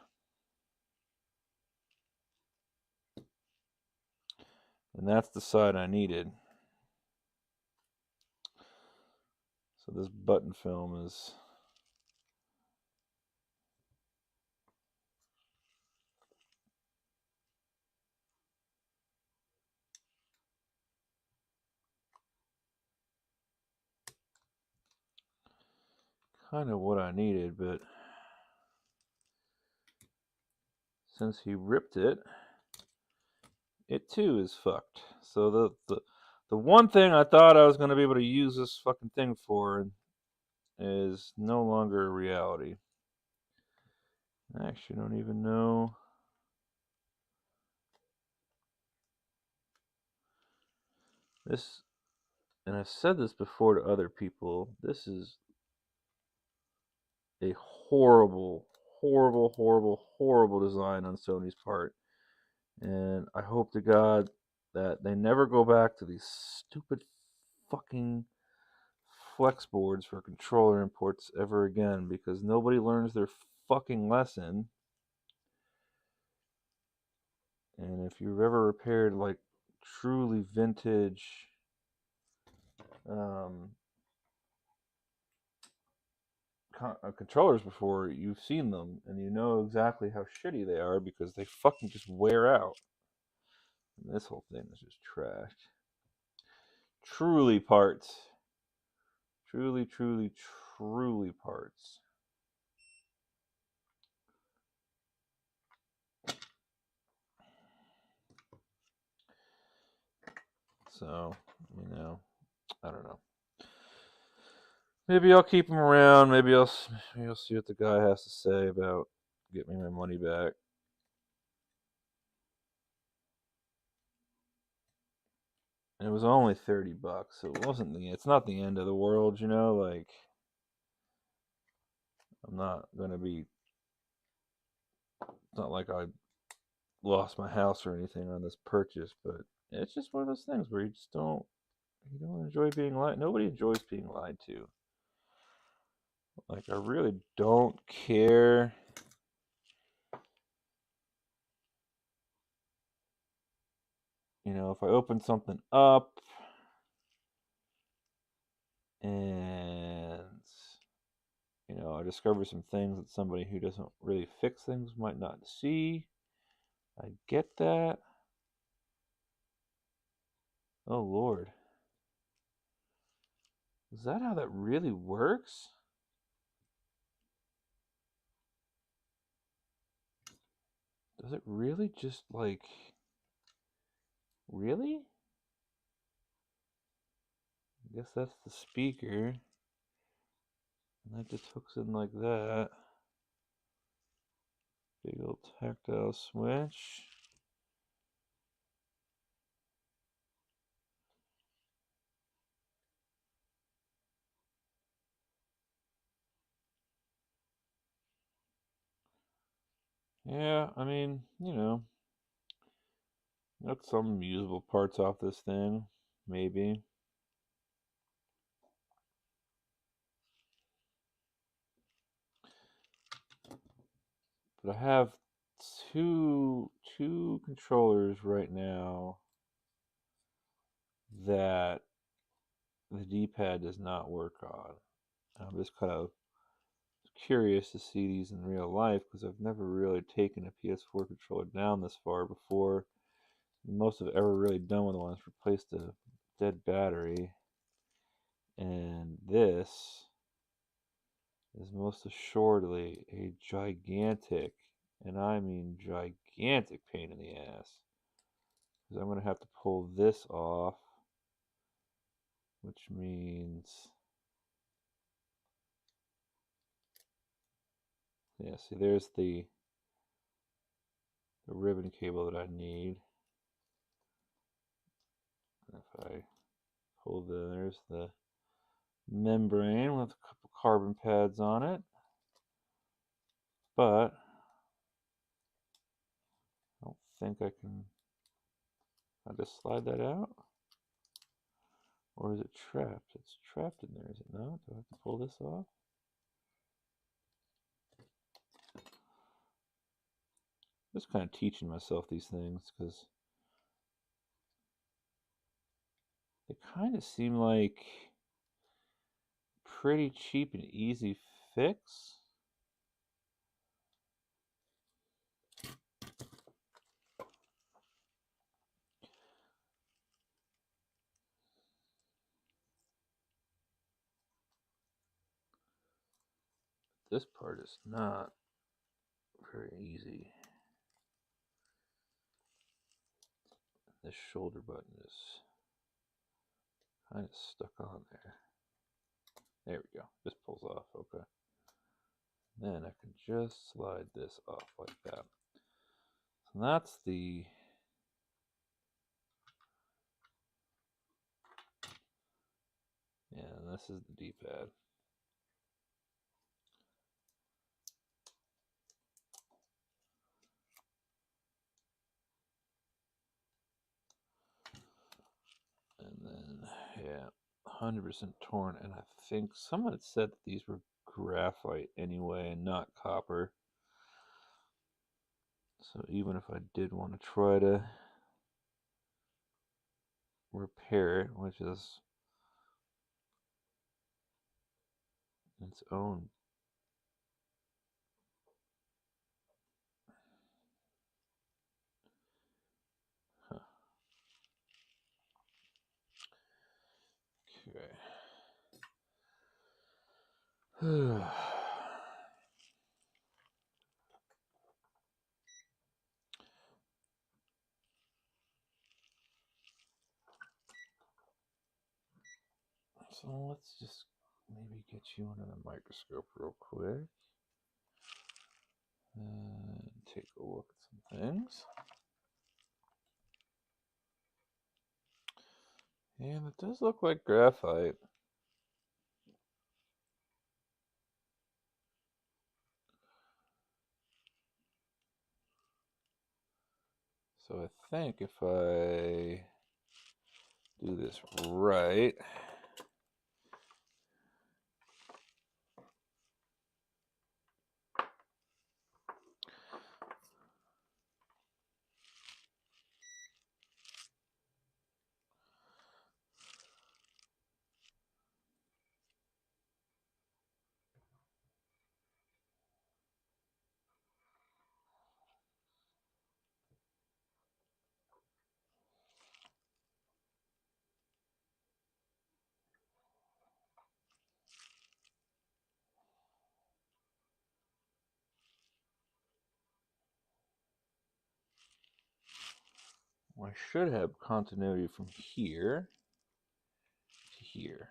And that's the side I needed. So this button film is kind of what I needed, but since he ripped it, it too is fucked. So the one thing I thought I was going to be able to use this fucking thing for is no longer a reality. I actually don't even know. This, and I've said this before to other people, this is a horrible, horrible, horrible, horrible design on Sony's part. And I hope to God that they never go back to these stupid fucking flex boards for controller imports ever again, because nobody learns their fucking lesson. And if you've ever repaired like truly vintage um, controllers before, you've seen them and you know exactly how shitty they are because they fucking just wear out. And this whole thing is just trashed. Truly parts. Truly, truly, truly parts. So, I don't know. Maybe I'll keep him around. Maybe I'll see what the guy has to say about getting me my money back. And it was only $30, so it's not the end of the world, like I'm not gonna be, it's not like I lost my house or anything on this purchase, but it's just one of those things where you don't enjoy being lied. Nobody enjoys being lied to. Like, I really don't care. If I open something up and I discover some things that somebody who doesn't really fix things might not see. I get that. Oh Lord. Is that how that really works? Does it really just like really? I guess that's the speaker. And that just hooks in like that. Big old tactile switch. Yeah, I mean, got some usable parts off this thing, maybe. But I have two controllers right now that the D-pad does not work on. I'm just kind of curious to see these in real life because I've never really taken a PS4 controller down this far before. The most I've ever really done with one is replaced a dead battery, and this is most assuredly a gigantic, and I mean gigantic, pain in the ass. Because I'm going to have to pull this off, which means, yeah, see, there's the ribbon cable that I need. If I pull there's the membrane with a couple carbon pads on it, but I don't think I can. I just slide that out, or is it trapped? It's trapped in there, is it not? Do I have to pull this off? Just kind of teaching myself these things because they kind of seem like pretty cheap and easy fix. This part is not very easy. This shoulder button is kind of stuck on there. There we go. Just pulls off. Okay. Then I can just slide this off like that. So that's the and this is the D-pad. And then yeah, 100% torn. And I think someone had said that these were graphite anyway and not copper. So even if I did want to try to repair it, which is its own okay. So let's just maybe get you under the microscope real quick and take a look at some things. And it does look like graphite. So I think if I do this right, I should have continuity from here to here.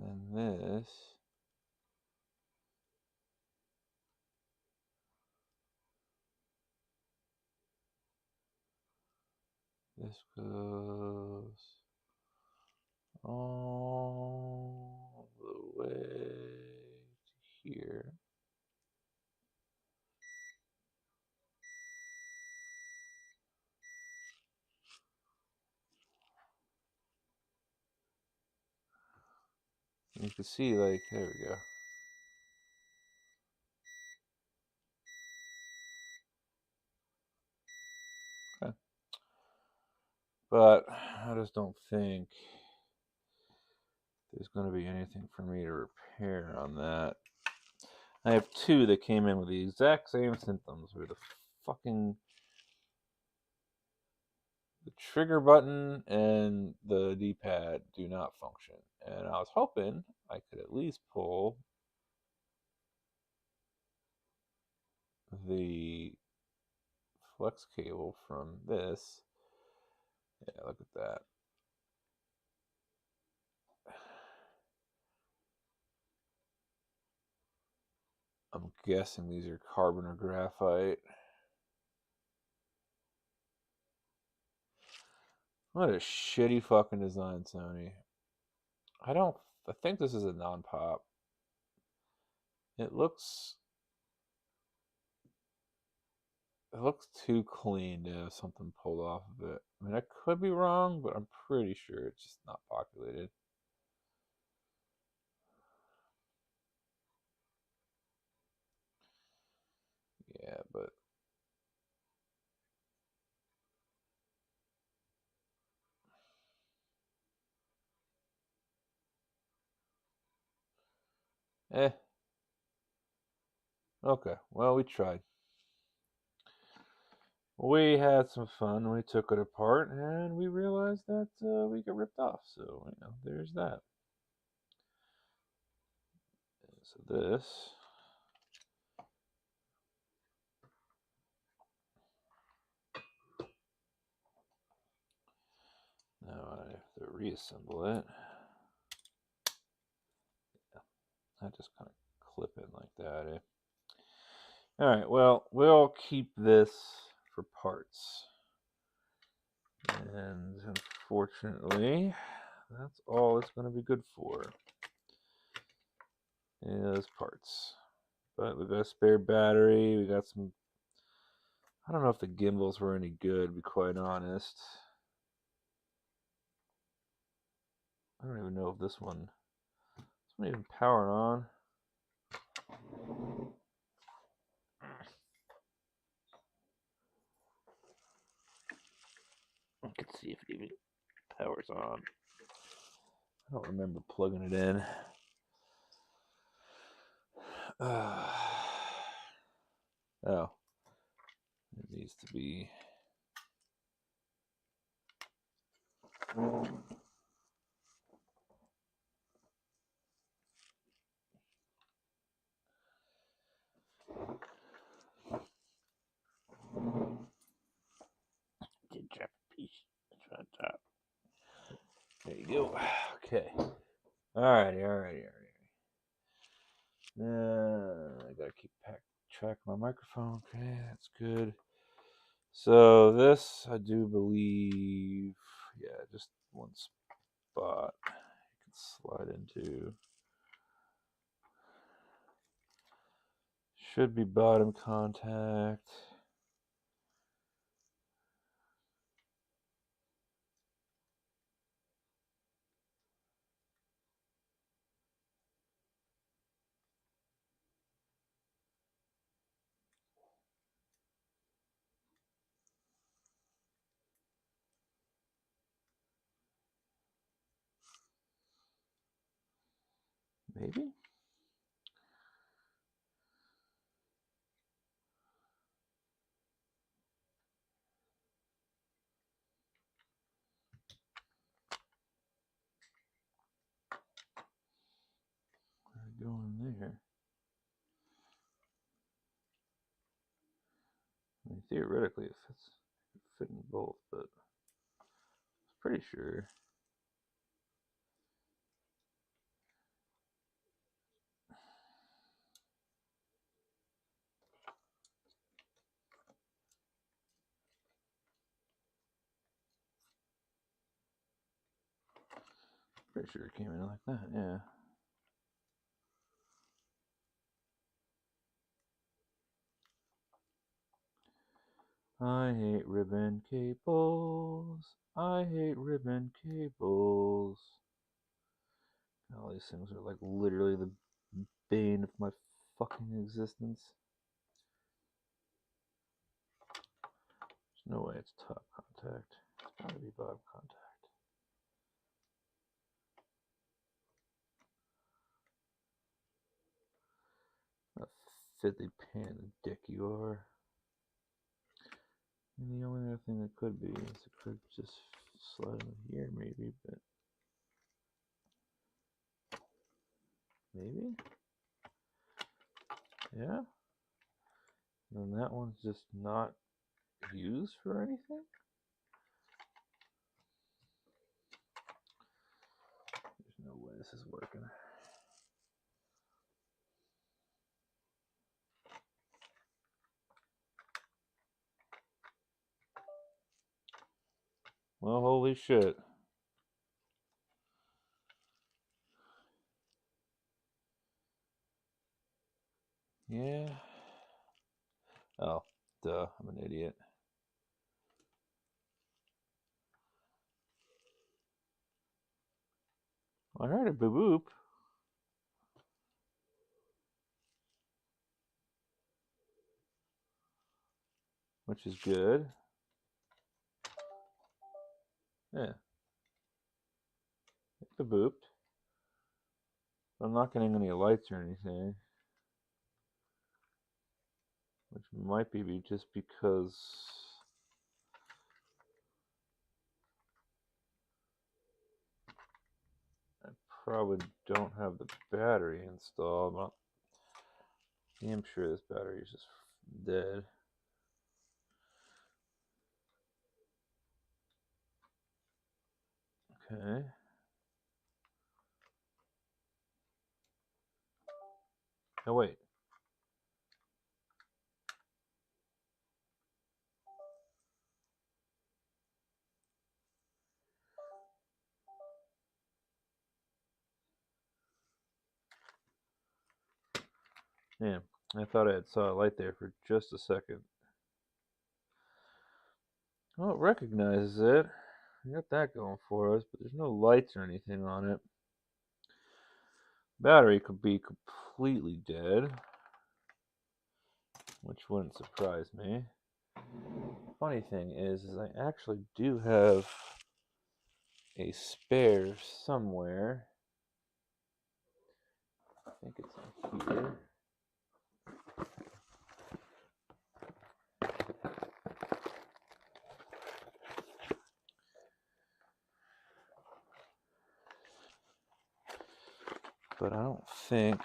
And then this goes all the way to here. And you can see, like, there we go. Okay. But I just don't think there's going to be anything for me to repair on that. I have two that came in with the exact same symptoms where the fucking the trigger button and the D-pad do not function. And I was hoping I could at least pull the flex cable from this. Yeah, look at that. I'm guessing these are carbon or graphite. What a shitty fucking design, Sony. I think this is a non-pop. It looks too clean to have something pulled off of it. I mean, I could be wrong, but I'm pretty sure it's just not populated. Yeah, but eh. Okay, well, we tried. We had some fun. We took it apart, and we realized that we got ripped off. So, there's that. So this. Now I have to reassemble it. Yeah, I just kind of clip it like that. All right, well, we'll keep this for parts. And unfortunately, that's all it's going to be good for is parts. But we got a spare battery. We got some. I don't know if the gimbals were any good, to be quite honest. I don't even know if this one even powered on. I can see if it even powers on. I don't remember plugging it in. Oh, it needs to be. Did drop a piece. That's right top. There you go. Okay. Alrighty. I gotta keep track of my microphone. Okay, that's good. So this, I do believe, yeah, just one spot you can slide into. Should be bottom contact. Maybe? Go in there. I mean, theoretically, it fit in both, but I'm pretty sure. Pretty sure it came in like that, yeah. I hate ribbon cables. I hate ribbon cables. All these things are like literally the bane of my fucking existence. There's no way it's top contact. It's gotta be bottom contact. A fiddly pan of dick you are. And the only other thing it could be is it could just slide in here maybe, but maybe? Yeah? And that one's just not used for anything? There's no way this is working. Well, holy shit. Yeah. Oh, duh. I'm an idiot. I heard a boop boop. Which is good. Yeah. It booped. I'm not getting any lights or anything. Which might be just because I probably don't have the battery installed. Well, I'm sure this battery is just dead. Okay. Oh, wait. Yeah, I thought I had saw a light there for just a second. Well, it recognizes it. We got that going for us, but there's no lights or anything on it. Battery could be completely dead, which wouldn't surprise me. Funny thing is I actually do have a spare somewhere. I think it's in here. But I don't think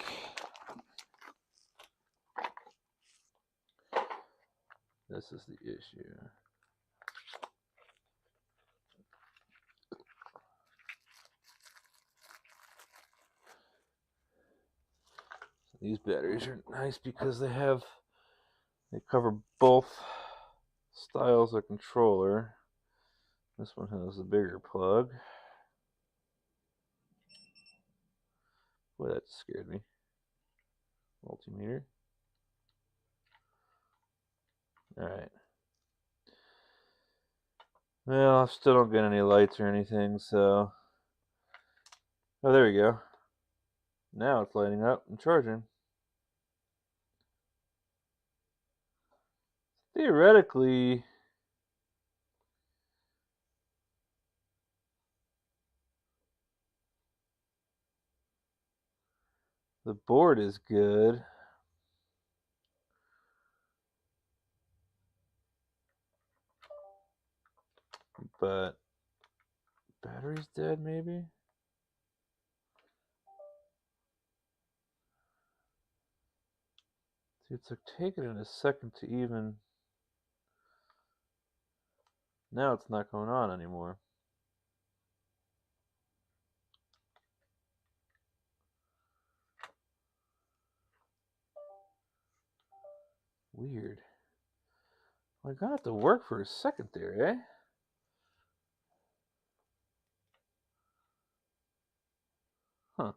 this is the issue. These batteries are nice because they cover both styles of controller. This one has a bigger plug. Boy, that scared me. Multimeter. Alright. Well, I still don't get any lights or anything, so... Oh, there we go. Now it's lighting up and charging. Theoretically... the board is good. But... battery's dead, maybe? See, it's like taking it a second to even... Now it's not going on anymore. Weird. Well, I got it to work for a second there, eh? Huh.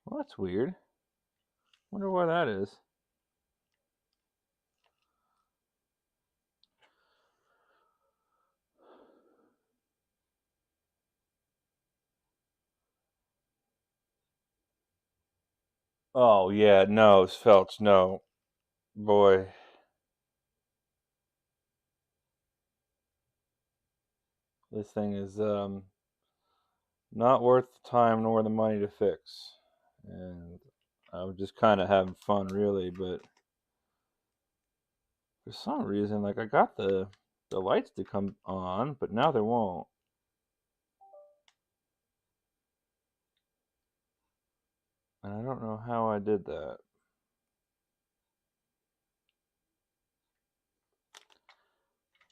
Well, that's weird. Wonder why that is. Oh, yeah, no, Felch, no. Boy. This thing is not worth the time nor the money to fix. And I was just kind of having fun, really, but for some reason, like, I got the lights to come on, but now they won't. And I don't know how I did that.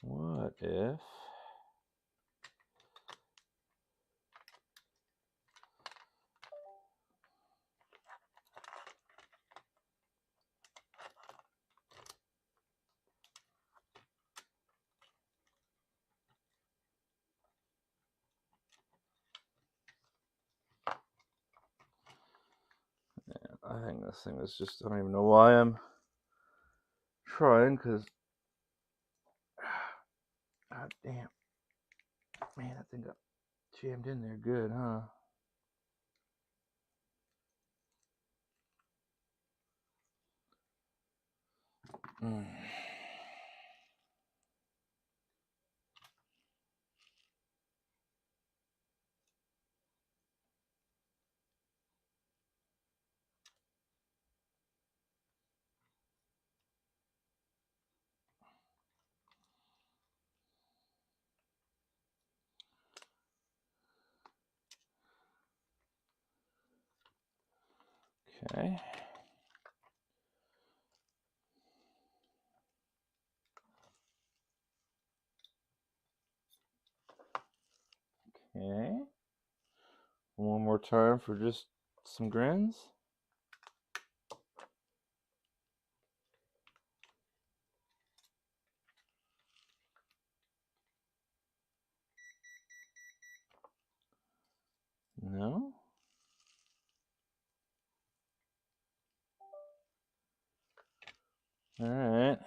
What if... I think this thing is just, I don't even know why I'm trying, because, god damn, man, that thing got jammed in there good, huh? Mm. Okay. Okay. One more time for just some grins. No? Alright.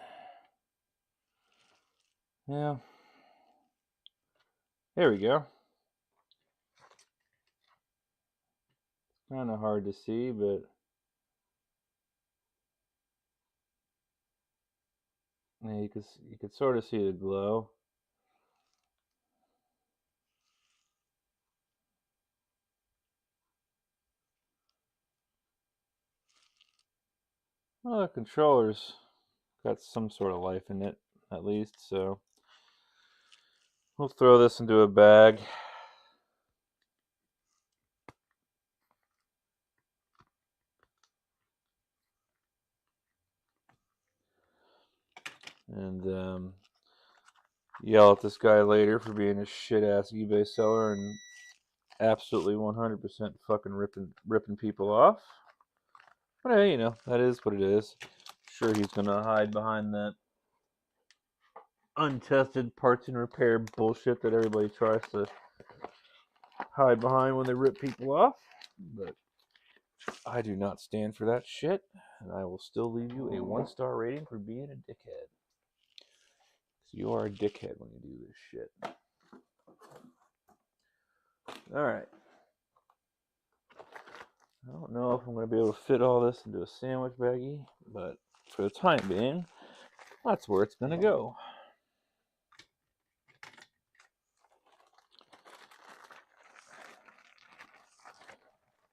Yeah. There we go. Kind of hard to see, but yeah, you could sort of see the glow. Well, the controller's got some sort of life in it, at least, so we'll throw this into a bag. And yell at this guy later for being a shit-ass eBay seller and absolutely 100% fucking ripping people off. But hey, you know, that is what it is. Sure, he's gonna hide behind that untested parts and repair bullshit that everybody tries to hide behind when they rip people off. But I do not stand for that shit, and I will still leave you a 1-star rating for being a dickhead. So you are a dickhead when you do this shit. Alright. I don't know if I'm going to be able to fit all this into a sandwich baggie, but for the time being, that's where it's going to go.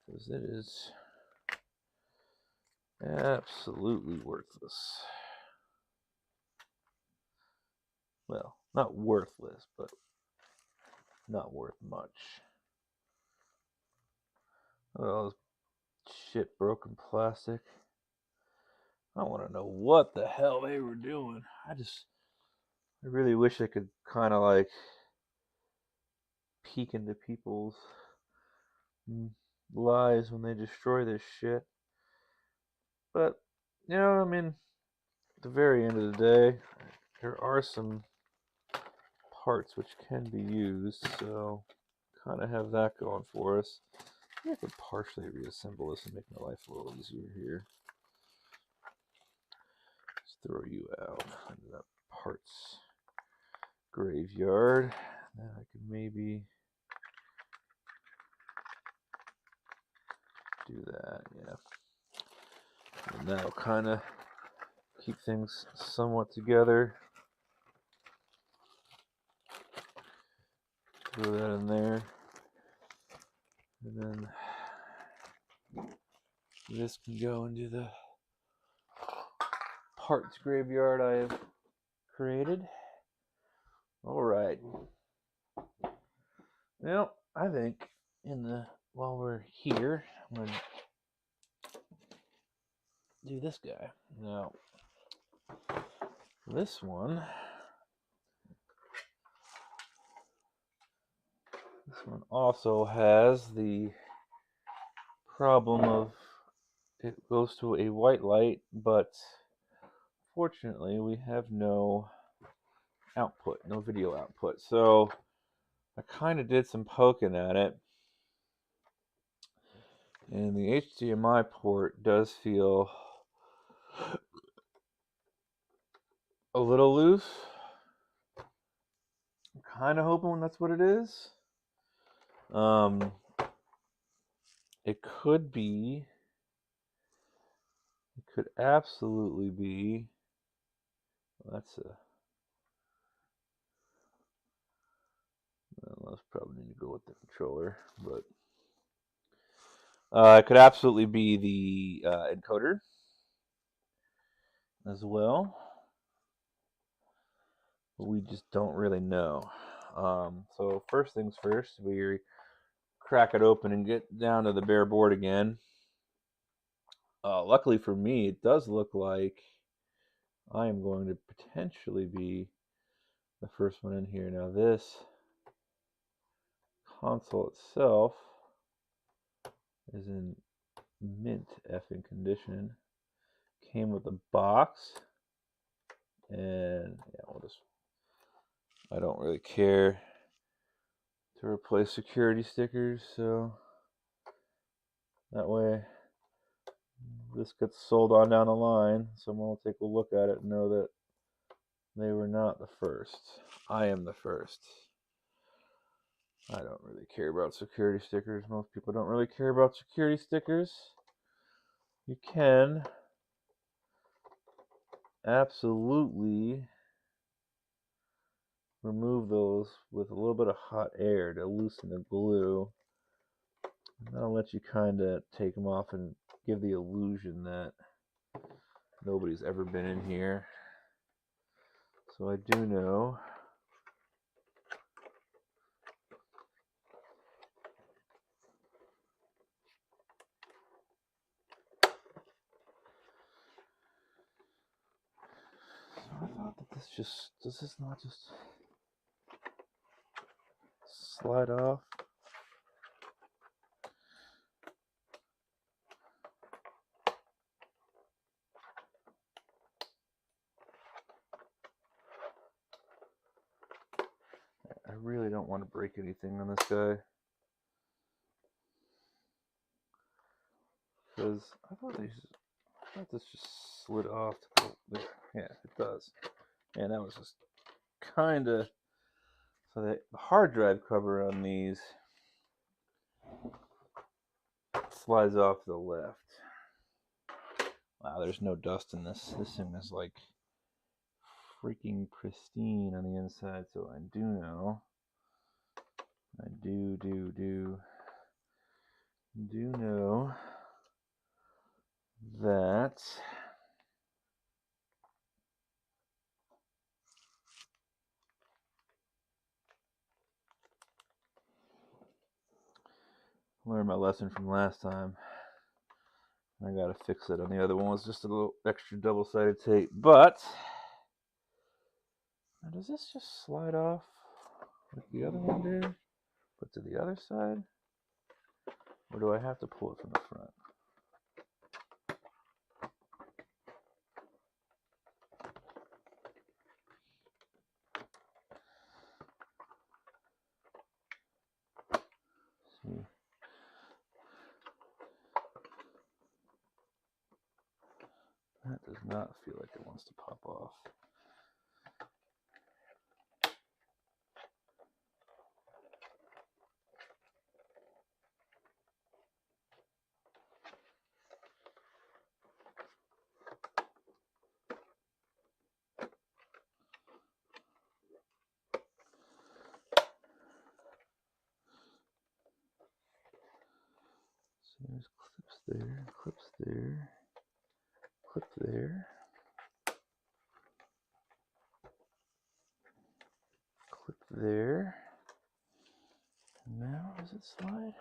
Because it is absolutely worthless. Well, not worthless, but not worth much. Look at all this shit broken plastic. I want to know what the hell they were doing. I really wish I could kind of like peek into people's lives when they destroy this shit. But, you know, I mean, at the very end of the day, there are some parts which can be used, so kind of have that going for us. I could partially reassemble this and make my life a little easier here. Let's throw you out into that parts graveyard. Then I could maybe do that, yeah. And that'll kind of keep things somewhat together. Throw that in there. And then this can go into the parts graveyard I have created. Alright. Well, I think while we're here, I'm going to do this guy. Now, this one also has the problem of it goes to a white light, but fortunately we have no output, no video output. So I kind of did some poking at it And the HDMI port does feel a little loose. I'm kind of hoping that's what it is. It could be. It could absolutely be. Well, let's probably need to go with the controller, but it could absolutely be the encoder as well. But we just don't really know. So first things first, we crack it open and get down to the bare board again. Luckily for me, it does look like I am going to potentially be the first one in here. Now this console itself is in mint effing condition. Came with a box, and yeah, I don't really care to replace security stickers, so that way this gets sold on down the line. Someone will take a look at it and know that they were not the first. I am the first. I don't really care about security stickers. Most people don't really care about security stickers. You can absolutely remove those with a little bit of hot air to loosen the glue. And that'll let you kind of take them off and give the illusion that nobody's ever been in here. So I do know I thought that does this not just slide off? I really don't want to break anything on this guy. Because I thought this just slid off to go there. Yeah, it does. And that was just kind of... So the hard drive cover on these slides off to the left. Wow, there's no dust in this. This thing is like freaking pristine on the inside, so I do know. I do know that I learned my lesson from last time. I gotta fix it. And the other one was just a little extra double-sided tape. But now does this just slide off like the other one did, but to the other side? Or do I have to pull it from the front? Let's see. That does not feel like it wants to pop off. So there's clips there, clips there, clip there, clip there. Now does it slide?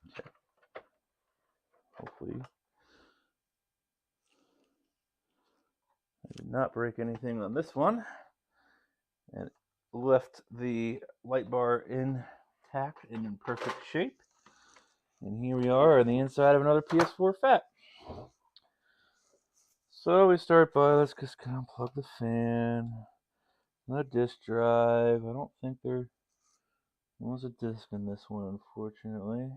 Okay. Hopefully I did not break anything on this one, and left the light bar intact and in perfect shape. And here we are on the inside of another PS4 Fat. So we start by, let's just unplug the fan, the disk drive. I don't think there was a disk in this one, unfortunately.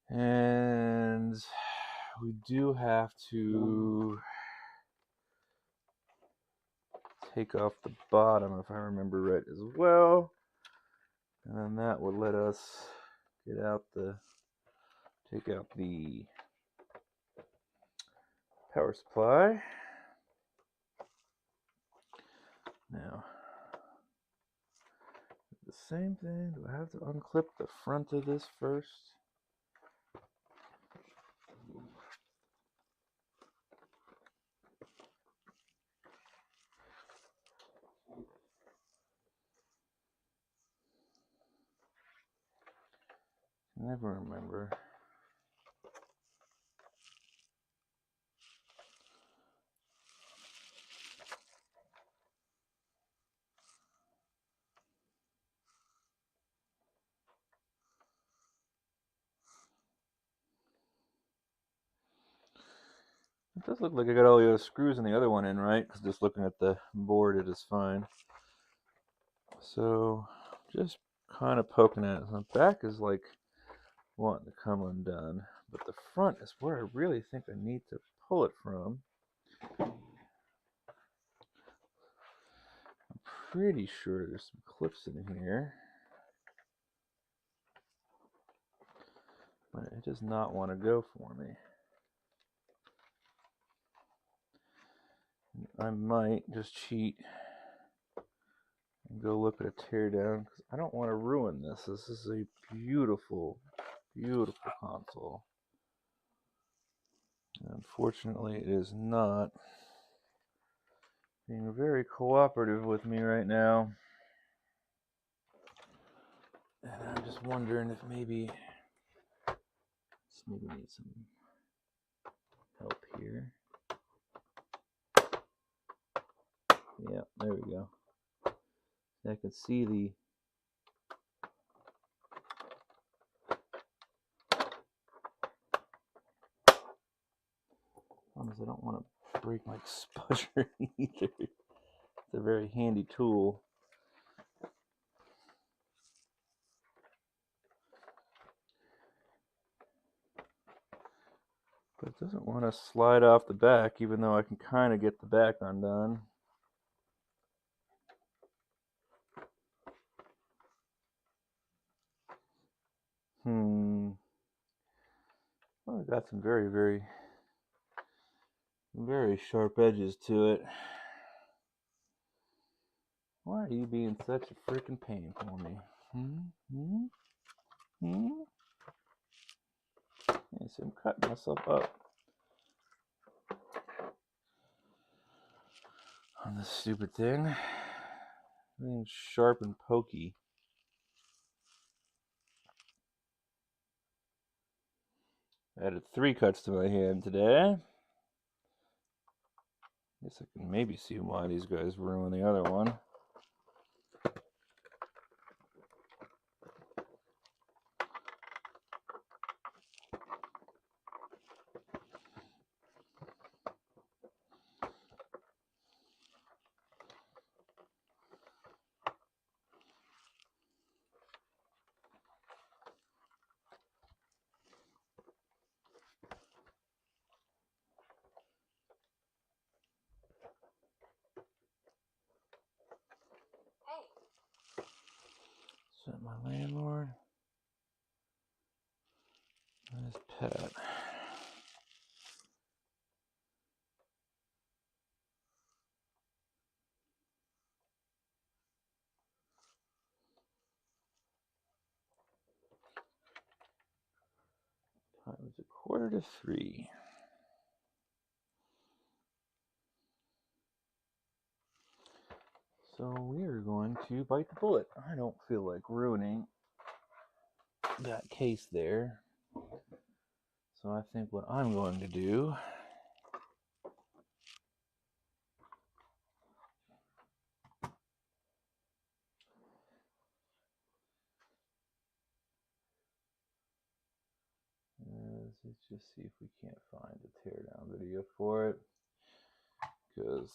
And we do have to take off the bottom, if I remember right, as well. And then that would let us take out the power supply. Now, the same thing. Do I have to unclip the front of this first? Never remember. It does look like I got all the other screws in the other one in, right? Because just looking at the board, it is fine. So, just kind of poking at it. The back is like wanting to come undone, but the front is where I really think I need to pull it from. I'm pretty sure there's some clips in here, but it does not want to go for me. I might just cheat and go look at a teardown because I don't want to ruin this. This is a beautiful, beautiful console. And unfortunately, it is not being very cooperative with me right now. And I'm just wondering if maybe need some help here. Yeah, there we go. I can see the I don't want to break my spudger either. It's a very handy tool. But it doesn't want to slide off the back, even though I can kind of get the back undone. Well, I've got some very, very, very sharp edges to it. Why are you being such a freaking pain for me? Yeah, see, I'm cutting myself up on this stupid thing. Being sharp and pokey. I added 3 cuts to my hand today. Guess I can maybe see why these guys ruined the other one. Is that my landlord? That is Pat. Time is 2:45. So we are going to bite the bullet. I don't feel like ruining that case there. So I think what I'm going to do is Let's just see if we can't find a teardown video for it, because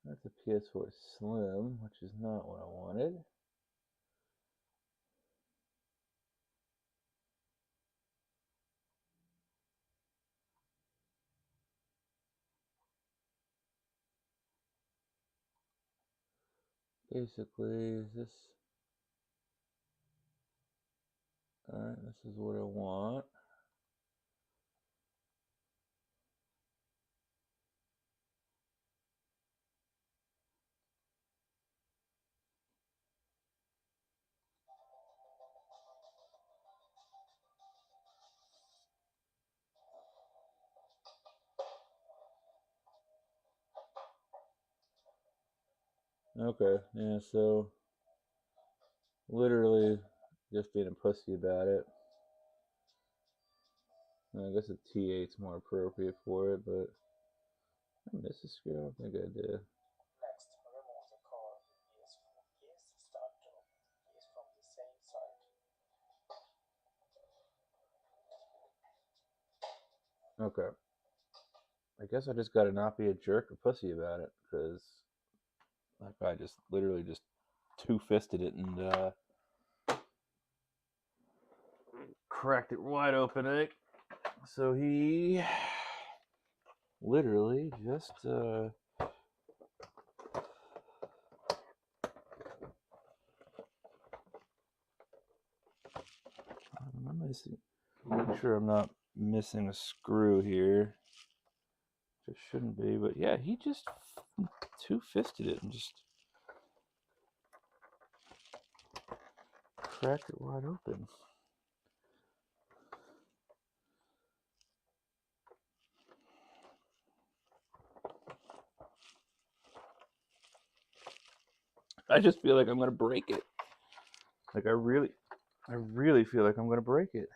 that's a PS4 Slim, which is not what I wanted. Basically, is this... Alright, this is what I want. Okay, yeah, so literally just being a pussy about it. I guess a T8's more appropriate for it, but I miss a screw. I don't think I did. Next, remove the core of the PS4 case. Start to open the case from the same side. Okay. I guess I just gotta not be a jerk or pussy about it, because that guy just literally just two-fisted it and cracked it wide open, eh? So he literally just am I missing? Make sure I'm not missing a screw here. Which shouldn't be, but yeah, he just two-fisted it and just cracked it wide open. I just feel like I'm gonna break it. Like I really feel like I'm gonna break it.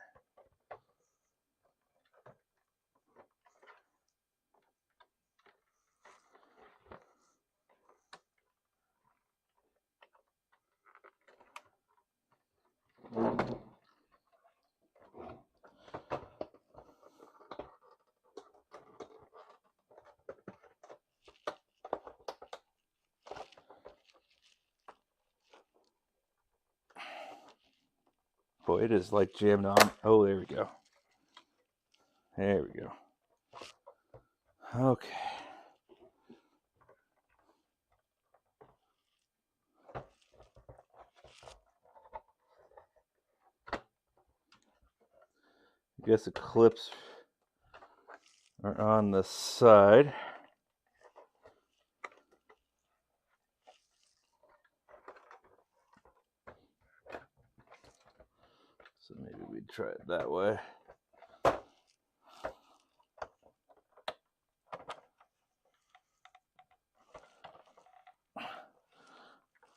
Boy, it is like jammed on. Oh, there we go. There we go. Okay. I guess the clips are on the side. So maybe we try it that way.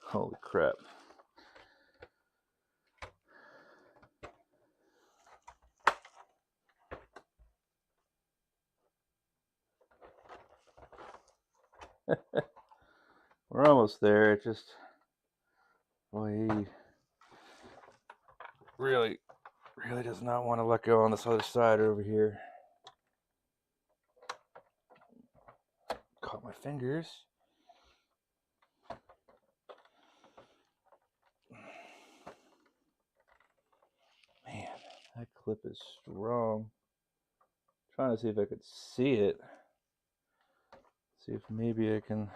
Holy crap. We're almost there. It just, boy, he really does not want to let go on this other side over here. Caught my fingers. Man, that clip is strong. Trying to see if I could see it. See if maybe I can.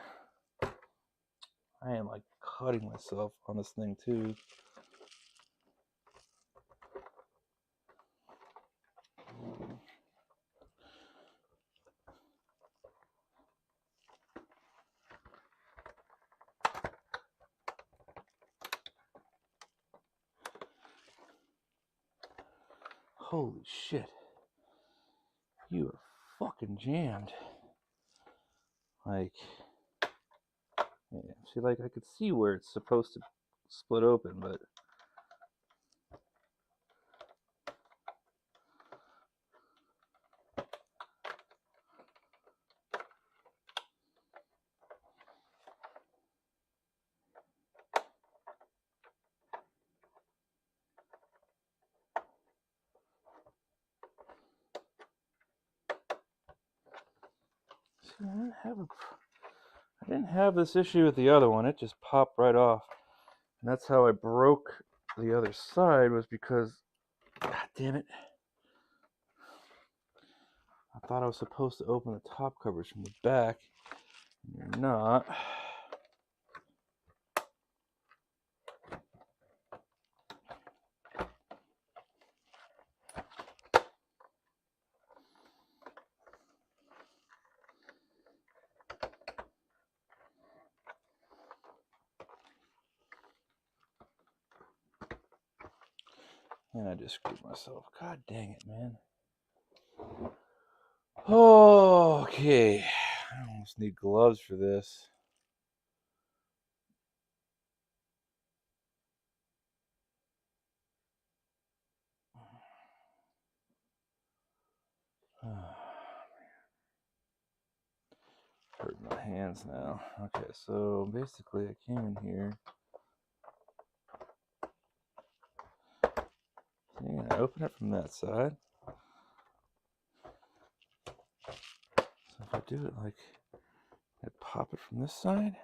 I am like cutting myself on this thing too. Holy shit. You are fucking jammed. Like, yeah, see, like I could see where it's supposed to split open, but see, I didn't have this issue with the other one. It just popped right off. And that's how I broke the other side, was because, god damn it, I thought I was supposed to open the top covers from the back. And you're not. And I just screwed myself. God dang it, man. Oh, okay. I almost need gloves for this. Hurt my hands now. Okay, so basically I came in here. See, I open it from that side. So if I do it like, I pop it from this side.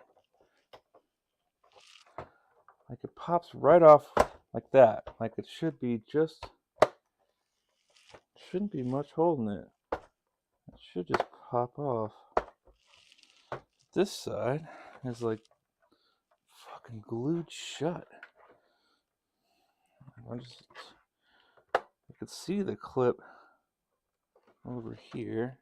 Like it pops right off like that. Like it should be just, shouldn't be much holding it. It should just pop off. This side is like fucking glued shut. I could see the clip over here.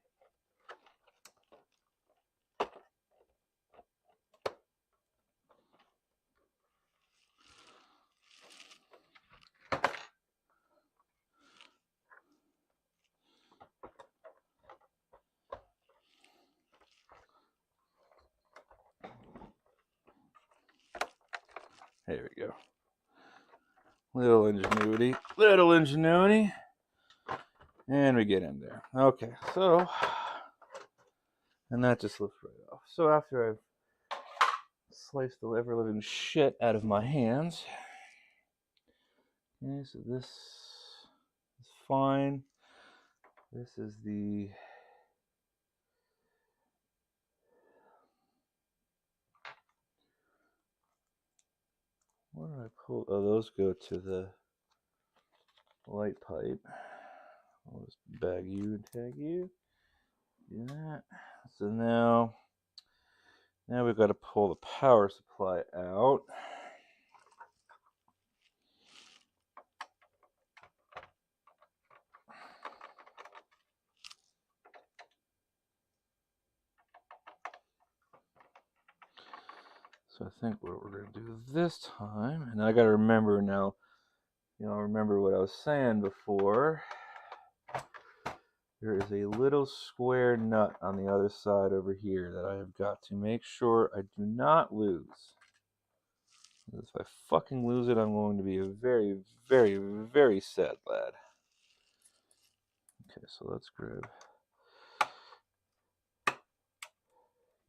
There we go. Little ingenuity. And we get in there. Okay, so, and that just lifts right off. So after I've sliced the ever living shit out of my hands, okay, so this is fine. This is the, where do I pull? Oh, those go to the light pipe. I'll just bag you and tag you. Do that. So now we've got to pull the power supply out. So I think what we're going to do this time, and I got to remember now, remember what I was saying before. There is a little square nut on the other side over here that I have got to make sure I do not lose. If I fucking lose it, I'm going to be a very, very, very sad lad. Okay, so let's grab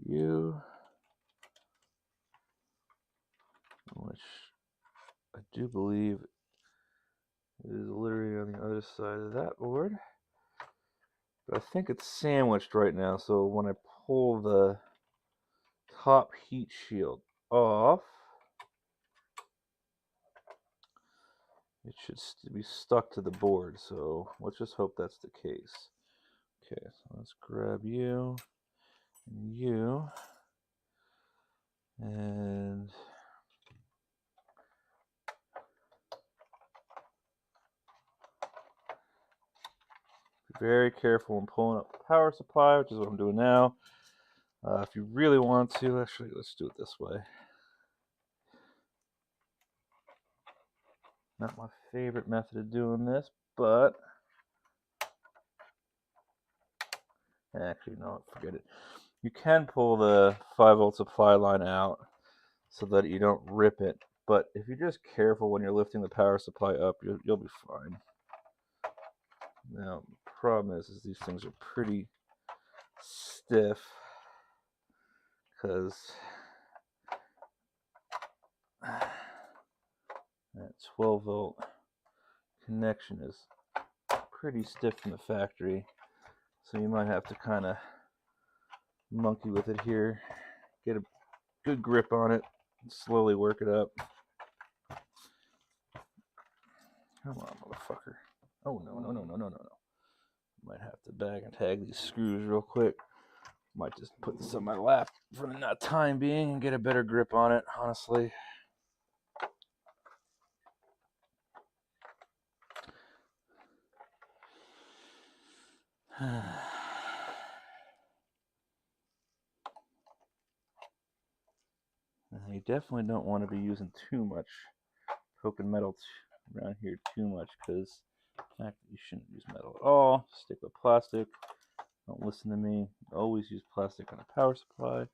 you, which I do believe is literally on the other side of that board. But I think it's sandwiched right now, so when I pull the top heat shield off, it should be stuck to the board, so let's just hope that's the case. Okay, so let's grab you and you, and be very careful when pulling up the power supply, which is what I'm doing now. If you really want to, actually, let's do it this way. Not my favorite method of doing this, but Actually, no, forget it. You can pull the 5-volt supply line out so that you don't rip it, but if you're just careful when you're lifting the power supply up, you'll be fine. Now, the problem is these things are pretty stiff because that 12-volt connection is pretty stiff from the factory, so you might have to kind of monkey with it here, get a good grip on it, and slowly work it up. Come on, motherfucker. Oh, no. Might have to bag and tag these screws real quick. Might just put this on my lap for the time being and get a better grip on it, honestly. You definitely don't want to be using too much poking metal around here too much, because in fact you shouldn't use metal at all. Stick with plastic. Don't listen to me. Always use plastic on a power supply.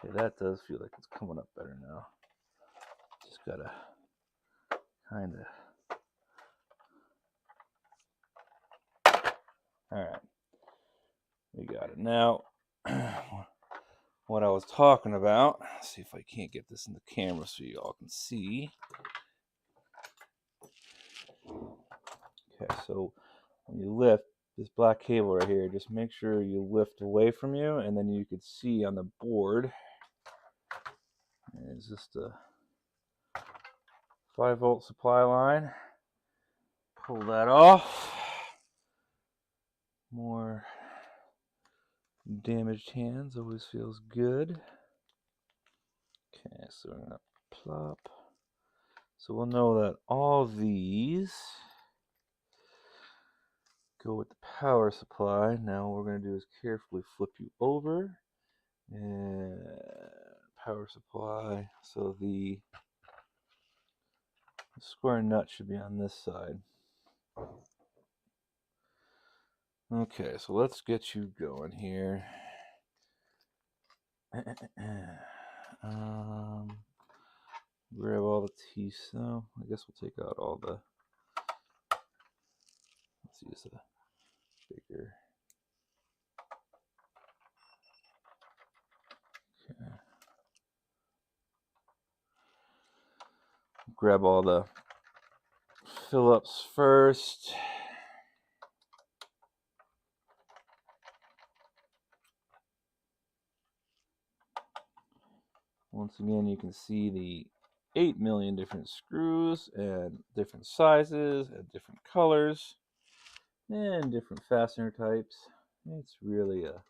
Okay, that does feel like it's coming up better now. Just gotta kind of. Alright. We got it. Now, what I was talking about, let's see if I can't get this in the camera so you all can see. Okay, so when you lift this black cable right here, just make sure you lift away from you, and then you could see on the board, it's just a 5-volt supply line. Pull that off. More damaged hands always feels good. Okay, so we're gonna plop. So we'll know that all these go with the power supply. Now what we're going to do is carefully flip you over and power supply. So the square nut should be on this side. Okay, so let's get you going here. Grab all the teeth. So I guess we'll take out all the. Let's use a bigger. Okay. Grab all the Phillips first. Once again, you can see the 8 million different screws and different sizes and different colors and different fastener types. It's really a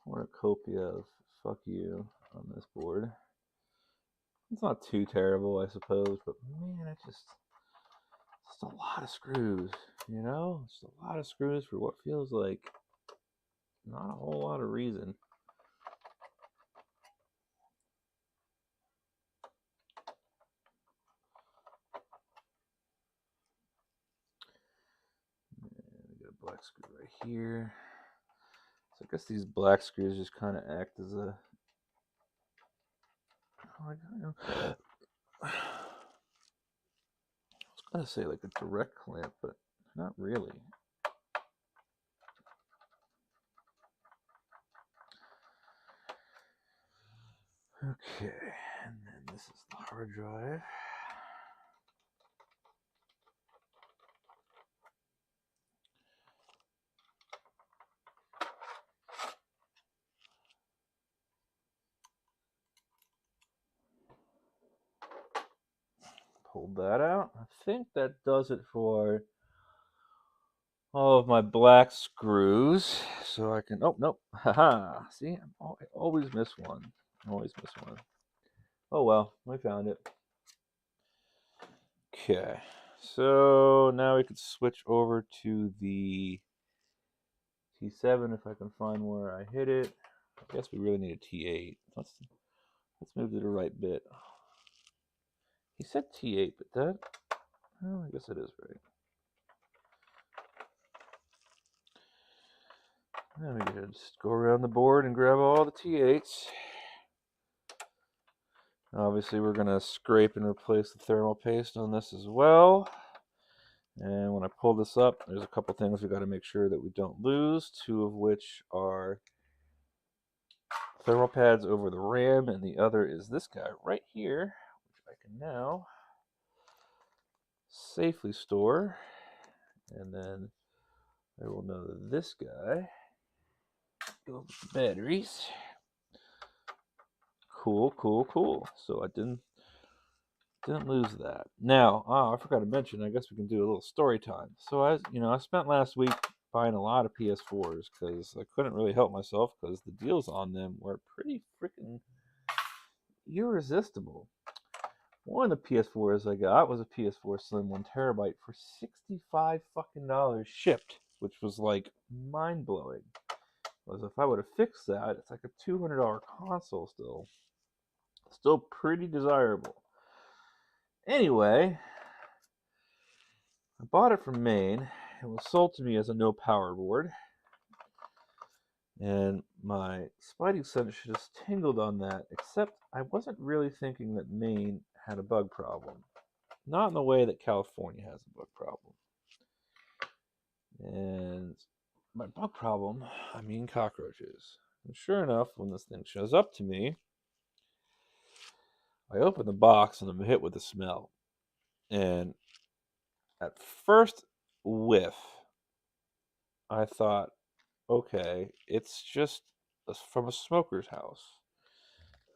cornucopia of fuck you on this board. It's not too terrible, I suppose, but man, it's just a lot of screws, you know? Just a lot of screws for what feels like not a whole lot of reason. And we got a black screw right here. So I guess these black screws just kind of act as a. I was gonna say like a direct clamp, but not really. Okay, and then this is the hard drive. Pulled that out. I think that does it for all of my black screws. So I can. Oh nope. Haha. See, I always miss one. Always miss one. Oh well, we found it. Okay, so now we can switch over to the T7 if I can find where I hit it. I guess we really need a T8. Let's move to the right bit. He said T8, but that, well, I guess it is right. Now we gotta just go around the board and grab all the T8s. Obviously, we're gonna scrape and replace the thermal paste on this as well. And when I pull this up, there's a couple things we got to make sure that we don't lose, two of which are thermal pads over the RAM, and the other is this guy right here, which I can now safely store. And then I will know that this guy goes with the batteries. Cool, cool, cool. So I didn't lose that. Now, I forgot to mention, I guess we can do a little story time. So I spent last week buying a lot of PS4s because I couldn't really help myself because the deals on them were pretty freaking irresistible. One of the PS4s I got was a PS4 Slim 1 terabyte for $65 fucking dollars shipped, which was like mind blowing. Because if I would have fixed that, it's like a $200 console still. Still pretty desirable. Anyway, I bought it from Maine. It was sold to me as a no power board. And my spidey sense just tingled on that, except I wasn't really thinking that Maine had a bug problem. Not in the way that California has a bug problem. And by bug problem, I mean cockroaches. And sure enough, when this thing shows up to me, I open the box and I'm hit with the smell. And at first whiff, I thought, okay, it's just from a smoker's house.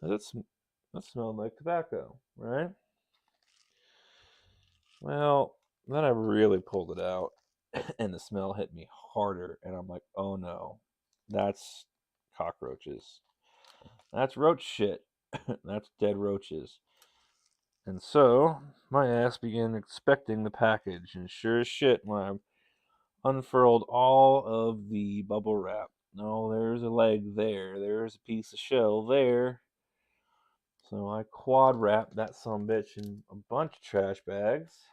That smelled like tobacco, right? Well, then I really pulled it out, and the smell hit me harder, and I'm like, oh no, that's cockroaches. That's roach shit. That's dead roaches. And so my ass began inspecting the package, and sure as shit, when I unfurled all of the bubble wrap, no, there's a leg there, there's a piece of shell there. So I quad wrapped that sumbitch in a bunch of trash bags.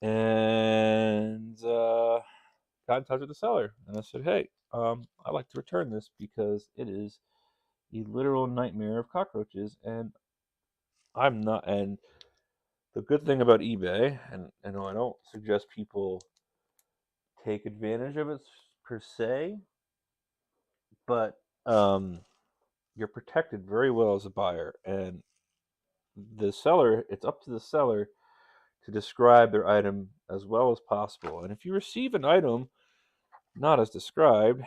And got in touch with the seller. And I said, hey, I'd like to return this because it is a literal nightmare of cockroaches. And I'm not. And the good thing about eBay, and I don't suggest people take advantage of it per se, but you're protected very well as a buyer. And the seller, it's up to the seller to describe their item as well as possible. And if you receive an item not as described,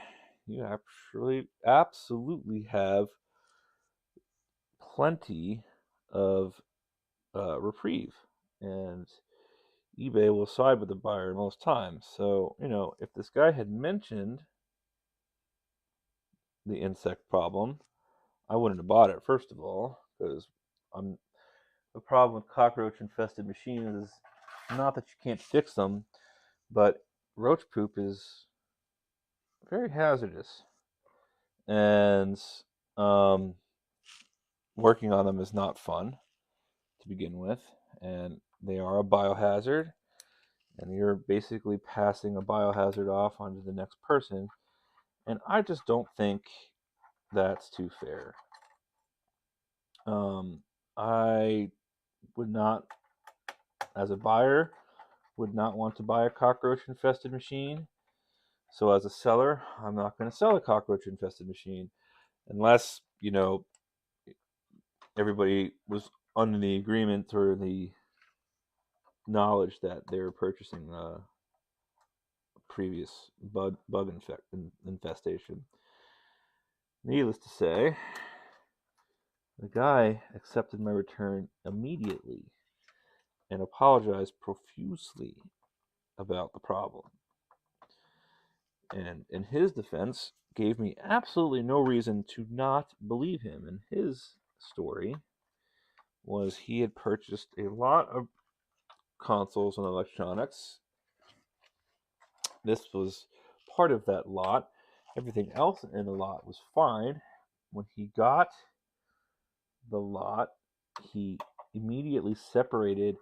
you actually absolutely have plenty of reprieve. And eBay will side with the buyer most times. So, if this guy had mentioned the insect problem, I wouldn't have bought it, first of all, because the problem with cockroach infested machines is not that you can't fix them, but roach poop is very hazardous. And um, working on them is not fun to begin with. And they are a biohazard. And you're basically passing a biohazard off onto the next person. And I just don't think that's too fair. I would not, as a buyer, would not want to buy a cockroach infested machine. So as a seller, I'm not going to sell a cockroach infested machine unless, everybody was under the agreement or the knowledge that they were purchasing a previous bug infestation. Needless to say, the guy accepted my return immediately and apologized profusely about the problem. And in his defense, gave me absolutely no reason to not believe him. And his story was he had purchased a lot of consoles and electronics. This was part of that lot. Everything else in the lot was fine. When he got the lot, he immediately separated,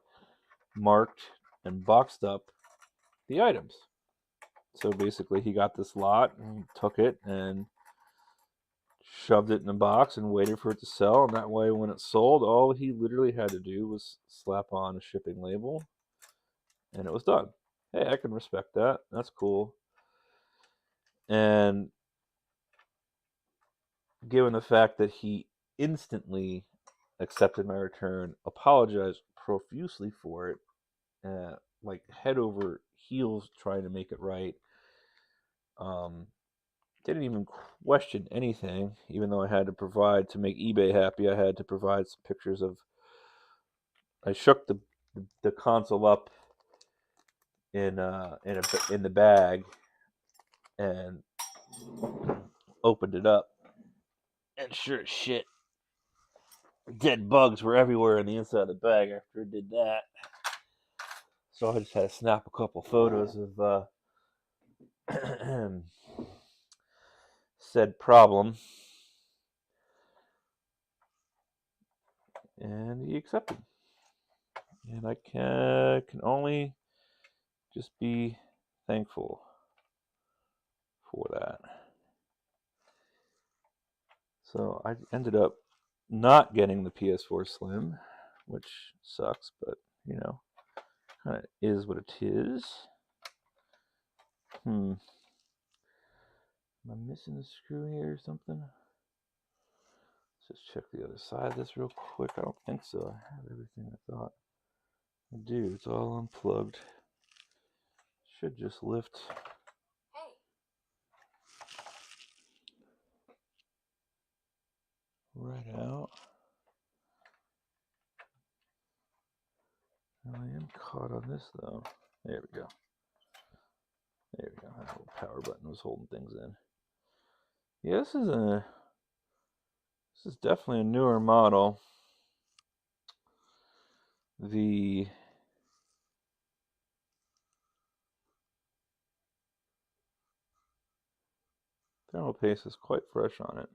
marked, and boxed up the items. So basically, he got this lot and took it and shoved it in a box and waited for it to sell. And that way, when it sold, all he literally had to do was slap on a shipping label, and it was done. Hey, I can respect that. That's cool. And given the fact that he instantly accepted my return, apologized profusely for it, like head over heels trying to make it right. Didn't even question anything, even though I had to provide to make eBay happy. I had to provide some pictures of. I shook the console up in the bag and opened it up, and sure as shit, dead bugs were everywhere in the inside of the bag after it did that. So I just had to snap a couple photos of said problem, and he accepted. And I can only just be thankful for that. So I ended up not getting the PS4 Slim, which sucks, but you know, kind of is what it is. Am I missing a screw here or something? Let's just check the other side of this real quick. I don't think so. I have everything I thought I do. It's all unplugged. Should just lift. Right out. I am caught on this though. There we go. There we go. That little power button was holding things in. Yeah, this is definitely a newer model. The thermal paste is quite fresh on it.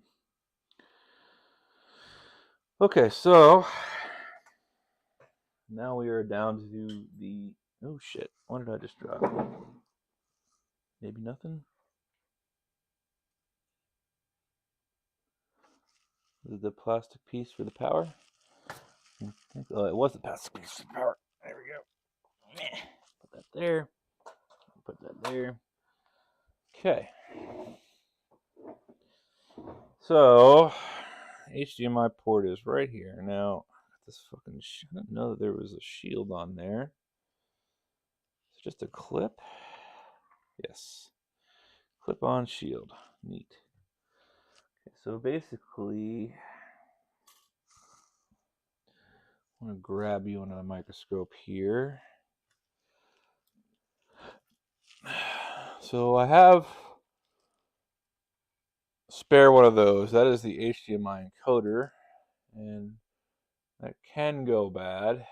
Okay, so now we are down to the. Oh shit! What did I just drop? Maybe nothing. Is it the plastic piece for the power? Oh, it was the plastic piece for the power. There we go. Put that there. Put that there. Okay. So, HDMI port is right here. Now, this fucking. I didn't know that there was a shield on there. It's just a clip. Yes. Clip-on shield. Neat. Okay, so basically, I'm going to grab you under the microscope here. So I have spare one of those. That is the HDMI encoder, and that can go bad.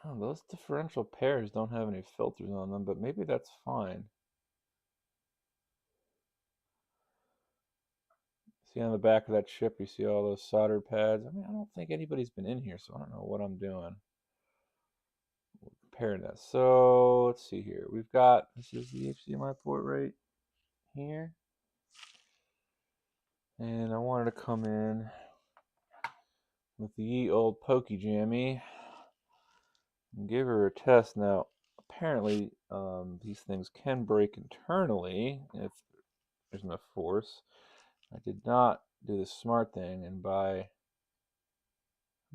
Oh, those differential pairs don't have any filters on them, but maybe that's fine. See on the back of that chip, you see all those solder pads. I mean, I don't think anybody's been in here, so I don't know what I'm doing. We'll compare that. So let's see here. We've got, this is the HDMI port right here. And I wanted to come in with the ye old Pokey Jammy and give her a test. Now, apparently, these things can break internally if there's enough force. I did not do the smart thing and buy a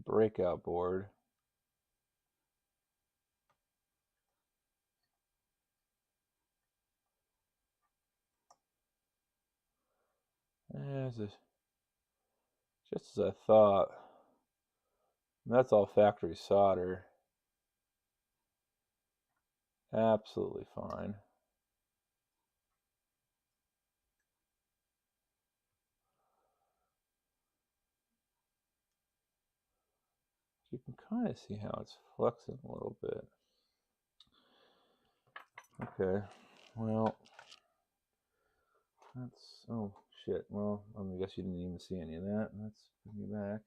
breakout board. Just as I thought. And that's all factory solder. Absolutely fine. You can kind of see how it's flexing a little bit. Okay, well, that's, oh shit, well, I guess you didn't even see any of that. Let's bring you back.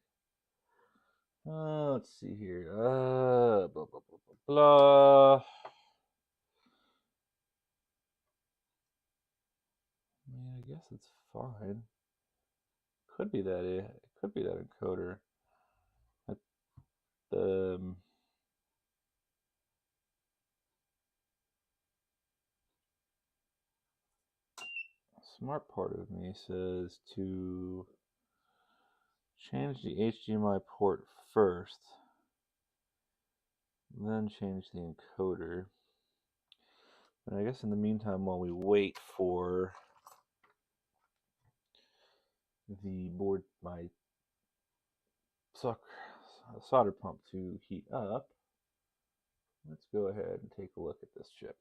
Let's see here. Blah, blah, blah, blah, blah. I mean, I guess it's fine. Could be that it could be that encoder. The smart part of me says to change the HDMI port first, then change the encoder. And I guess in the meantime, while we wait for the board, my solder pump to heat up, let's go ahead and take a look at this chip.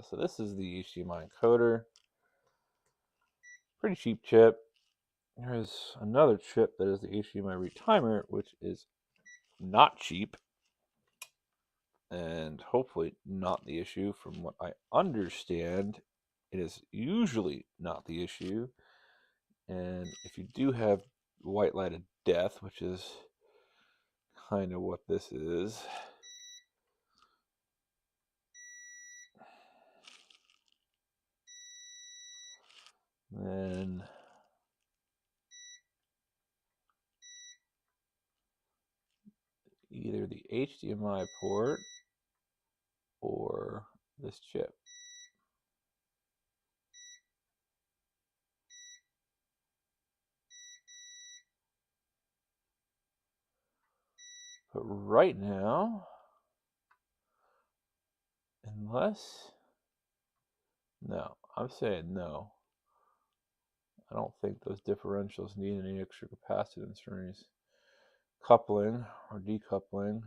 So this is the HDMI encoder. Pretty cheap chip. There's another chip that is the HDMI retimer, which is not cheap and hopefully not the issue. From what I understand, it is usually not the issue. And if you do have white lighted death, which is kind of what this is, then either the HDMI port or this chip. But right now, unless, no, I'm saying no. I don't think those differentials need any extra capacitance or any coupling or decoupling.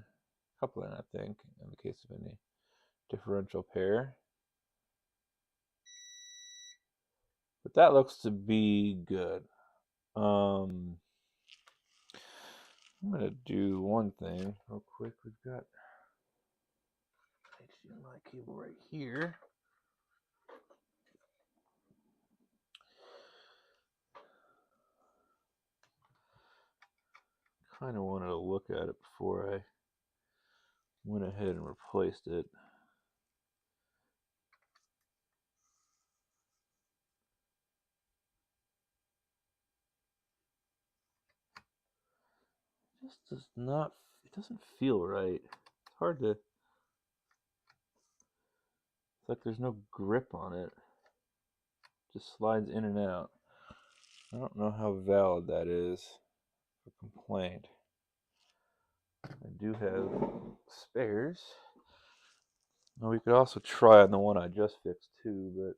Coupling, I think, in the case of any differential pair. But that looks to be good. I'm going to do one thing real quick. We've got HDMI cable right here. Kind of wanted to look at it before I went ahead and replaced it. It just does not, it doesn't feel right. It's hard to, it's like there's no grip on it. Just slides in and out. I don't know how valid that is for complaint. I do have spares. Now we could also try on the one I just fixed too, but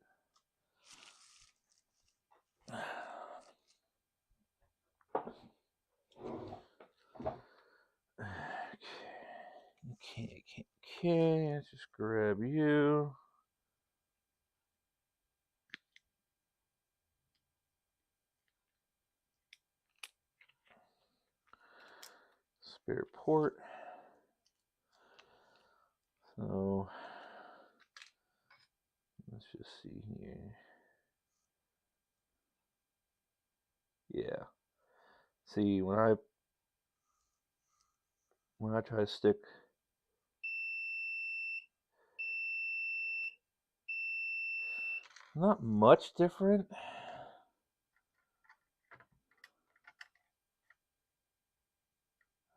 okay, let's just grab you. Spare port. So let's just see here. Yeah. See, when I try to stick not much different.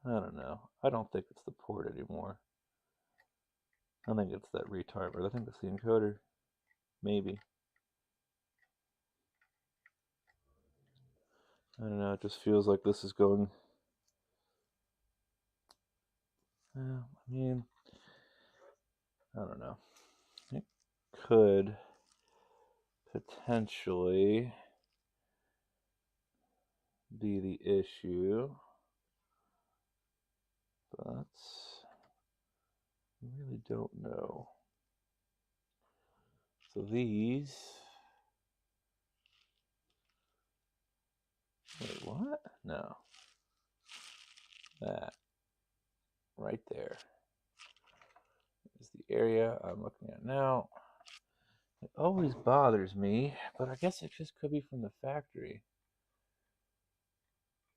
I don't know. I don't think it's the port anymore. I think it's that retimer. I think it's the encoder. Maybe. I don't know. It just feels like this is going. I mean, I don't know. It could potentially be the issue, but I really don't know. So these. Wait, what? No. That. Right there is the area I'm looking at now. It always bothers me, but I guess it just could be from the factory.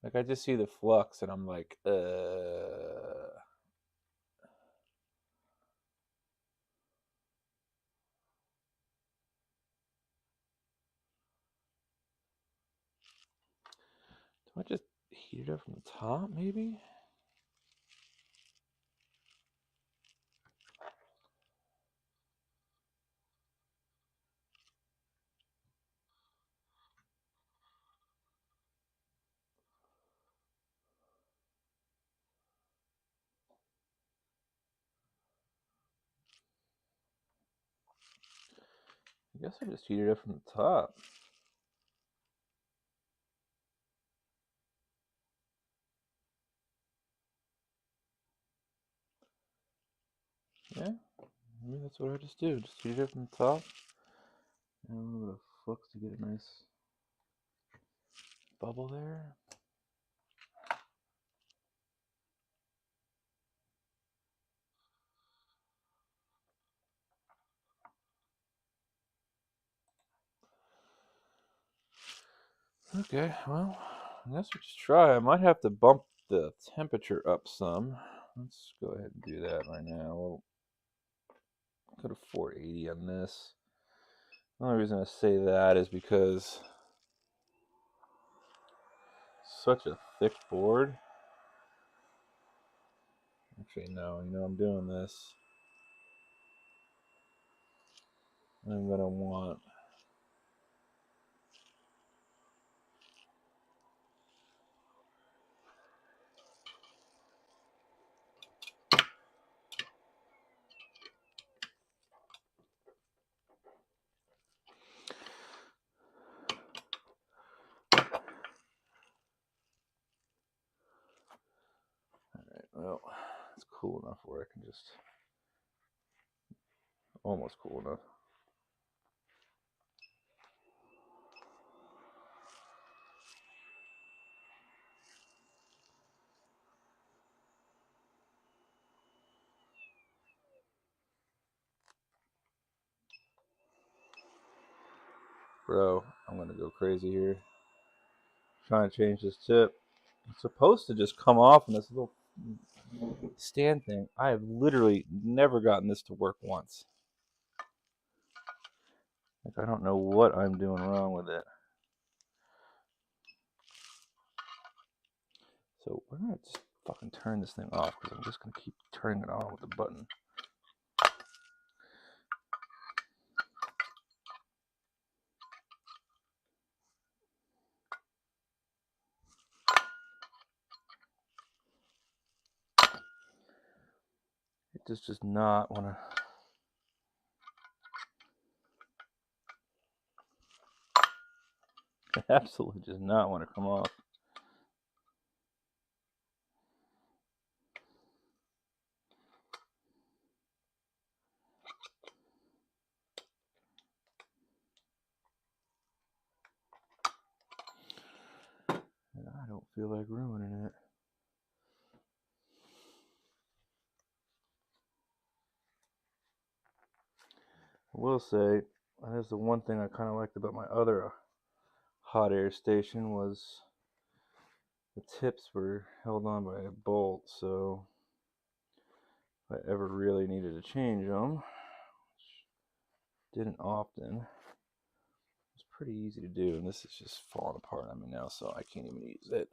Like I just see the flux and I'm like, I just heat it up from the top, maybe? I guess I just heat it up from the top. Yeah, maybe that's what I just do. Just heat it up from the top. And a little bit of flux to get a nice bubble there. Okay, well, I guess we just try. I might have to bump the temperature up some. Let's go ahead and do that right now. We'll go to 480 on this. The only reason I say that is because it's such a thick board. Actually, no, I'm doing this. I'm going to want well, it's cool enough where I can just, almost cool enough. Bro, I'm gonna go crazy here. Trying to change this tip. It's supposed to just come off in this little stand thing. I have literally never gotten this to work once. Like, I don't know what I'm doing wrong with it. So we're gonna just fucking turn this thing off because I'm just gonna keep turning it on with the button. It just does not want to. It absolutely does not want to come off. And I don't feel like ruining it. I will say, that's the one thing I kind of liked about my other hot air station was the tips were held on by a bolt, so if I ever really needed to change them, which didn't often, it's pretty easy to do, and this is just falling apart on me now, so I can't even use it.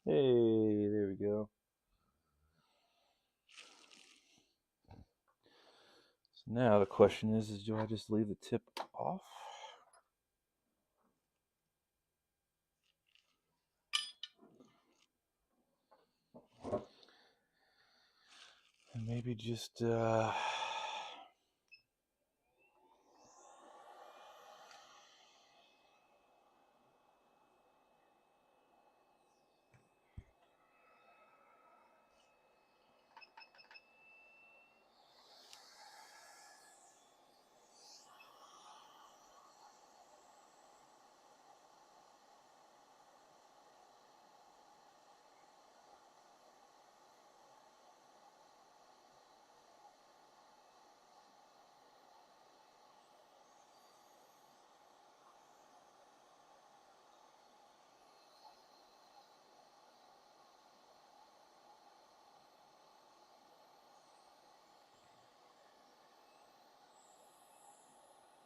Hey, there we go. So now the question is do I just leave the tip off? And maybe just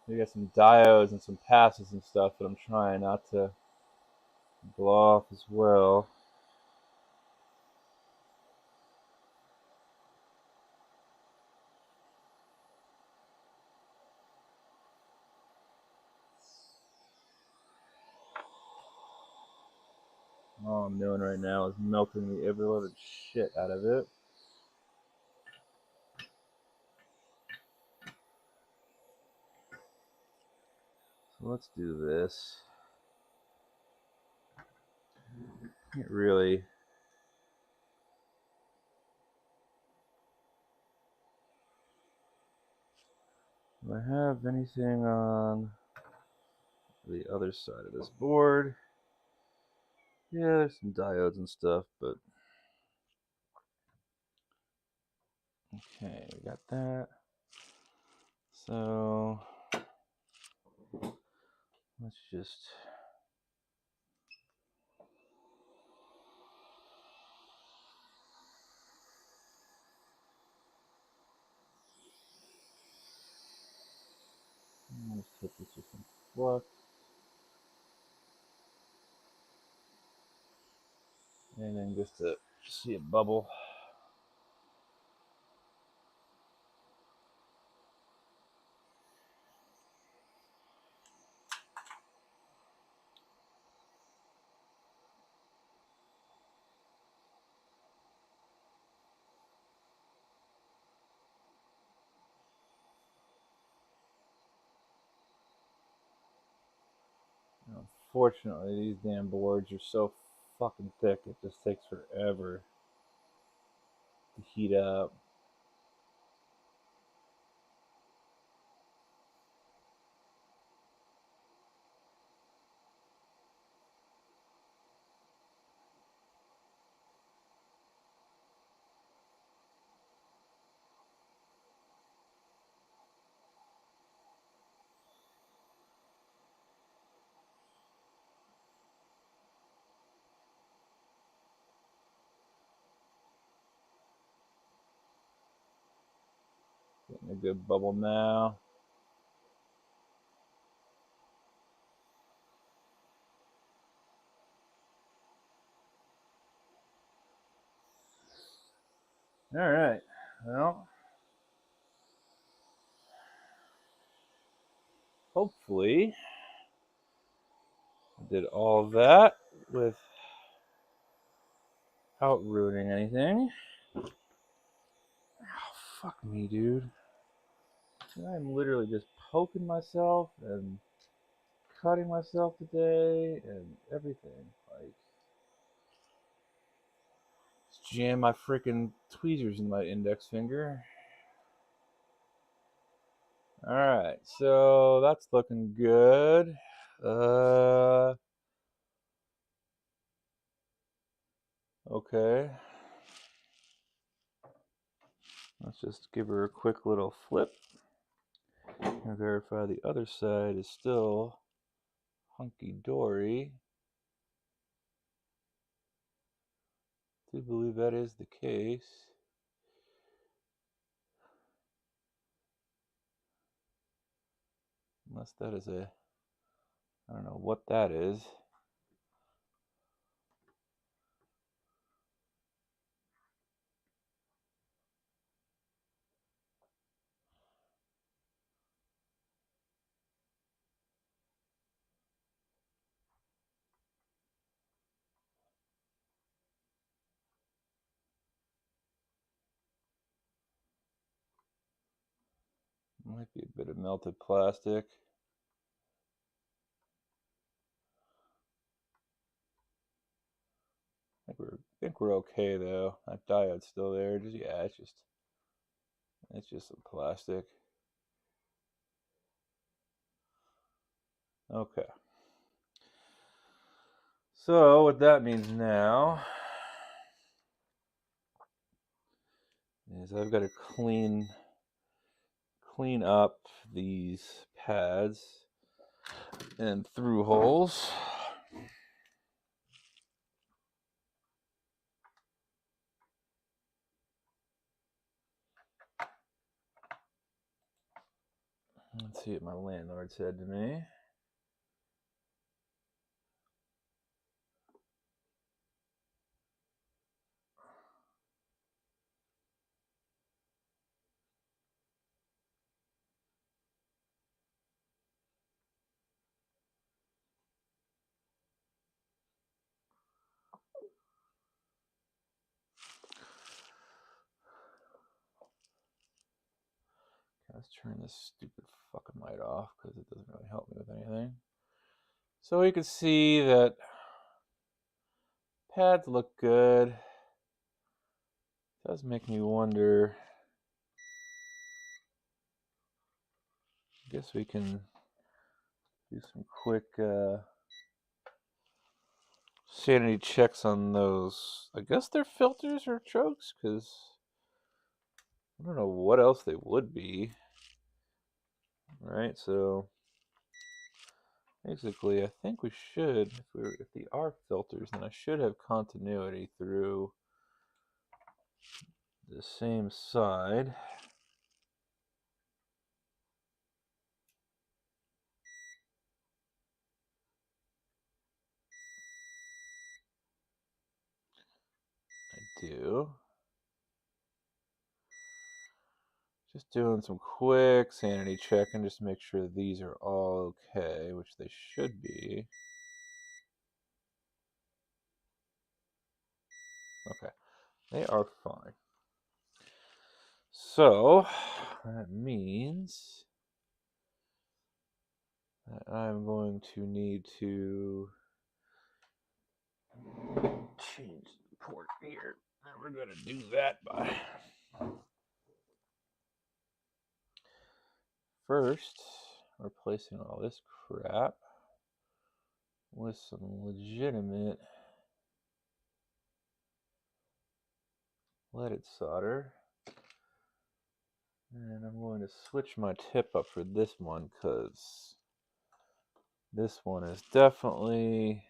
We got some diodes and some passes and stuff that I'm trying not to blow off as well. All I'm doing right now is melting the ever living shit out of it. So let's do this. Can't really. Do I have anything on the other side of this board? Yeah, there's some diodes and stuff, but okay, we got that. So let's just let's hit this with some flux. And then just to see it bubble. Unfortunately, these damn boards are so fucking thick, it just takes forever to heat up. Getting a good bubble now. All right. Well, hopefully, I did all of that without ruining anything. Oh, fuck me, dude. I'm literally just poking myself and cutting myself today and everything. Like, just jam my freaking tweezers in my index finger. Alright, so that's looking good. Okay. Let's just give her a quick little flip and verify the other side is still hunky-dory. I do believe that is the case. Unless that is a... I don't know what that is. Might be a bit of melted plastic. I think we're okay though. That diode's still there. It's just some plastic. Okay. So what that means now is I've got to clean up these pads and through holes. Let's see what my landlord said to me. Let's turn this stupid fucking light off because it doesn't really help me with anything. So you can see that pads look good. It does make me wonder. I guess we can do some quick sanity checks on those. I guess they're filters or chokes because I don't know what else they would be. Right, so basically I think we should, if they are filters, then I should have continuity through the same side. I do. Just doing some quick sanity checking just to make sure these are all okay, which they should be. Okay, they are fine. So that means that I'm going to need to change the port here. And we're going to do that by first replacing all this crap with some legitimate leaded solder. And I'm going to switch my tip up for this one because this one is definitely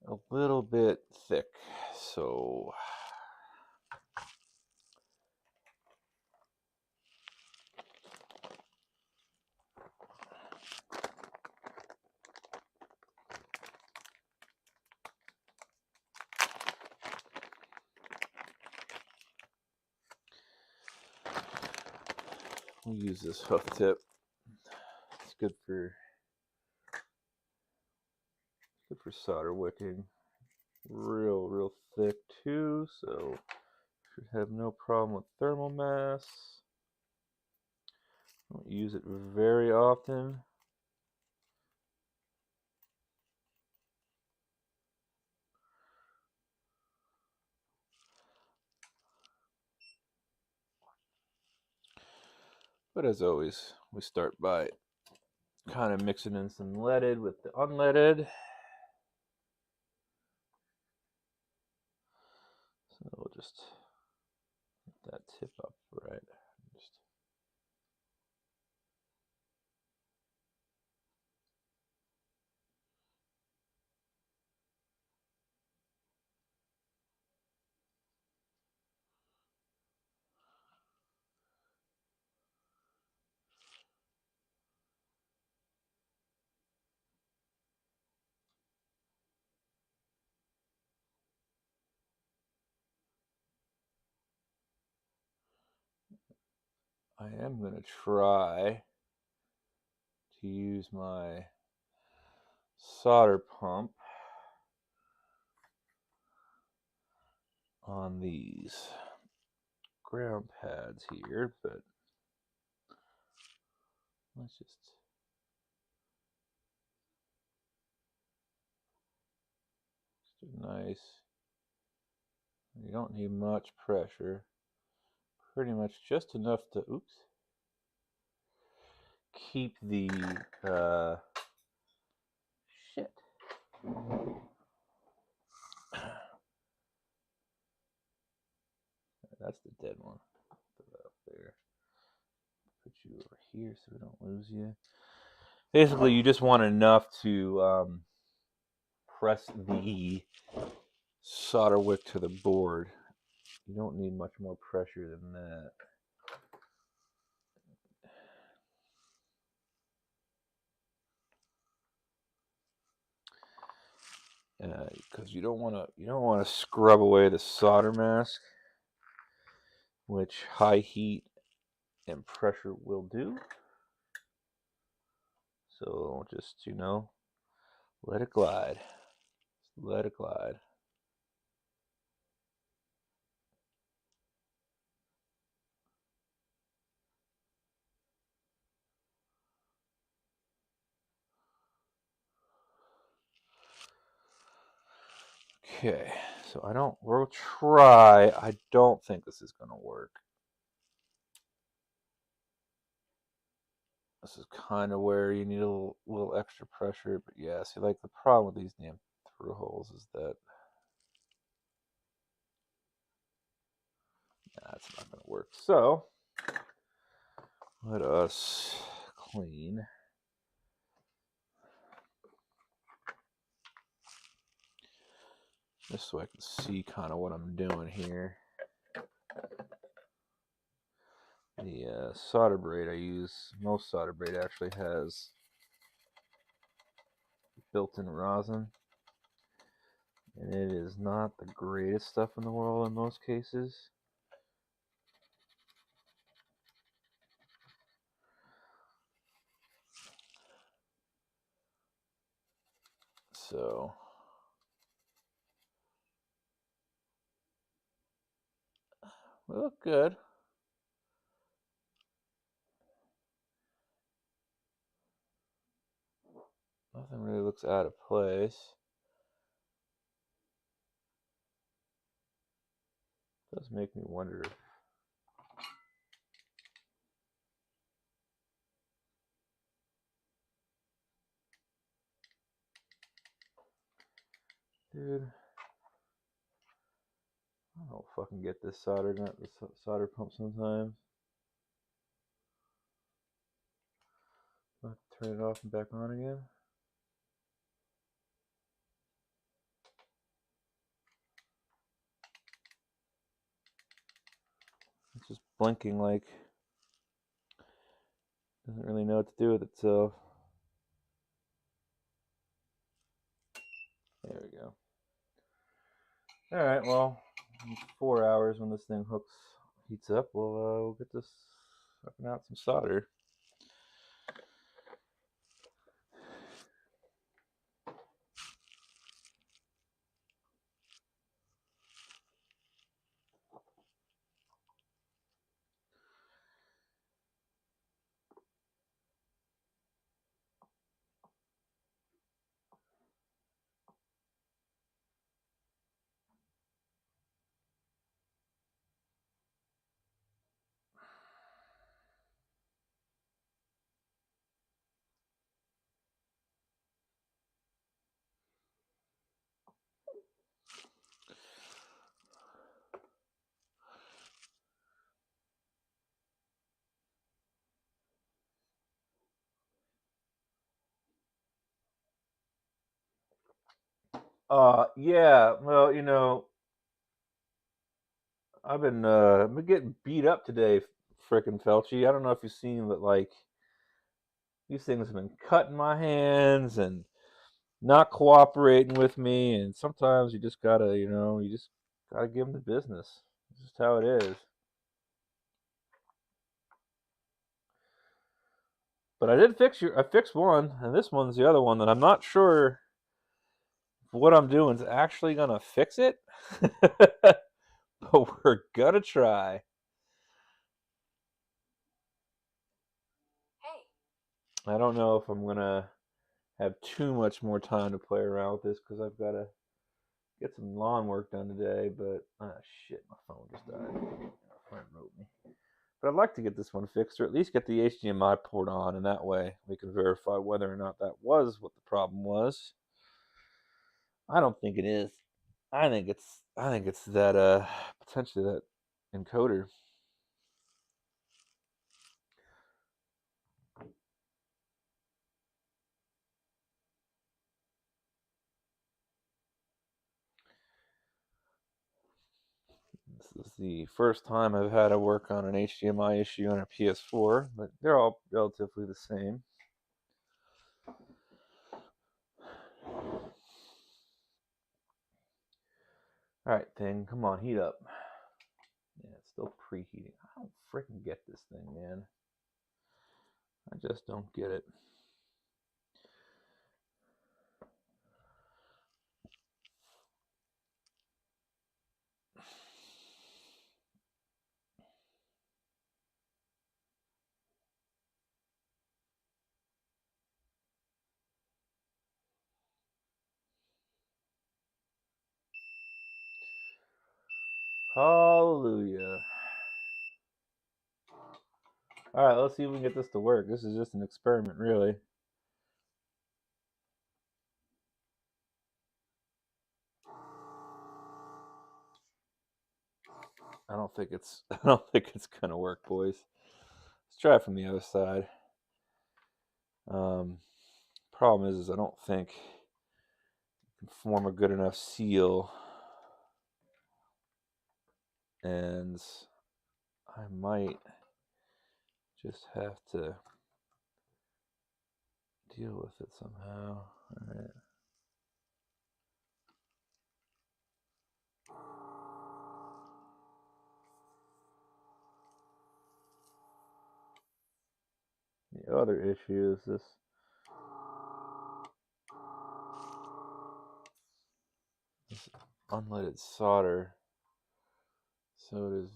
a little bit thick. So we'll use this hoof tip. It's good for solder wicking. Real thick too, so should have no problem with thermal mass. Don't use it very often. But as always, we start by kind of mixing in some leaded with the unleaded. So we'll just get that tip up right. I am going to try to use my solder pump on these ground pads here, but let's just do nice. You don't need much pressure. Pretty much just enough to, keep the, shit. That's the dead one. Put that up there. Put you over here so we don't lose you. Basically, you just want enough to press the solder wick to the board. You don't need much more pressure than that. because you don't want to scrub away the solder mask, which high heat and pressure will do. So just let it glide. Let it glide. Okay, so we'll try. I don't think this is going to work. This is kind of where you need a little extra pressure, but yeah, see, like the problem with these damn through holes is that that's not going to work. So let us clean just so I can see kind of what I'm doing here. The solder braid I use, most solder braid actually has built-in rosin, and it is not the greatest stuff in the world in most cases. So we look good. Nothing really looks out of place. It does make me wonder if dude, I don't fucking get this solder pump sometimes. I'll have to turn it off and back on again. It's just blinking like doesn't really know what to do with itself. There we go. All right, well, in 4 hours when this thing heats up, we'll get this fucking out some solder. Yeah, well, I've been getting beat up today, frickin' Felchi. I don't know if you've seen that, like, these things have been cutting my hands and not cooperating with me, and sometimes you just gotta give them the business. This is how it is. But I fixed one, and this one's the other one that I'm not sure what I'm doing is actually gonna fix it, but we're gonna try. I don't know if I'm gonna have too much more time to play around with this because I've got to get some lawn work done today. But shit, my phone just died. My friend wrote me. But I'd like to get this one fixed, or at least get the HDMI port on, and that way we can verify whether or not that was what the problem was. I don't think it is. I think it's that potentially that encoder. This is the first time I've had to work on an HDMI issue on a PS4, but they're all relatively the same. Alright, thing, come on, heat up. Yeah, it's still preheating. I don't freaking get this thing, man. I just don't get it. Hallelujah. Alright, let's see if we can get this to work. This is just an experiment, really. I don't think it's gonna work, boys. Let's try it from the other side. Problem is I don't think I can form a good enough seal, and I might just have to deal with it somehow. All right. The other issue is this unleaded solder, so it is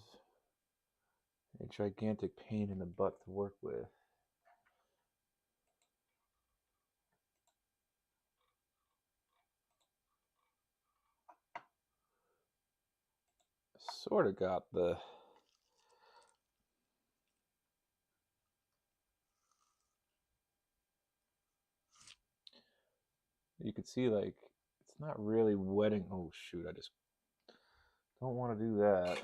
a gigantic pain in the butt to work with. Sort of got the you could see like it's not really wetting. Oh shoot, I just don't want to do that.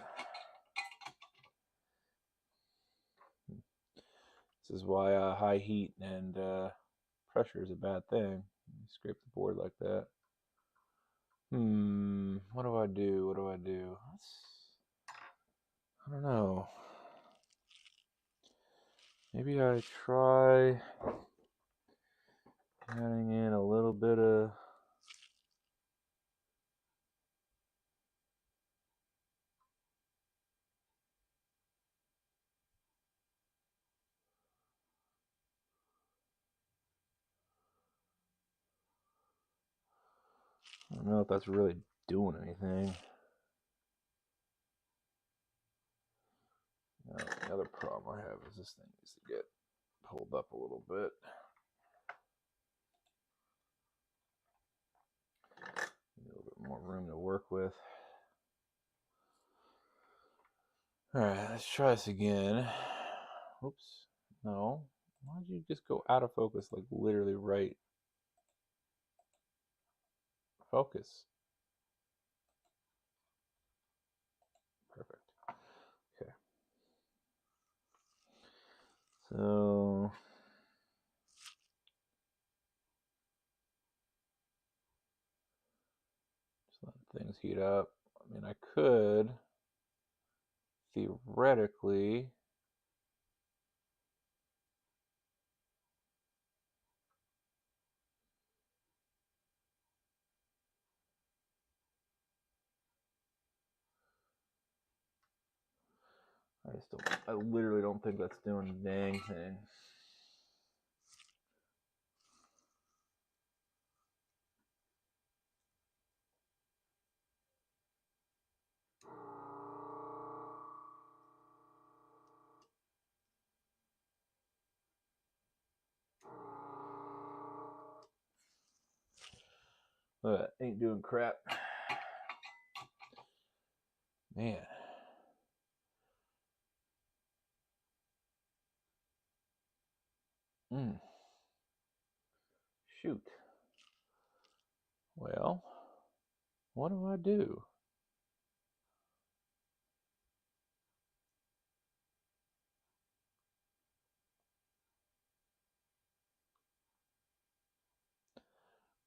This is why high heat and pressure is a bad thing. You scrape the board like that. What do I do? What do I do? I don't know. Maybe I try adding in a little bit of I don't know if that's really doing anything. The other problem I have is this thing needs to get pulled up a little bit. A little bit more room to work with. Alright, let's try this again. Oops. No. Why'd you just go out of focus, like literally right? Focus. Perfect. Okay. So just let things heat up. I mean, I could theoretically I literally don't think that's doing a dang thing. But ain't doing crap. Man. Shoot. Well, what do I do?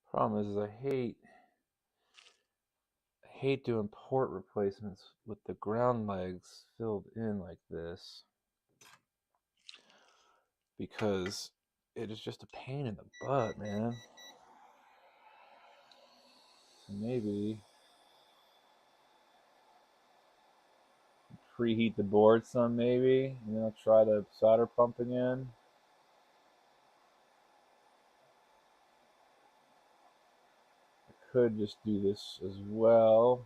Problem is I hate doing port replacements with the ground legs filled in like this because it is just a pain in the butt, man. So maybe preheat the board some maybe, and then I'll try the solder pump again. I could just do this as well.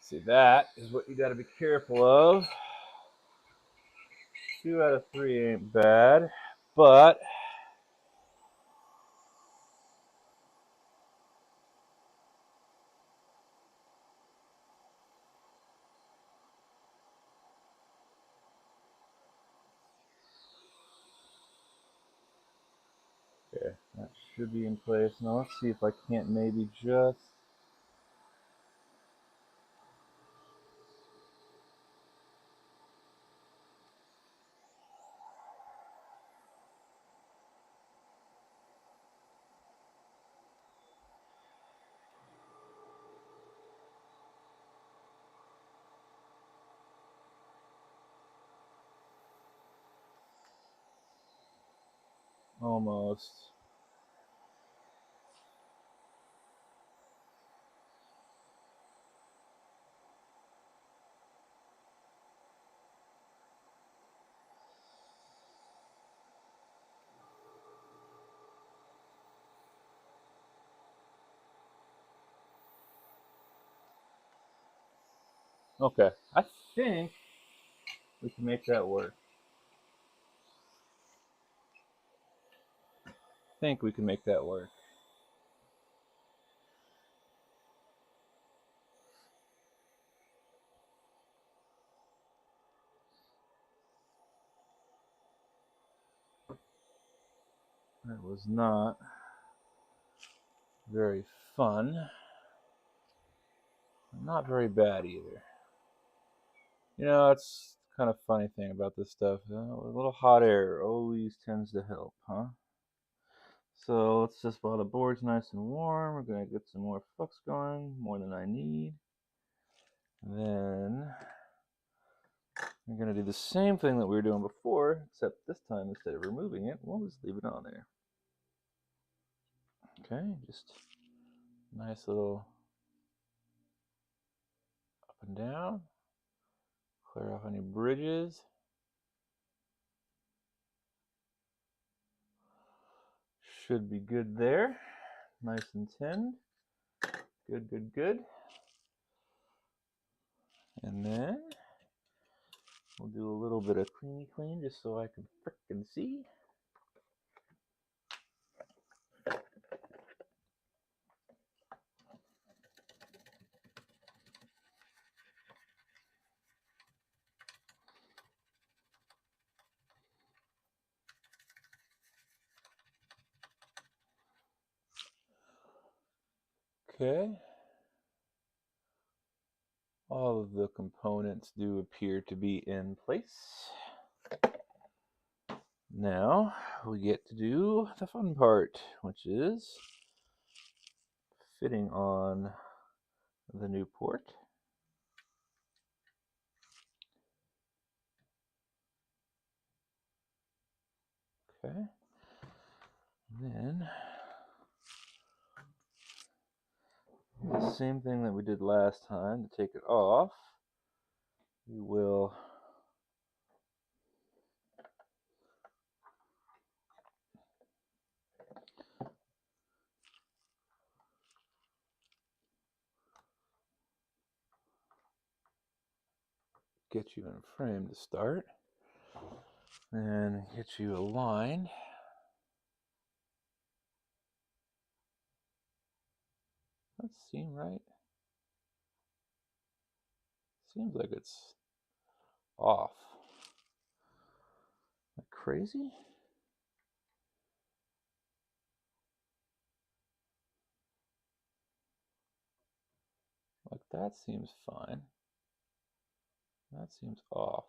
See, that is what you got to be careful of. 2 out of 3 ain't bad, but okay, that should be in place. Now let's see if I can't maybe just almost. Okay, I think we can make that work. I think we can make that work. That was not very fun. Not very bad either. You know, it's kind of funny thing about this stuff. A little hot air always tends to help, huh? So let's just, while the board's nice and warm, we're gonna get some more flux going, more than I need. Then we're gonna do the same thing that we were doing before, except this time instead of removing it, we'll just leave it on there. Okay, just nice little up and down. Clear off any bridges. Should be good there. Nice and tinned. Good, good, good. And then we'll do a little bit of cleany clean just so I can frickin' see. Okay. All of the components do appear to be in place. Now we get to do the fun part, which is fitting on the new port. Okay. And then the same thing that we did last time. To take it off, we will get you in frame to start, and get you aligned. That seem right? Seems like it's off. Like crazy? Like that seems fine. That seems off.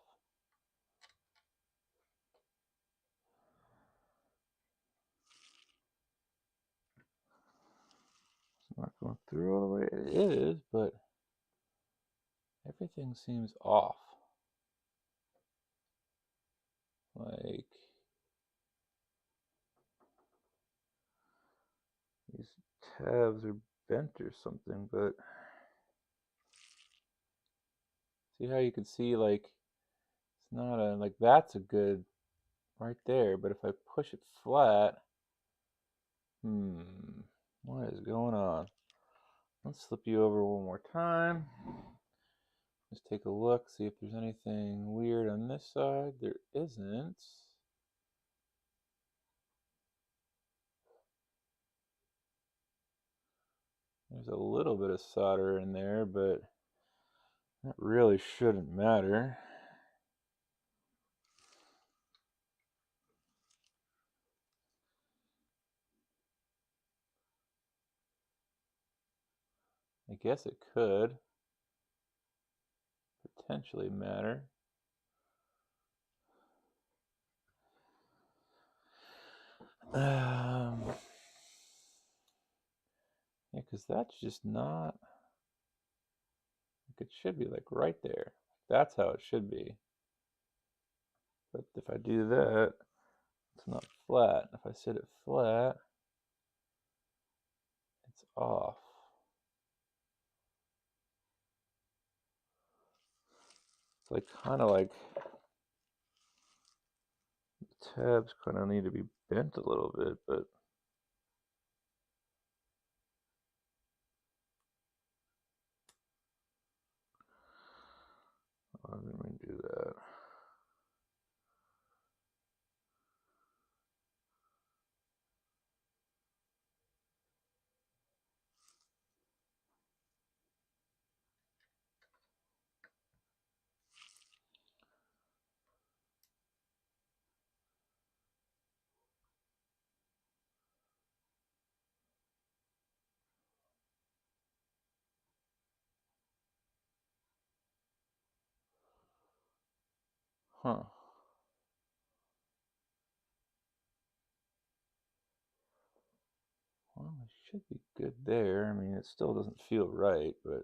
It's not going through all the way. It is, but everything seems off. Like these tabs are bent or something, but see how you can see like it's not a like that's a good right there, but if I push it flat, what is going on? Let's flip you over one more time. Just take a look, see if there's anything weird on this side. There isn't. There's a little bit of solder in there, but that really shouldn't matter. I guess it could potentially matter. Yeah, because that's just not, like it should be like right there. That's how it should be. But if I do that, it's not flat. If I set it flat, it's off. It's like kind of like the tabs kind of need to be bent a little bit, but why didn't we do that? Huh. Well, it should be good there. I mean, it still doesn't feel right, but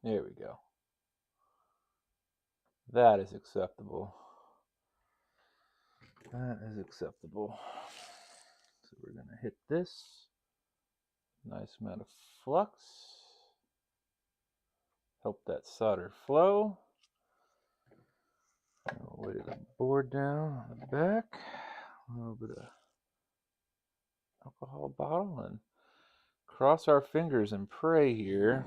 there we go. That is acceptable. That is acceptable. So we're going to hit this. Nice amount of flux. Help that solder flow. We'll lay the board down on the back. A little bit of alcohol bottle and cross our fingers and pray here.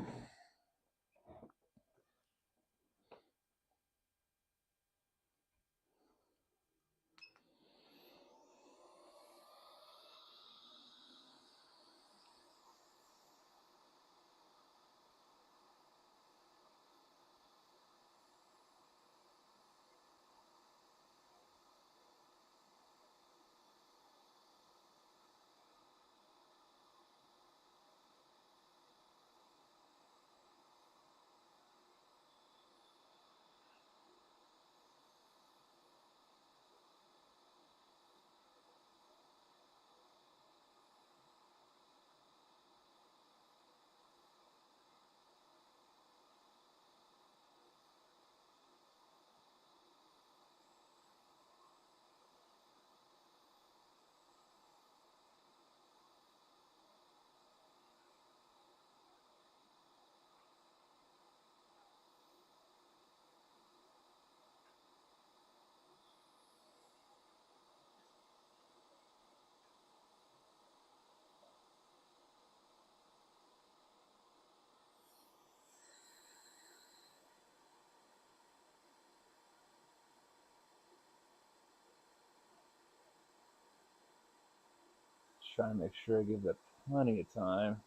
Try to make sure I give that plenty of time.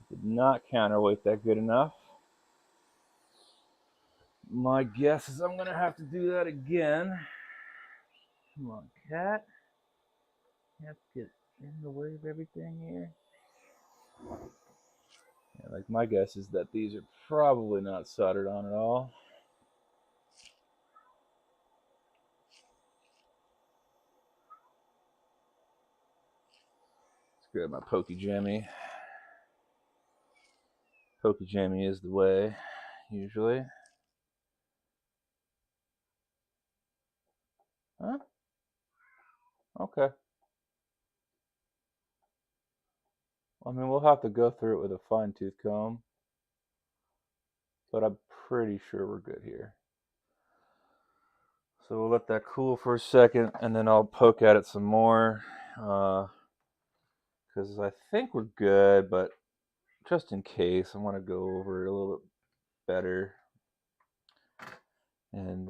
Did not counterweight that good enough. My guess is I'm gonna have to do that again. Come on, cat. You have to get in the way of everything here. Yeah, like my guess is that these are probably not soldered on at all. Let's grab my pokey jammy. Pokey jammy is the way, usually. Huh? Okay. I mean, we'll have to go through it with a fine tooth comb, but I'm pretty sure we're good here. So we'll let that cool for a second, and then I'll poke at it some more, because I think we're good, but just in case, I want to go over it a little bit better. And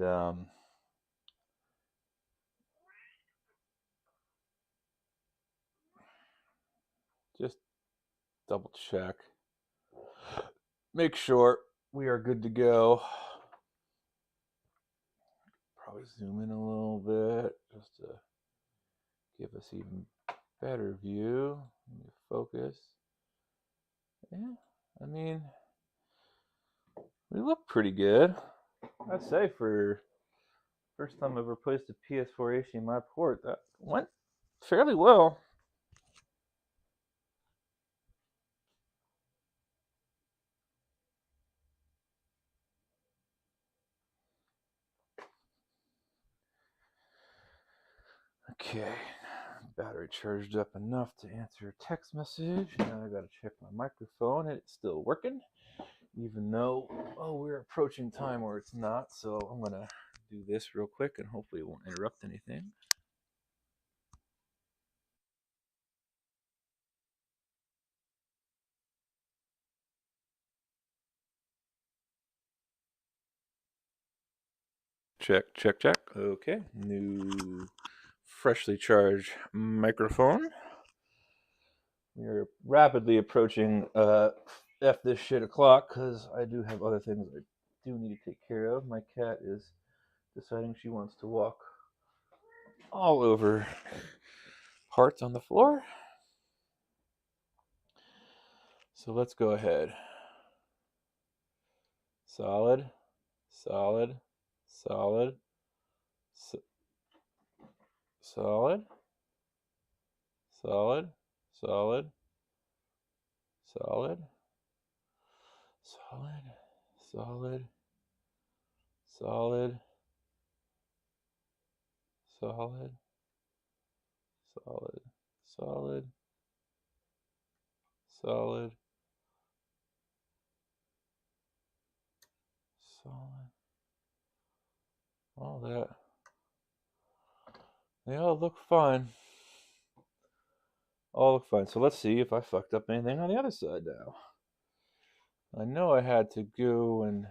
just double check. Make sure we are good to go. Probably zoom in a little bit just to give us even better view. Focus. Yeah, I mean, we look pretty good. I'd say for first time I've replaced a PS4 HDMI port, that went fairly well. Okay, battery charged up enough to answer a text message. Now I gotta check my microphone. It's still working, even though we're approaching time where it's not. So I'm gonna do this real quick, and hopefully it won't interrupt anything. Check, check, check. Okay, new freshly charged microphone. We are rapidly approaching F this shit o'clock because I do have other things I do need to take care of. My cat is deciding she wants to walk all over parts on the floor. So let's go ahead. Solid, solid, solid, solid, solid, solid, solid, solid, solid, solid, solid, solid, solid, solid, solid. All that. They all look fine. All look fine. So let's see if I fucked up anything on the other side now. I know I had to go and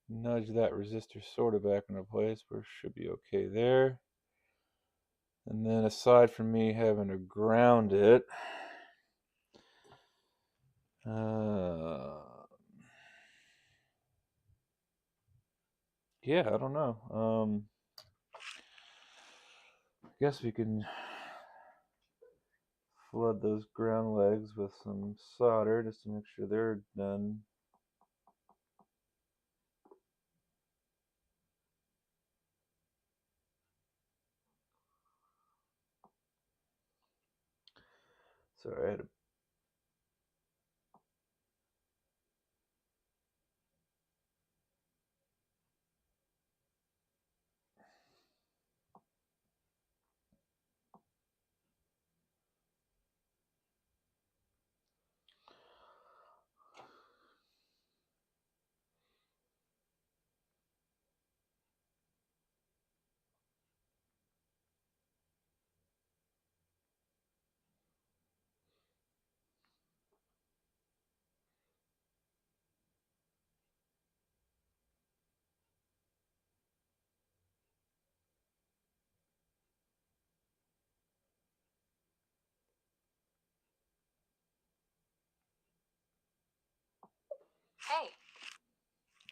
nudge that resistor sort of back into place, but it should be okay there. And then aside from me having to ground it, yeah, I don't know. I guess we can flood those ground legs with some solder just to make sure they're done. Sorry, I had to.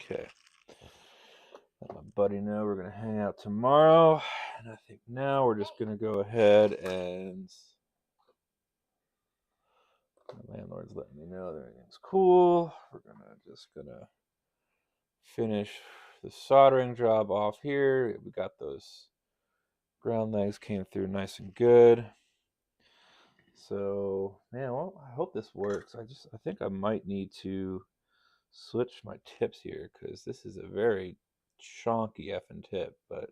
Okay. Let my buddy know we're gonna hang out tomorrow, and I think now we're just gonna go ahead and my landlord's letting me know that everything's cool. We're gonna finish the soldering job off here. We got those ground legs came through nice and good. So, man, well, I hope this works. I think I might need to switch my tips here because this is a very chonky effing tip, but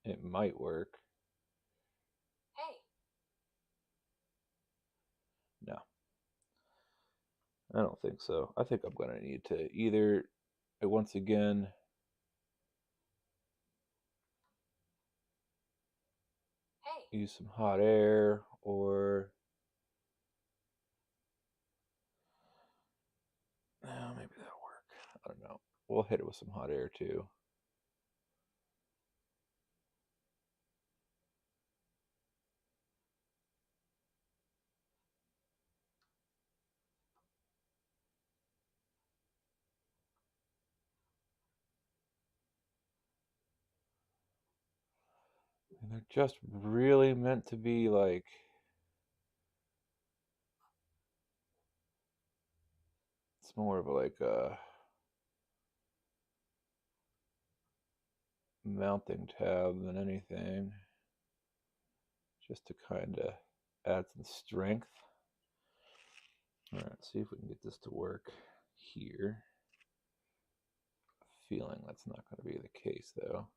it might work. No, I don't think so. I think I'm gonna need to either once again use some hot air or maybe that'll work. I don't know. We'll hit it with some hot air too. And they're just really meant to be like it's more of like a mounting tab than anything. Just to kind of add some strength. All right, see if we can get this to work here. Feeling that's not going to be the case though.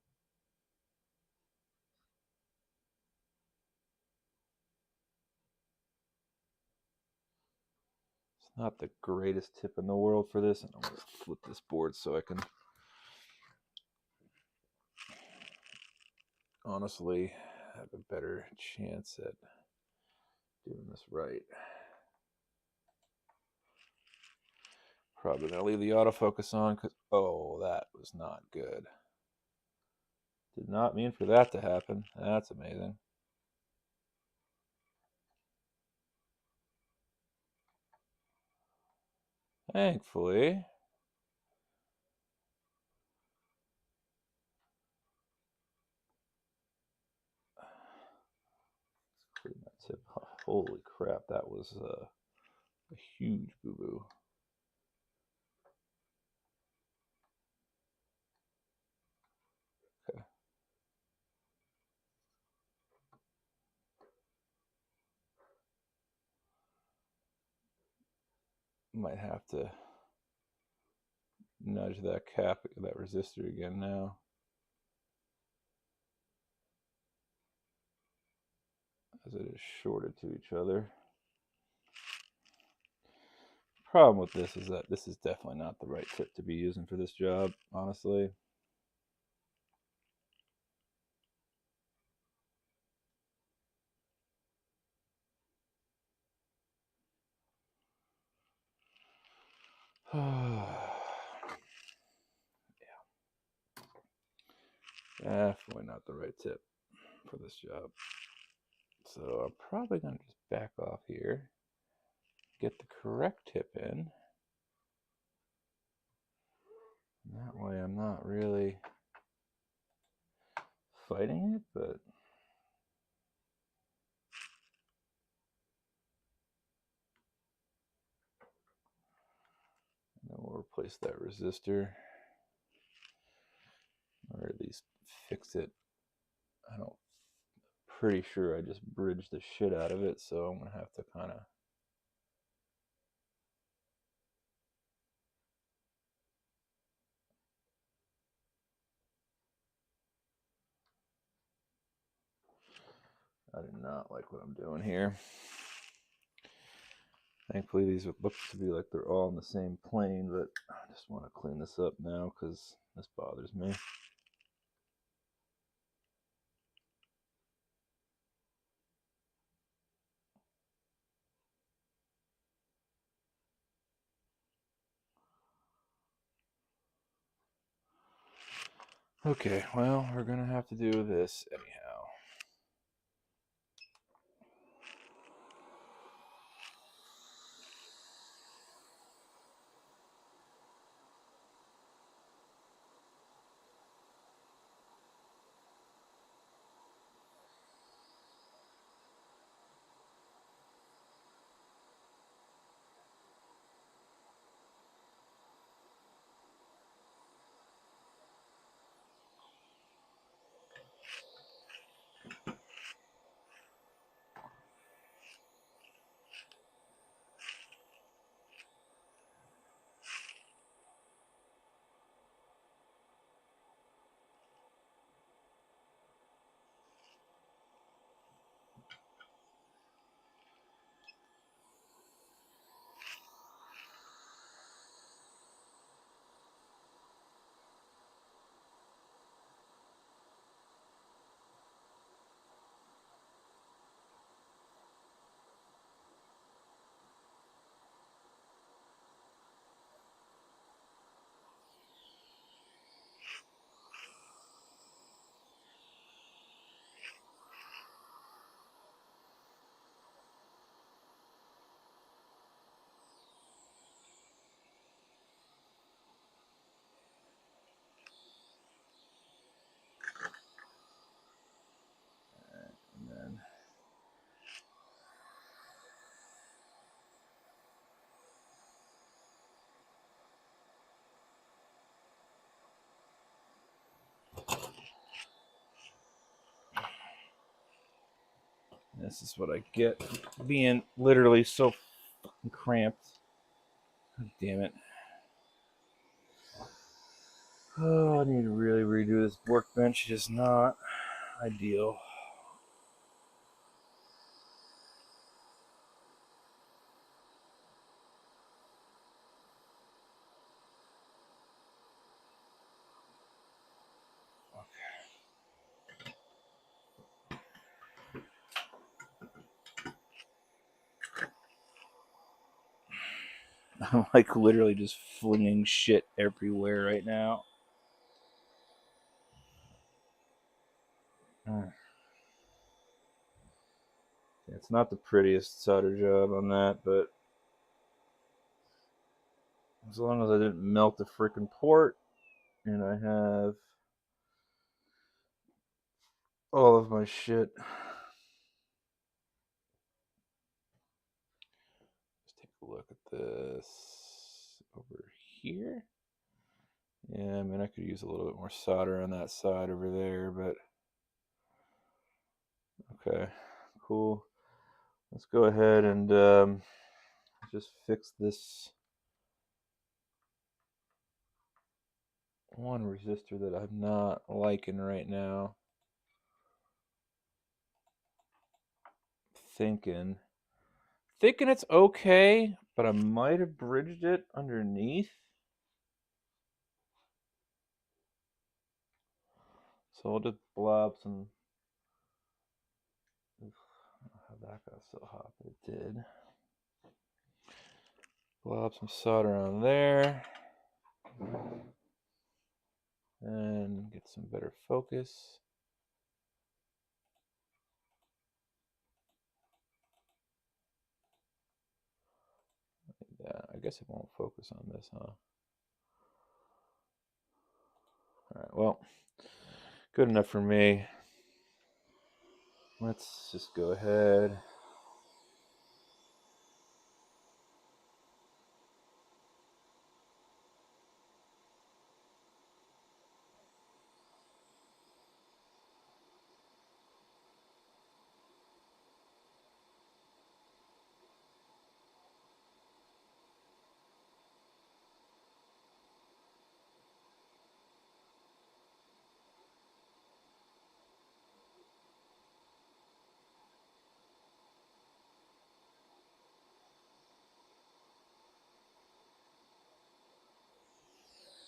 It's not the greatest tip in the world for this, and I'm going to flip this board so I can honestly have a better chance at doing this right. Probably going to leave the autofocus on because, oh, that was not good. Did not mean for that to happen. That's amazing. Thankfully, let's clean that tip. Oh, holy crap, that was a huge boo-boo. Okay. Might have to nudge that cap, that resistor again now. As it is shorted to each other. Problem with this is that this is definitely not the right tip to be using for this job, honestly. Yeah, definitely not the right tip for this job. So I'm probably going to just back off here, get the correct tip in. And that way I'm not really fighting it, but then we'll replace that resistor, or at least fix it. I'm pretty sure I just bridged the shit out of it, so I'm going to have to kind of I do not like what I'm doing here. Thankfully, these look to be like they're all on the same plane, but I just want to clean this up now because this bothers me. Okay, well, we're going to have to do this anyhow. This is what I get being literally so fucking cramped. God damn it. Oh, I need to really redo this workbench. It is not ideal. I'm like literally just flinging shit everywhere right now. It's not the prettiest solder job on that, but as long as I didn't melt the freaking port and I have all of my shit. Let's take a look at this over here. Yeah, I mean, I could use a little bit more solder on that side over there, but okay, cool. Let's go ahead and just fix this one resistor that I'm not liking right now. Thinking it's okay, but I might have bridged it underneath. So we'll just blob some. I don't know how that got so hot, but it did. Blob some solder on there. And get some better focus. Yeah, I guess it won't focus on this, huh? Alright, well, good enough for me. Let's just go ahead.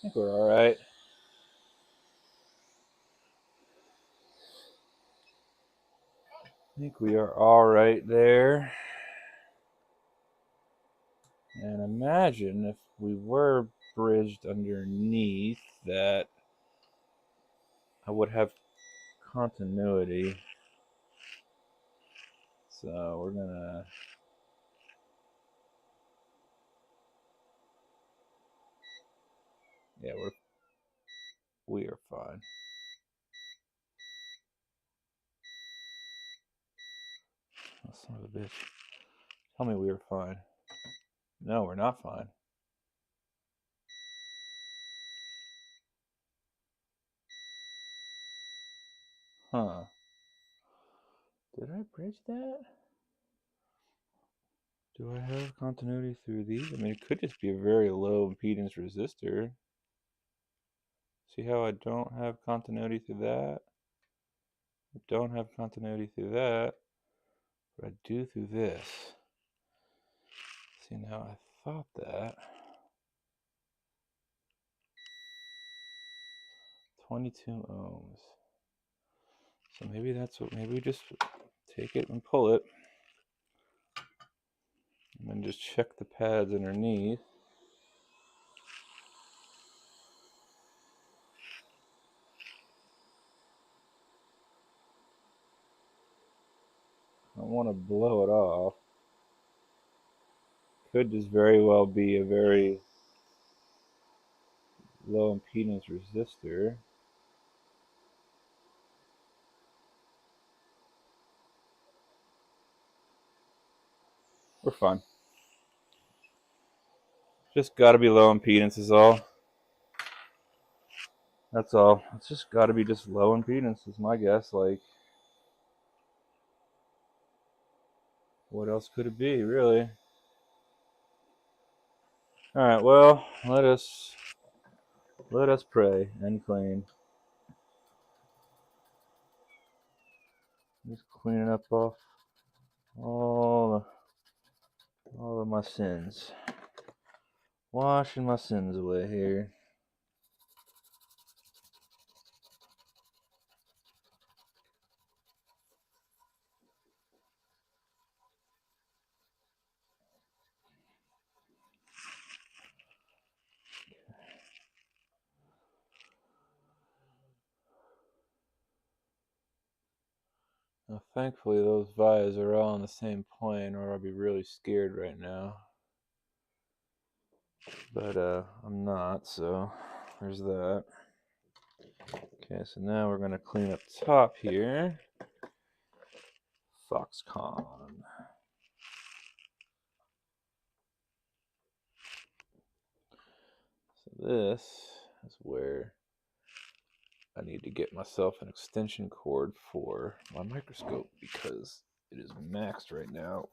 I think we're alright. I think we are alright there. And imagine if we were bridged underneath that I would have continuity. So we're gonna yeah, we are fine. Oh, son of a bitch. Tell me we are fine. No, we're not fine. Huh. Did I bridge that? Do I have continuity through these? I mean, it could just be a very low impedance resistor. See how I don't have continuity through that? I don't have continuity through that, but I do through this. See, now I thought that. 22 ohms. So maybe that's what, maybe we just take it and pull it. And then just check the pads underneath. I don't want to blow it off. Could just very well be a very low impedance resistor. We're fine. Just gotta be low impedance is all. That's all. It's just gotta be just low impedance is my guess. Like, What else could it be, really? All right. Well, let us pray and clean. Just cleaning up off all all of my sins, washing my sins away here. Now, thankfully, those vias are all on the same plane, or I'd be really scared right now. But I'm not, so there's that. Okay, so now we're gonna clean up top here. Foxconn. So this is where I need to get myself an extension cord for my microscope because it is maxed right now.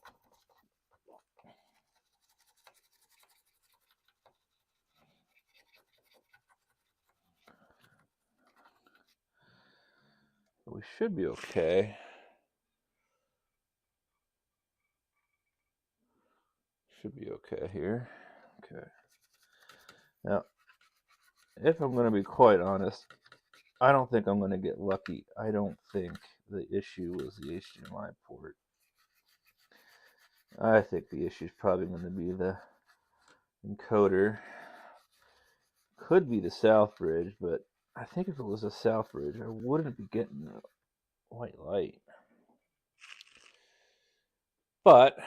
But we should be okay. Should be okay here. Okay. Now, if I'm going to be quite honest, I don't think I'm going to get lucky. I don't think the issue was the HDMI port. I think the issue is probably going to be the encoder. Could be the south bridge, but I think if it was a south bridge, I wouldn't be getting the white light. But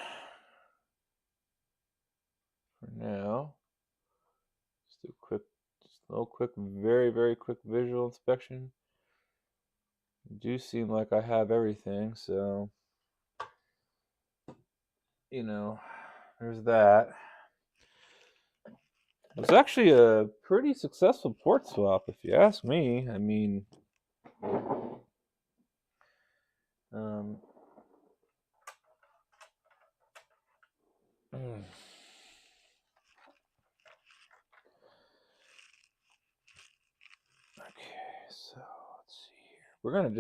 for now, just a little quick, very, very quick visual inspection. It do seem like I have everything, so there's that. It was actually a pretty successful port swap, if you ask me. I mean, um, okay, so let's see here. We're going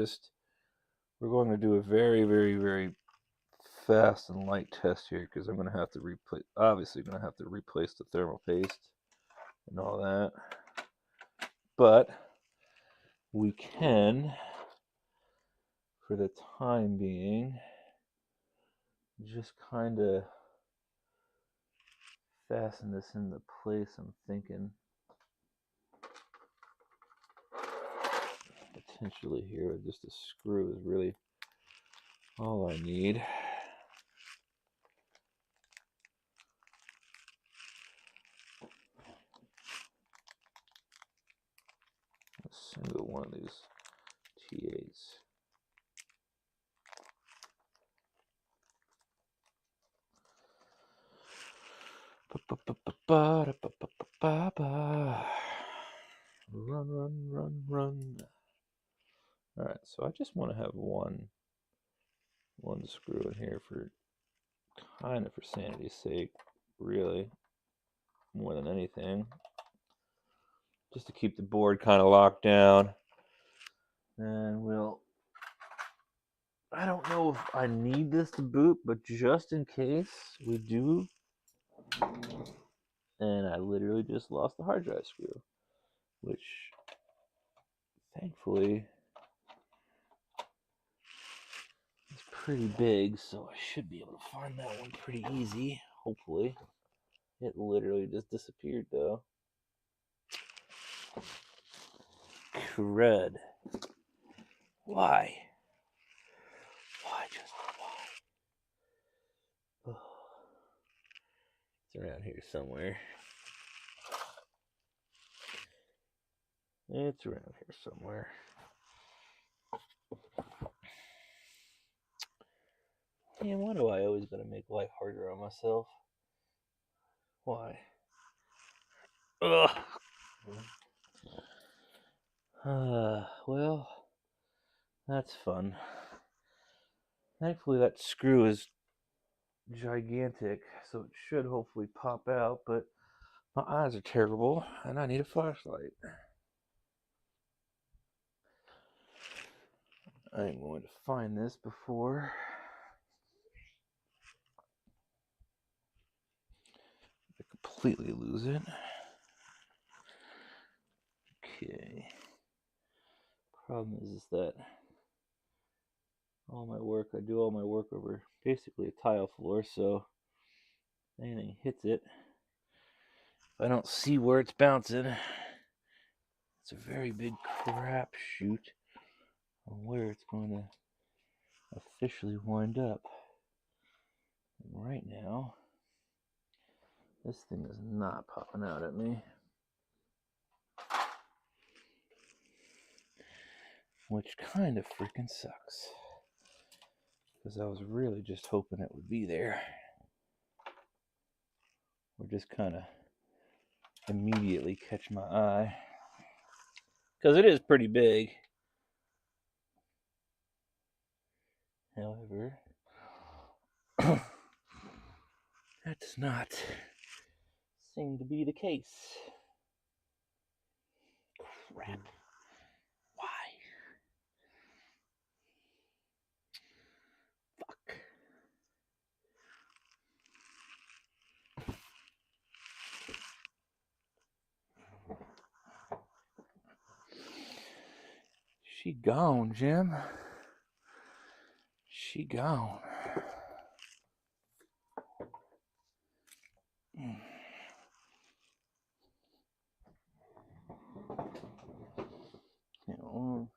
to do a very, very, very fast and light test here because I'm going to have to replace the thermal paste and all that. But we can, for the time being, just kind of fasten this into place, I'm thinking. Potentially here, just a screw is really all I need. A single one of these T8s. Run, run, run, run. All right, so I just want to have one screw in here for sanity's sake, really, more than anything, just to keep the board kind of locked down. And I don't know if I need this to boot, but just in case we do, and I literally just lost the hard drive screw, which thankfully is pretty big, so I should be able to find that one pretty easy, hopefully. It literally just disappeared, though. Crud. Why? Why, just why? Oh. It's around here somewhere. It's around here somewhere. Man, why do I always gotta make life harder on myself? Why? Ugh. Well, that's fun. Thankfully, that screw is gigantic, so it should hopefully pop out, but my eyes are terrible and I need a flashlight. I'm going to find this before I completely lose it. Okay. Problem is that I do all my work over basically a tile floor, so if anything hits it, if I don't see where it's bouncing, it's a very big crapshoot on where it's going to officially wind up. And right now, this thing is not popping out at me, which kind of freaking sucks, because I was really just hoping it would be there, or just kind of immediately catch my eye, because it is pretty big. However, that does not seem to be the case. Crap. Why? Fuck. She gone, Jim. She gone. You know,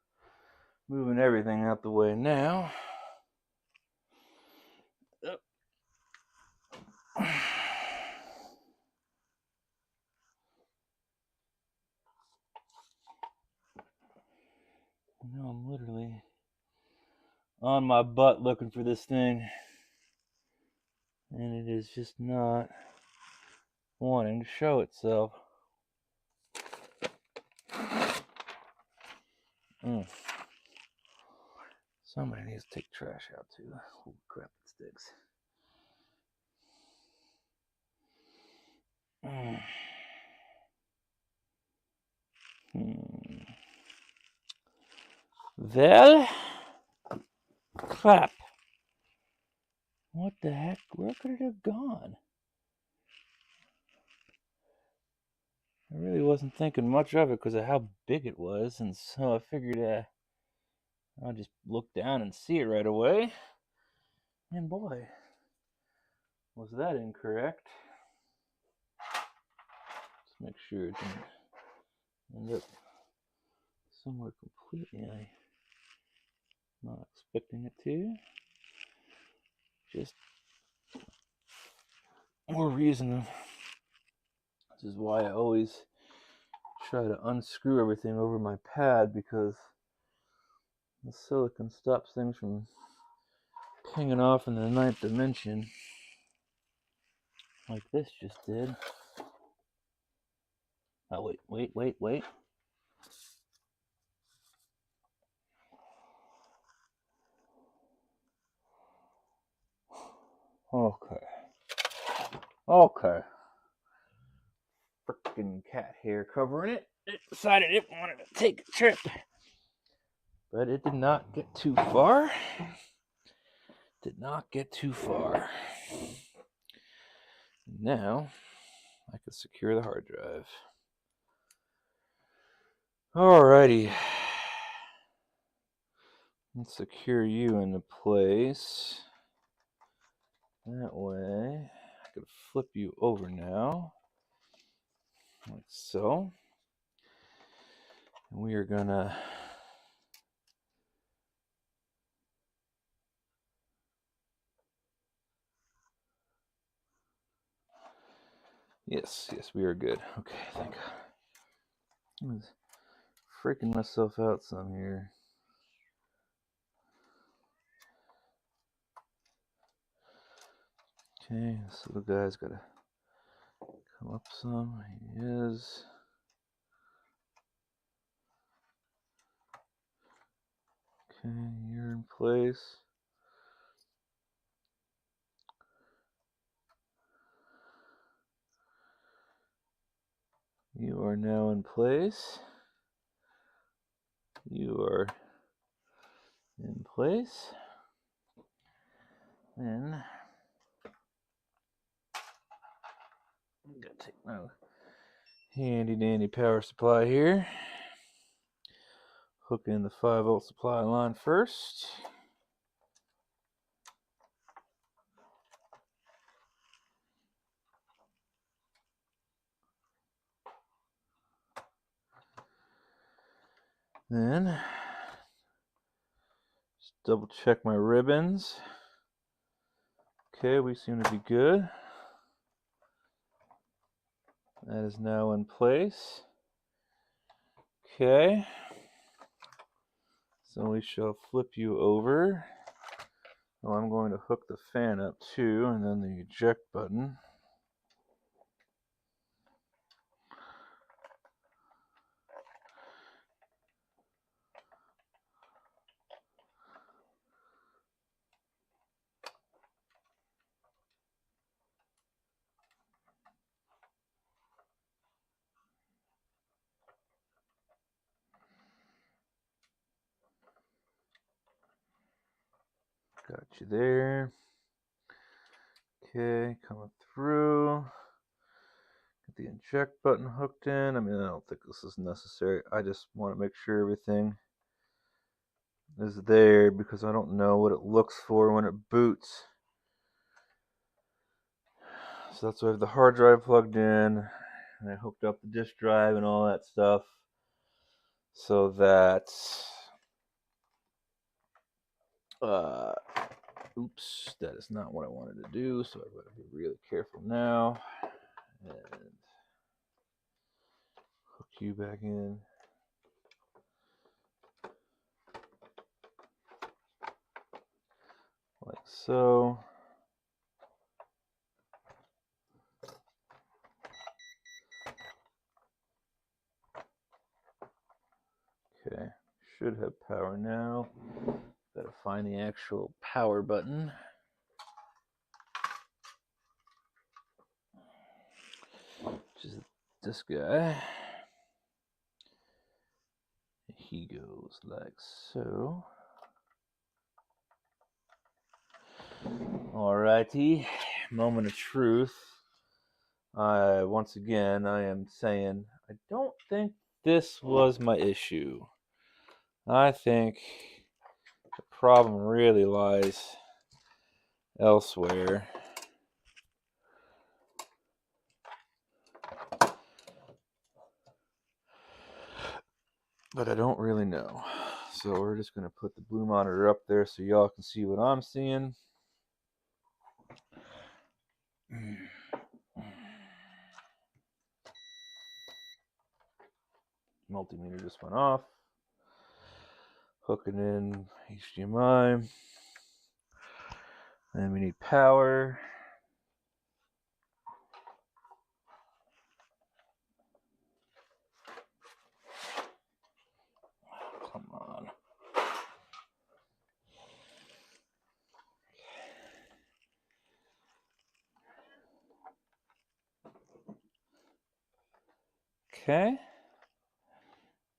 moving everything out the way now. Now I'm literally on my butt looking for this thing, and it is just not wanting to show itself. Somebody needs to take trash out too. Holy crap, it sticks. Well, crap. What the heck? Where could it have gone? I really wasn't thinking much of it because of how big it was, and so I figured I'll just look down and see it right away. And boy, was that incorrect. Let's make sure it didn't end up somewhere completely I'm not expecting it to. Just more reason. This is why I always try to unscrew everything over my pad, because the silicone stops things from pinging off in the ninth dimension, like this just did. Oh, wait. Okay. Frickin' cat hair covering it. It decided it wanted to take a trip. But it did not get too far. Now, I can secure the hard drive. Alrighty. Let's secure you into place. That way, I could flip you over now, like so. And we are gonna Yes, we are good. Okay, thank God. I was freaking myself out some here. Okay, this little guy's gotta come up some. He is. Okay, you're in place. You are now in place. You are in place. Then I'm gonna take my handy dandy power supply here. Hook in the 5-volt supply line first. Then just double check my ribbons. Okay, we seem to be good. That is now in place. Okay. So we shall flip you over. Well, I'm going to hook the fan up too, and then the eject button. Got you there. Okay, coming through. Get the eject button hooked in. I mean, I don't think this is necessary. I just want to make sure everything is there because I don't know what it looks for when it boots. So that's why I have the hard drive plugged in, and I hooked up the disk drive and all that stuff so that oops, that is not what I wanted to do, so I've got to be really careful now. And hook you back in. Like so. Okay, should have power now. Gotta find the actual power button. Which is this guy. He goes like so. Alrighty, moment of truth. Once again, I am saying I don't think this was my issue. I think the problem really lies elsewhere. But I don't really know. So we're just going to put the blue monitor up there so y'all can see what I'm seeing. Multimeter just went off. Hooking in HDMI. And we need power. Come on. Okay.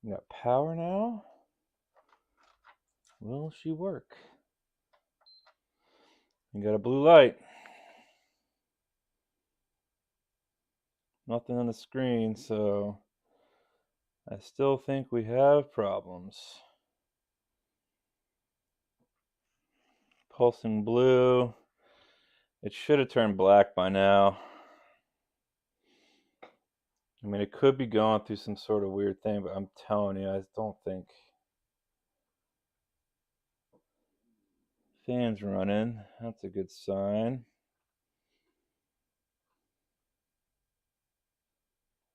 We got power now. Will she work? You got a blue light. Nothing on the screen, so I still think we have problems. Pulsing blue. It should have turned black by now. I mean, it could be going through some sort of weird thing, but I'm telling you, I don't think. Fan's running. That's a good sign.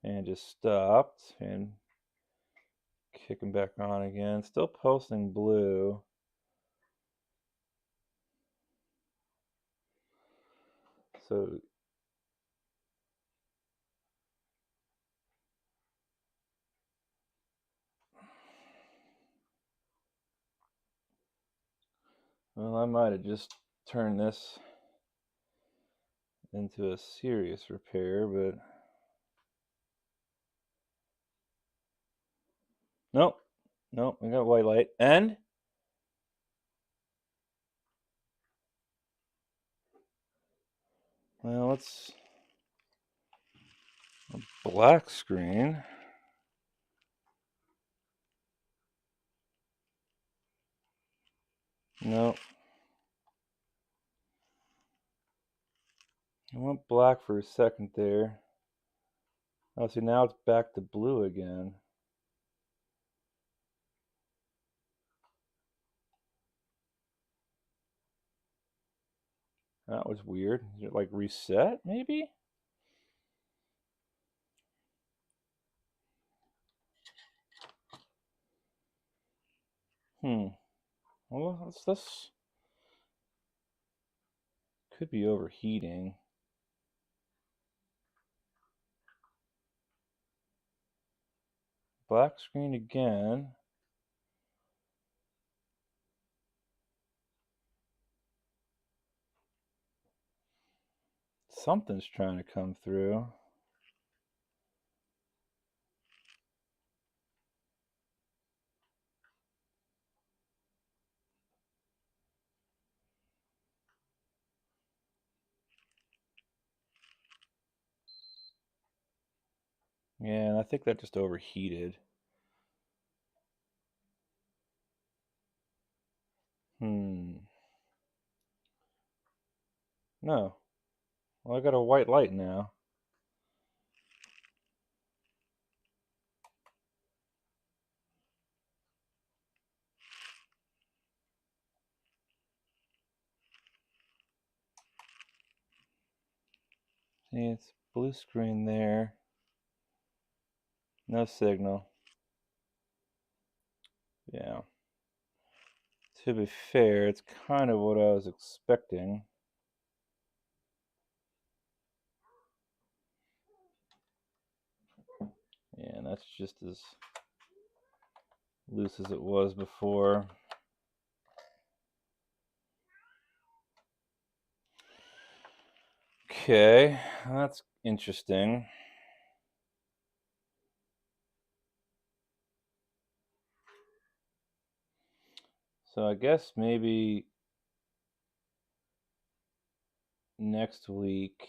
And just stopped and kicking back on again. Still pulsing blue. So well, I might have just turned this into a serious repair, but Nope. Nope. We got white light. And well, it's a black screen. Nope. I went black for a second there. Oh, see, now it's back to blue again. That was weird. Is it like reset, maybe? Hmm. Well, this could be overheating. Black screen again. Something's trying to come through. Yeah, and I think that just overheated. Hmm. No. Well, I got a white light now. See, it's blue screen there. No signal. Yeah. To be fair, it's kind of what I was expecting. Yeah, and that's just as loose as it was before. Okay, that's interesting. So I guess maybe next week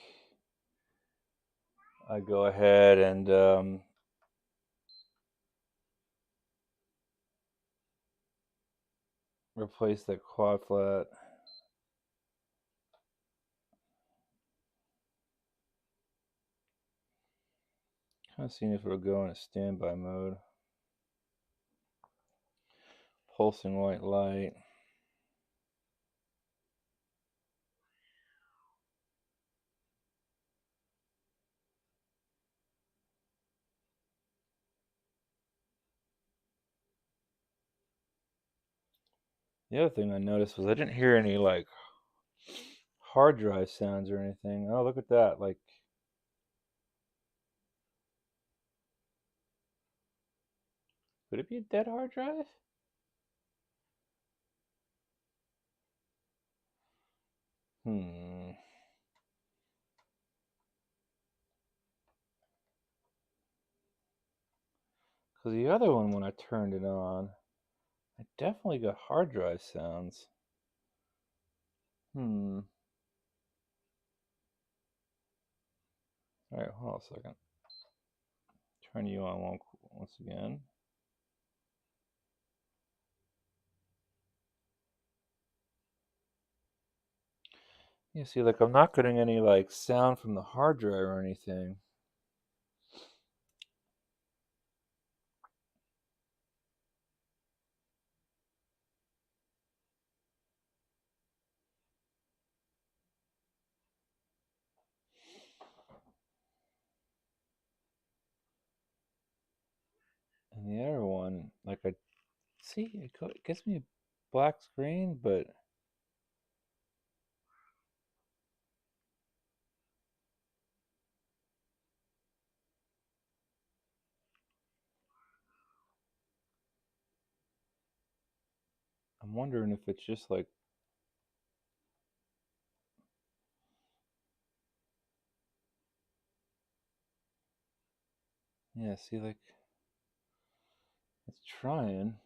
I go ahead and replace that quad flat. Kind of seeing if it'll go in a standby mode. Pulsing white light. The other thing I noticed was I didn't hear any like hard drive sounds or anything. Oh, look at that. Like, could it be a dead hard drive? Hmm. Because the other one, when I turned it on, I definitely got hard drive sounds. Hmm. All right, hold on a second. Turn you on once again. You see, like I'm not getting any like sound from the hard drive or anything. And the other one, like I see, it gives me a black screen, but I'm wondering if it's just like, yeah, see, like It's trying.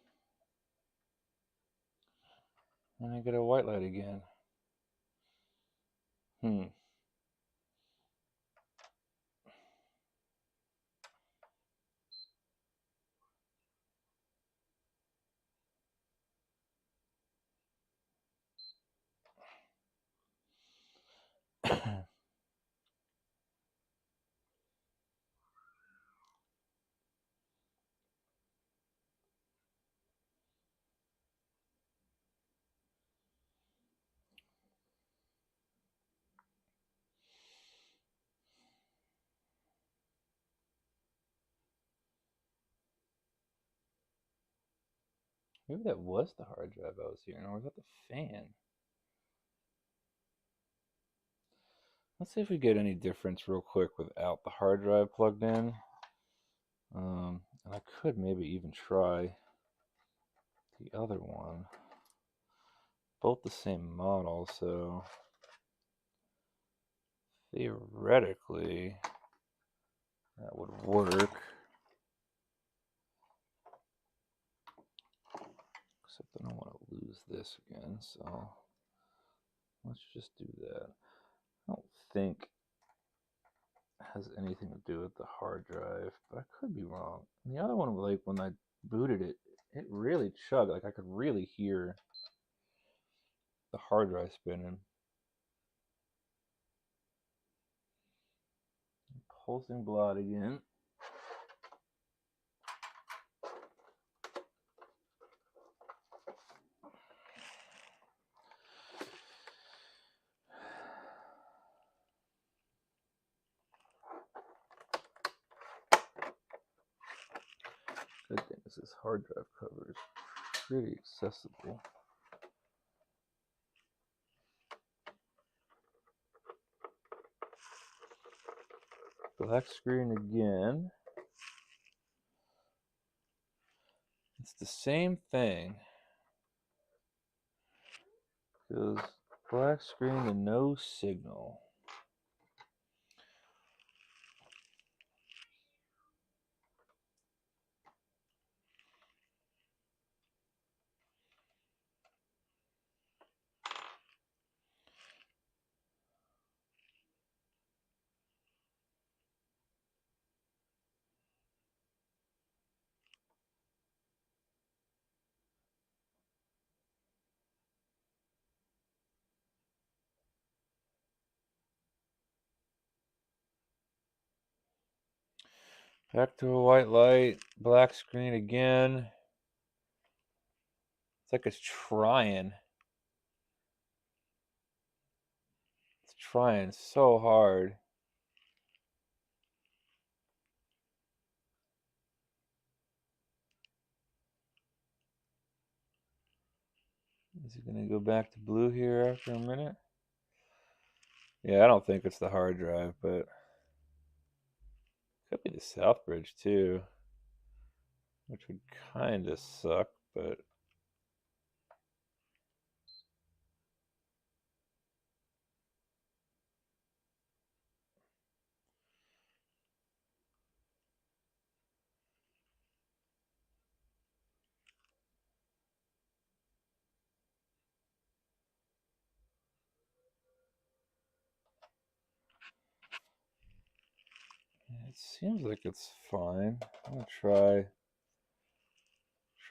And I get a white light again. Hmm. Maybe that was the hard drive I was hearing, or was that the fan? Let's see if we get any difference real quick without the hard drive plugged in. And I could maybe even try the other one. Both the same model, so theoretically that would work. Except I don't want to lose this again, so let's just do that. I don't think it has anything to do with the hard drive, but I could be wrong. And the other one, like when I booted it, it really chugged. Like I could really hear the hard drive spinning. Pulsing blood again. Good thing is this hard drive cover is pretty accessible. Black screen again. It's the same thing. Goes black screen and no signal. Back to a white light. Black screen again. It's like it's trying. It's trying so hard. Is it going to go back to blue here after a minute? Yeah, I don't think it's the hard drive, but could be the south bridge too, which would kind of suck, but it seems like it's fine. I'm gonna try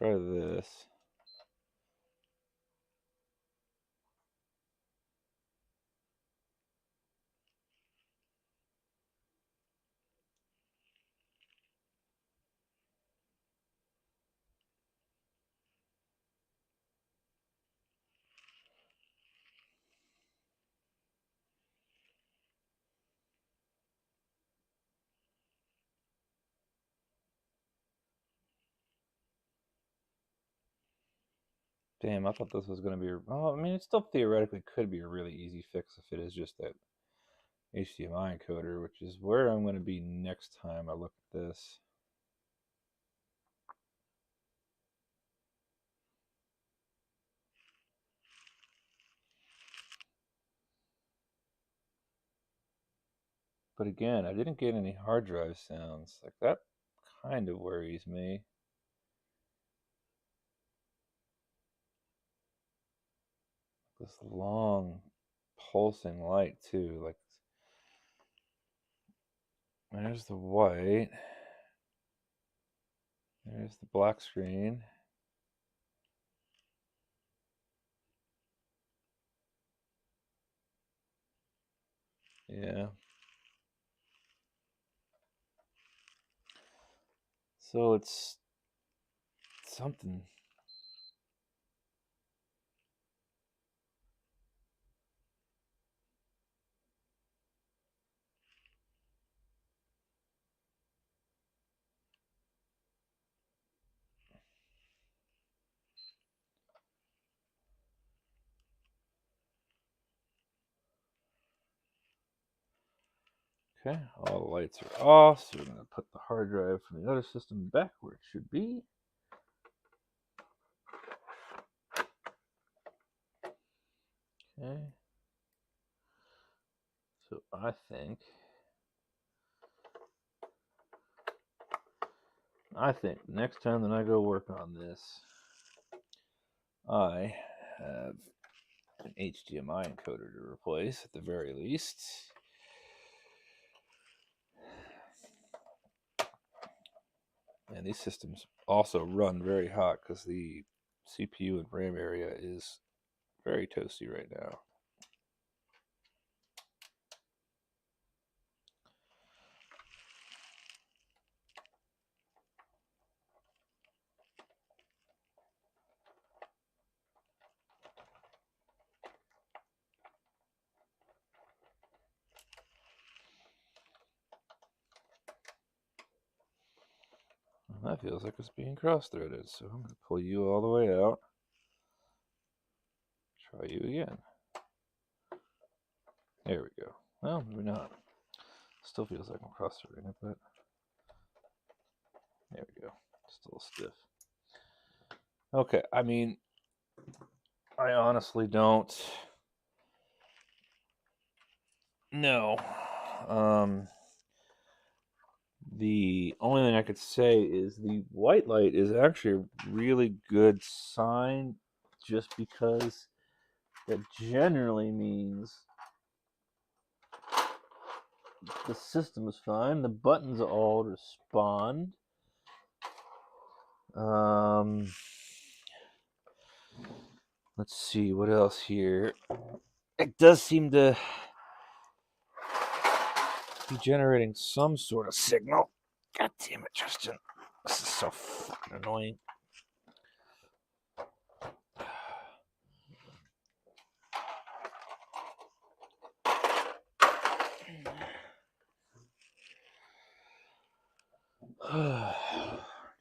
this. Damn, I thought this was gonna be. Oh, I mean, it still theoretically could be a really easy fix if it is just that HDMI encoder, which is where I'm gonna be next time I look at this. But again, I didn't get any hard drive sounds. Like that kind of worries me. this long pulsing light too. Like, there's the white. There's the black screen. Yeah. So it's something. Okay, all the lights are off, so we're going to put the hard drive from the other system back where it should be. Okay. So I think next time that I go work on this, I have an HDMI encoder to replace at the very least. And these systems also run very hot because the CPU and RAM area is very toasty right now. That feels like it's being cross-threaded, so I'm going to pull you all the way out. Try you again. There we go. Well, maybe not. Still feels like I'm cross-threading it, but there we go. Still stiff. Okay, I mean, I honestly don't know. The only thing I could say is the white light is actually a really good sign, just because that generally means the system is fine. The buttons all respond. Let's see what else here. It does seem to be generating some sort of signal. God damn it, Justin. This is so fucking annoying.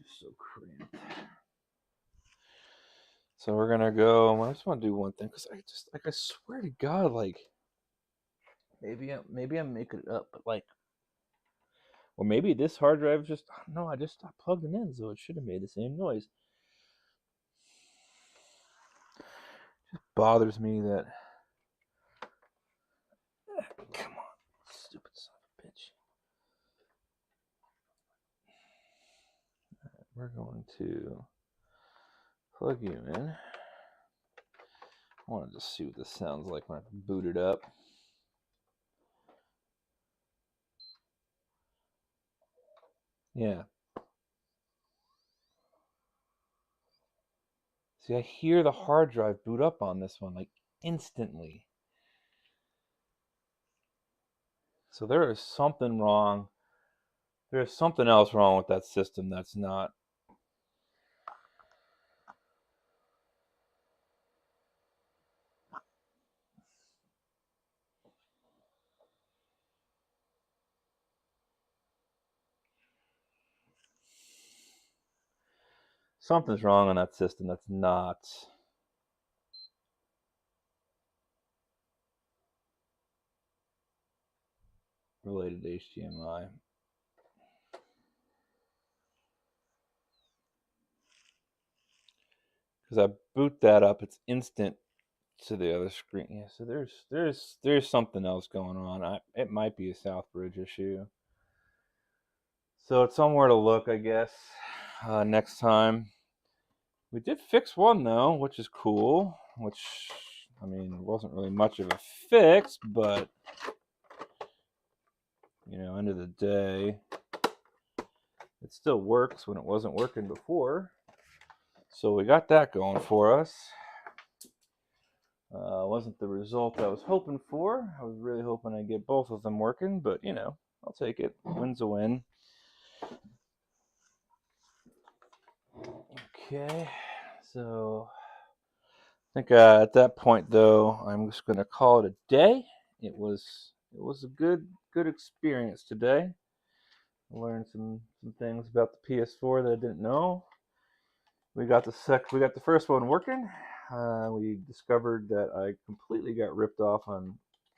Just so cramped. So we're gonna go. I just want to do one thing because I swear to God, like maybe I'm making it up, but like, or maybe this hard drive just no, I just stopped plugging in, so it should have made the same noise. It just bothers me that. Come on, stupid son of a bitch. We're going to plug you in. I want to just see what this sounds like when I boot it up. Yeah. See, I hear the hard drive boot up on this one, like instantly. So there is something wrong. There's something else wrong with that system that's not. Something's wrong on that system that's not related to HDMI. Because I boot that up, it's instant to the other screen. Yeah, so there's something else going on. It might be a Southbridge issue. So it's somewhere to look, I guess. Next time. We did fix one though, which is cool. Which I mean, it wasn't really much of a fix, but end of the day, it still works when it wasn't working before. So we got that going for us. Wasn't the result I was hoping for. I was really hoping I'd get both of them working, but I'll take it. Win's a win. Okay, so I think at that point, though, I'm just going to call it a day. It was a good experience today. I learned some things about the PS4 that I didn't know. We got the first one working. We discovered that I completely got ripped off on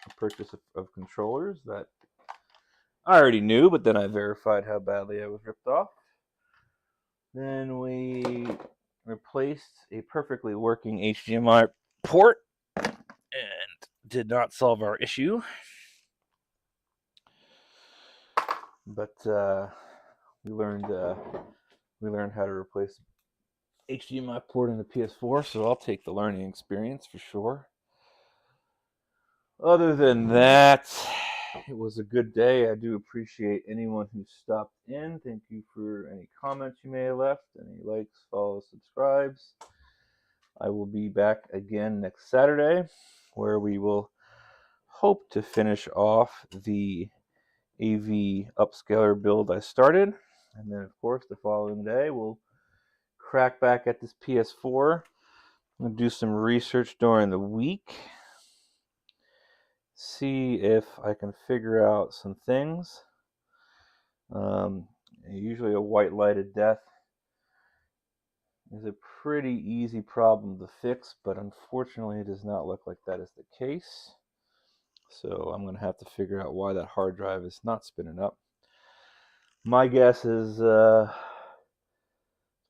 a purchase of controllers that I already knew, but then I verified how badly I was ripped off. Then we replaced a perfectly working HDMI port and did not solve our issue. But we learned how to replace HDMI port in the PS4, so I'll take the learning experience for sure. Other than that, it was a good day. I do appreciate anyone who stopped in. Thank you for any comments you may have left, any likes, follows, subscribes. I will be back again next Saturday, where we will hope to finish off the AV upscaler build I started. And then, of course, the following day, we'll crack back at this PS4 and do some research during the week. See if I can figure out some things. Usually a white lighted death is a pretty easy problem to fix, but unfortunately it does not look like that is the case. So I'm going to have to figure out why that hard drive is not spinning up. My guess is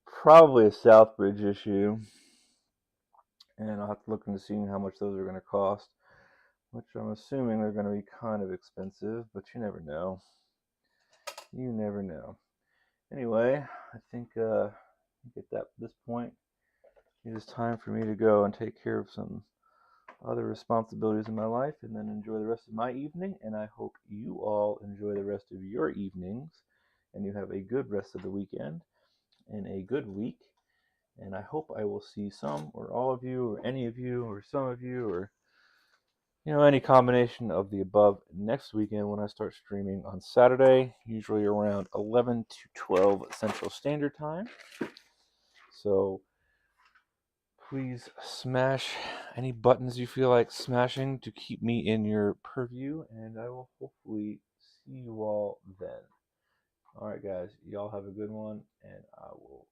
probably a Southbridge issue, and I'll have to look into seeing how much those are going to cost, which I'm assuming they're going to be kind of expensive, but you never know. You never know. Anyway, I think at this point, it is time for me to go and take care of some other responsibilities in my life and then enjoy the rest of my evening. And I hope you all enjoy the rest of your evenings and you have a good rest of the weekend and a good week. And I hope I will see some or all of you or any of you or some of you or any combination of the above next weekend when I start streaming on Saturday, usually around 11 to 12 Central Standard Time. So please smash any buttons you feel like smashing to keep me in your purview, and I will hopefully see you all then. All right, guys, y'all have a good one, and I will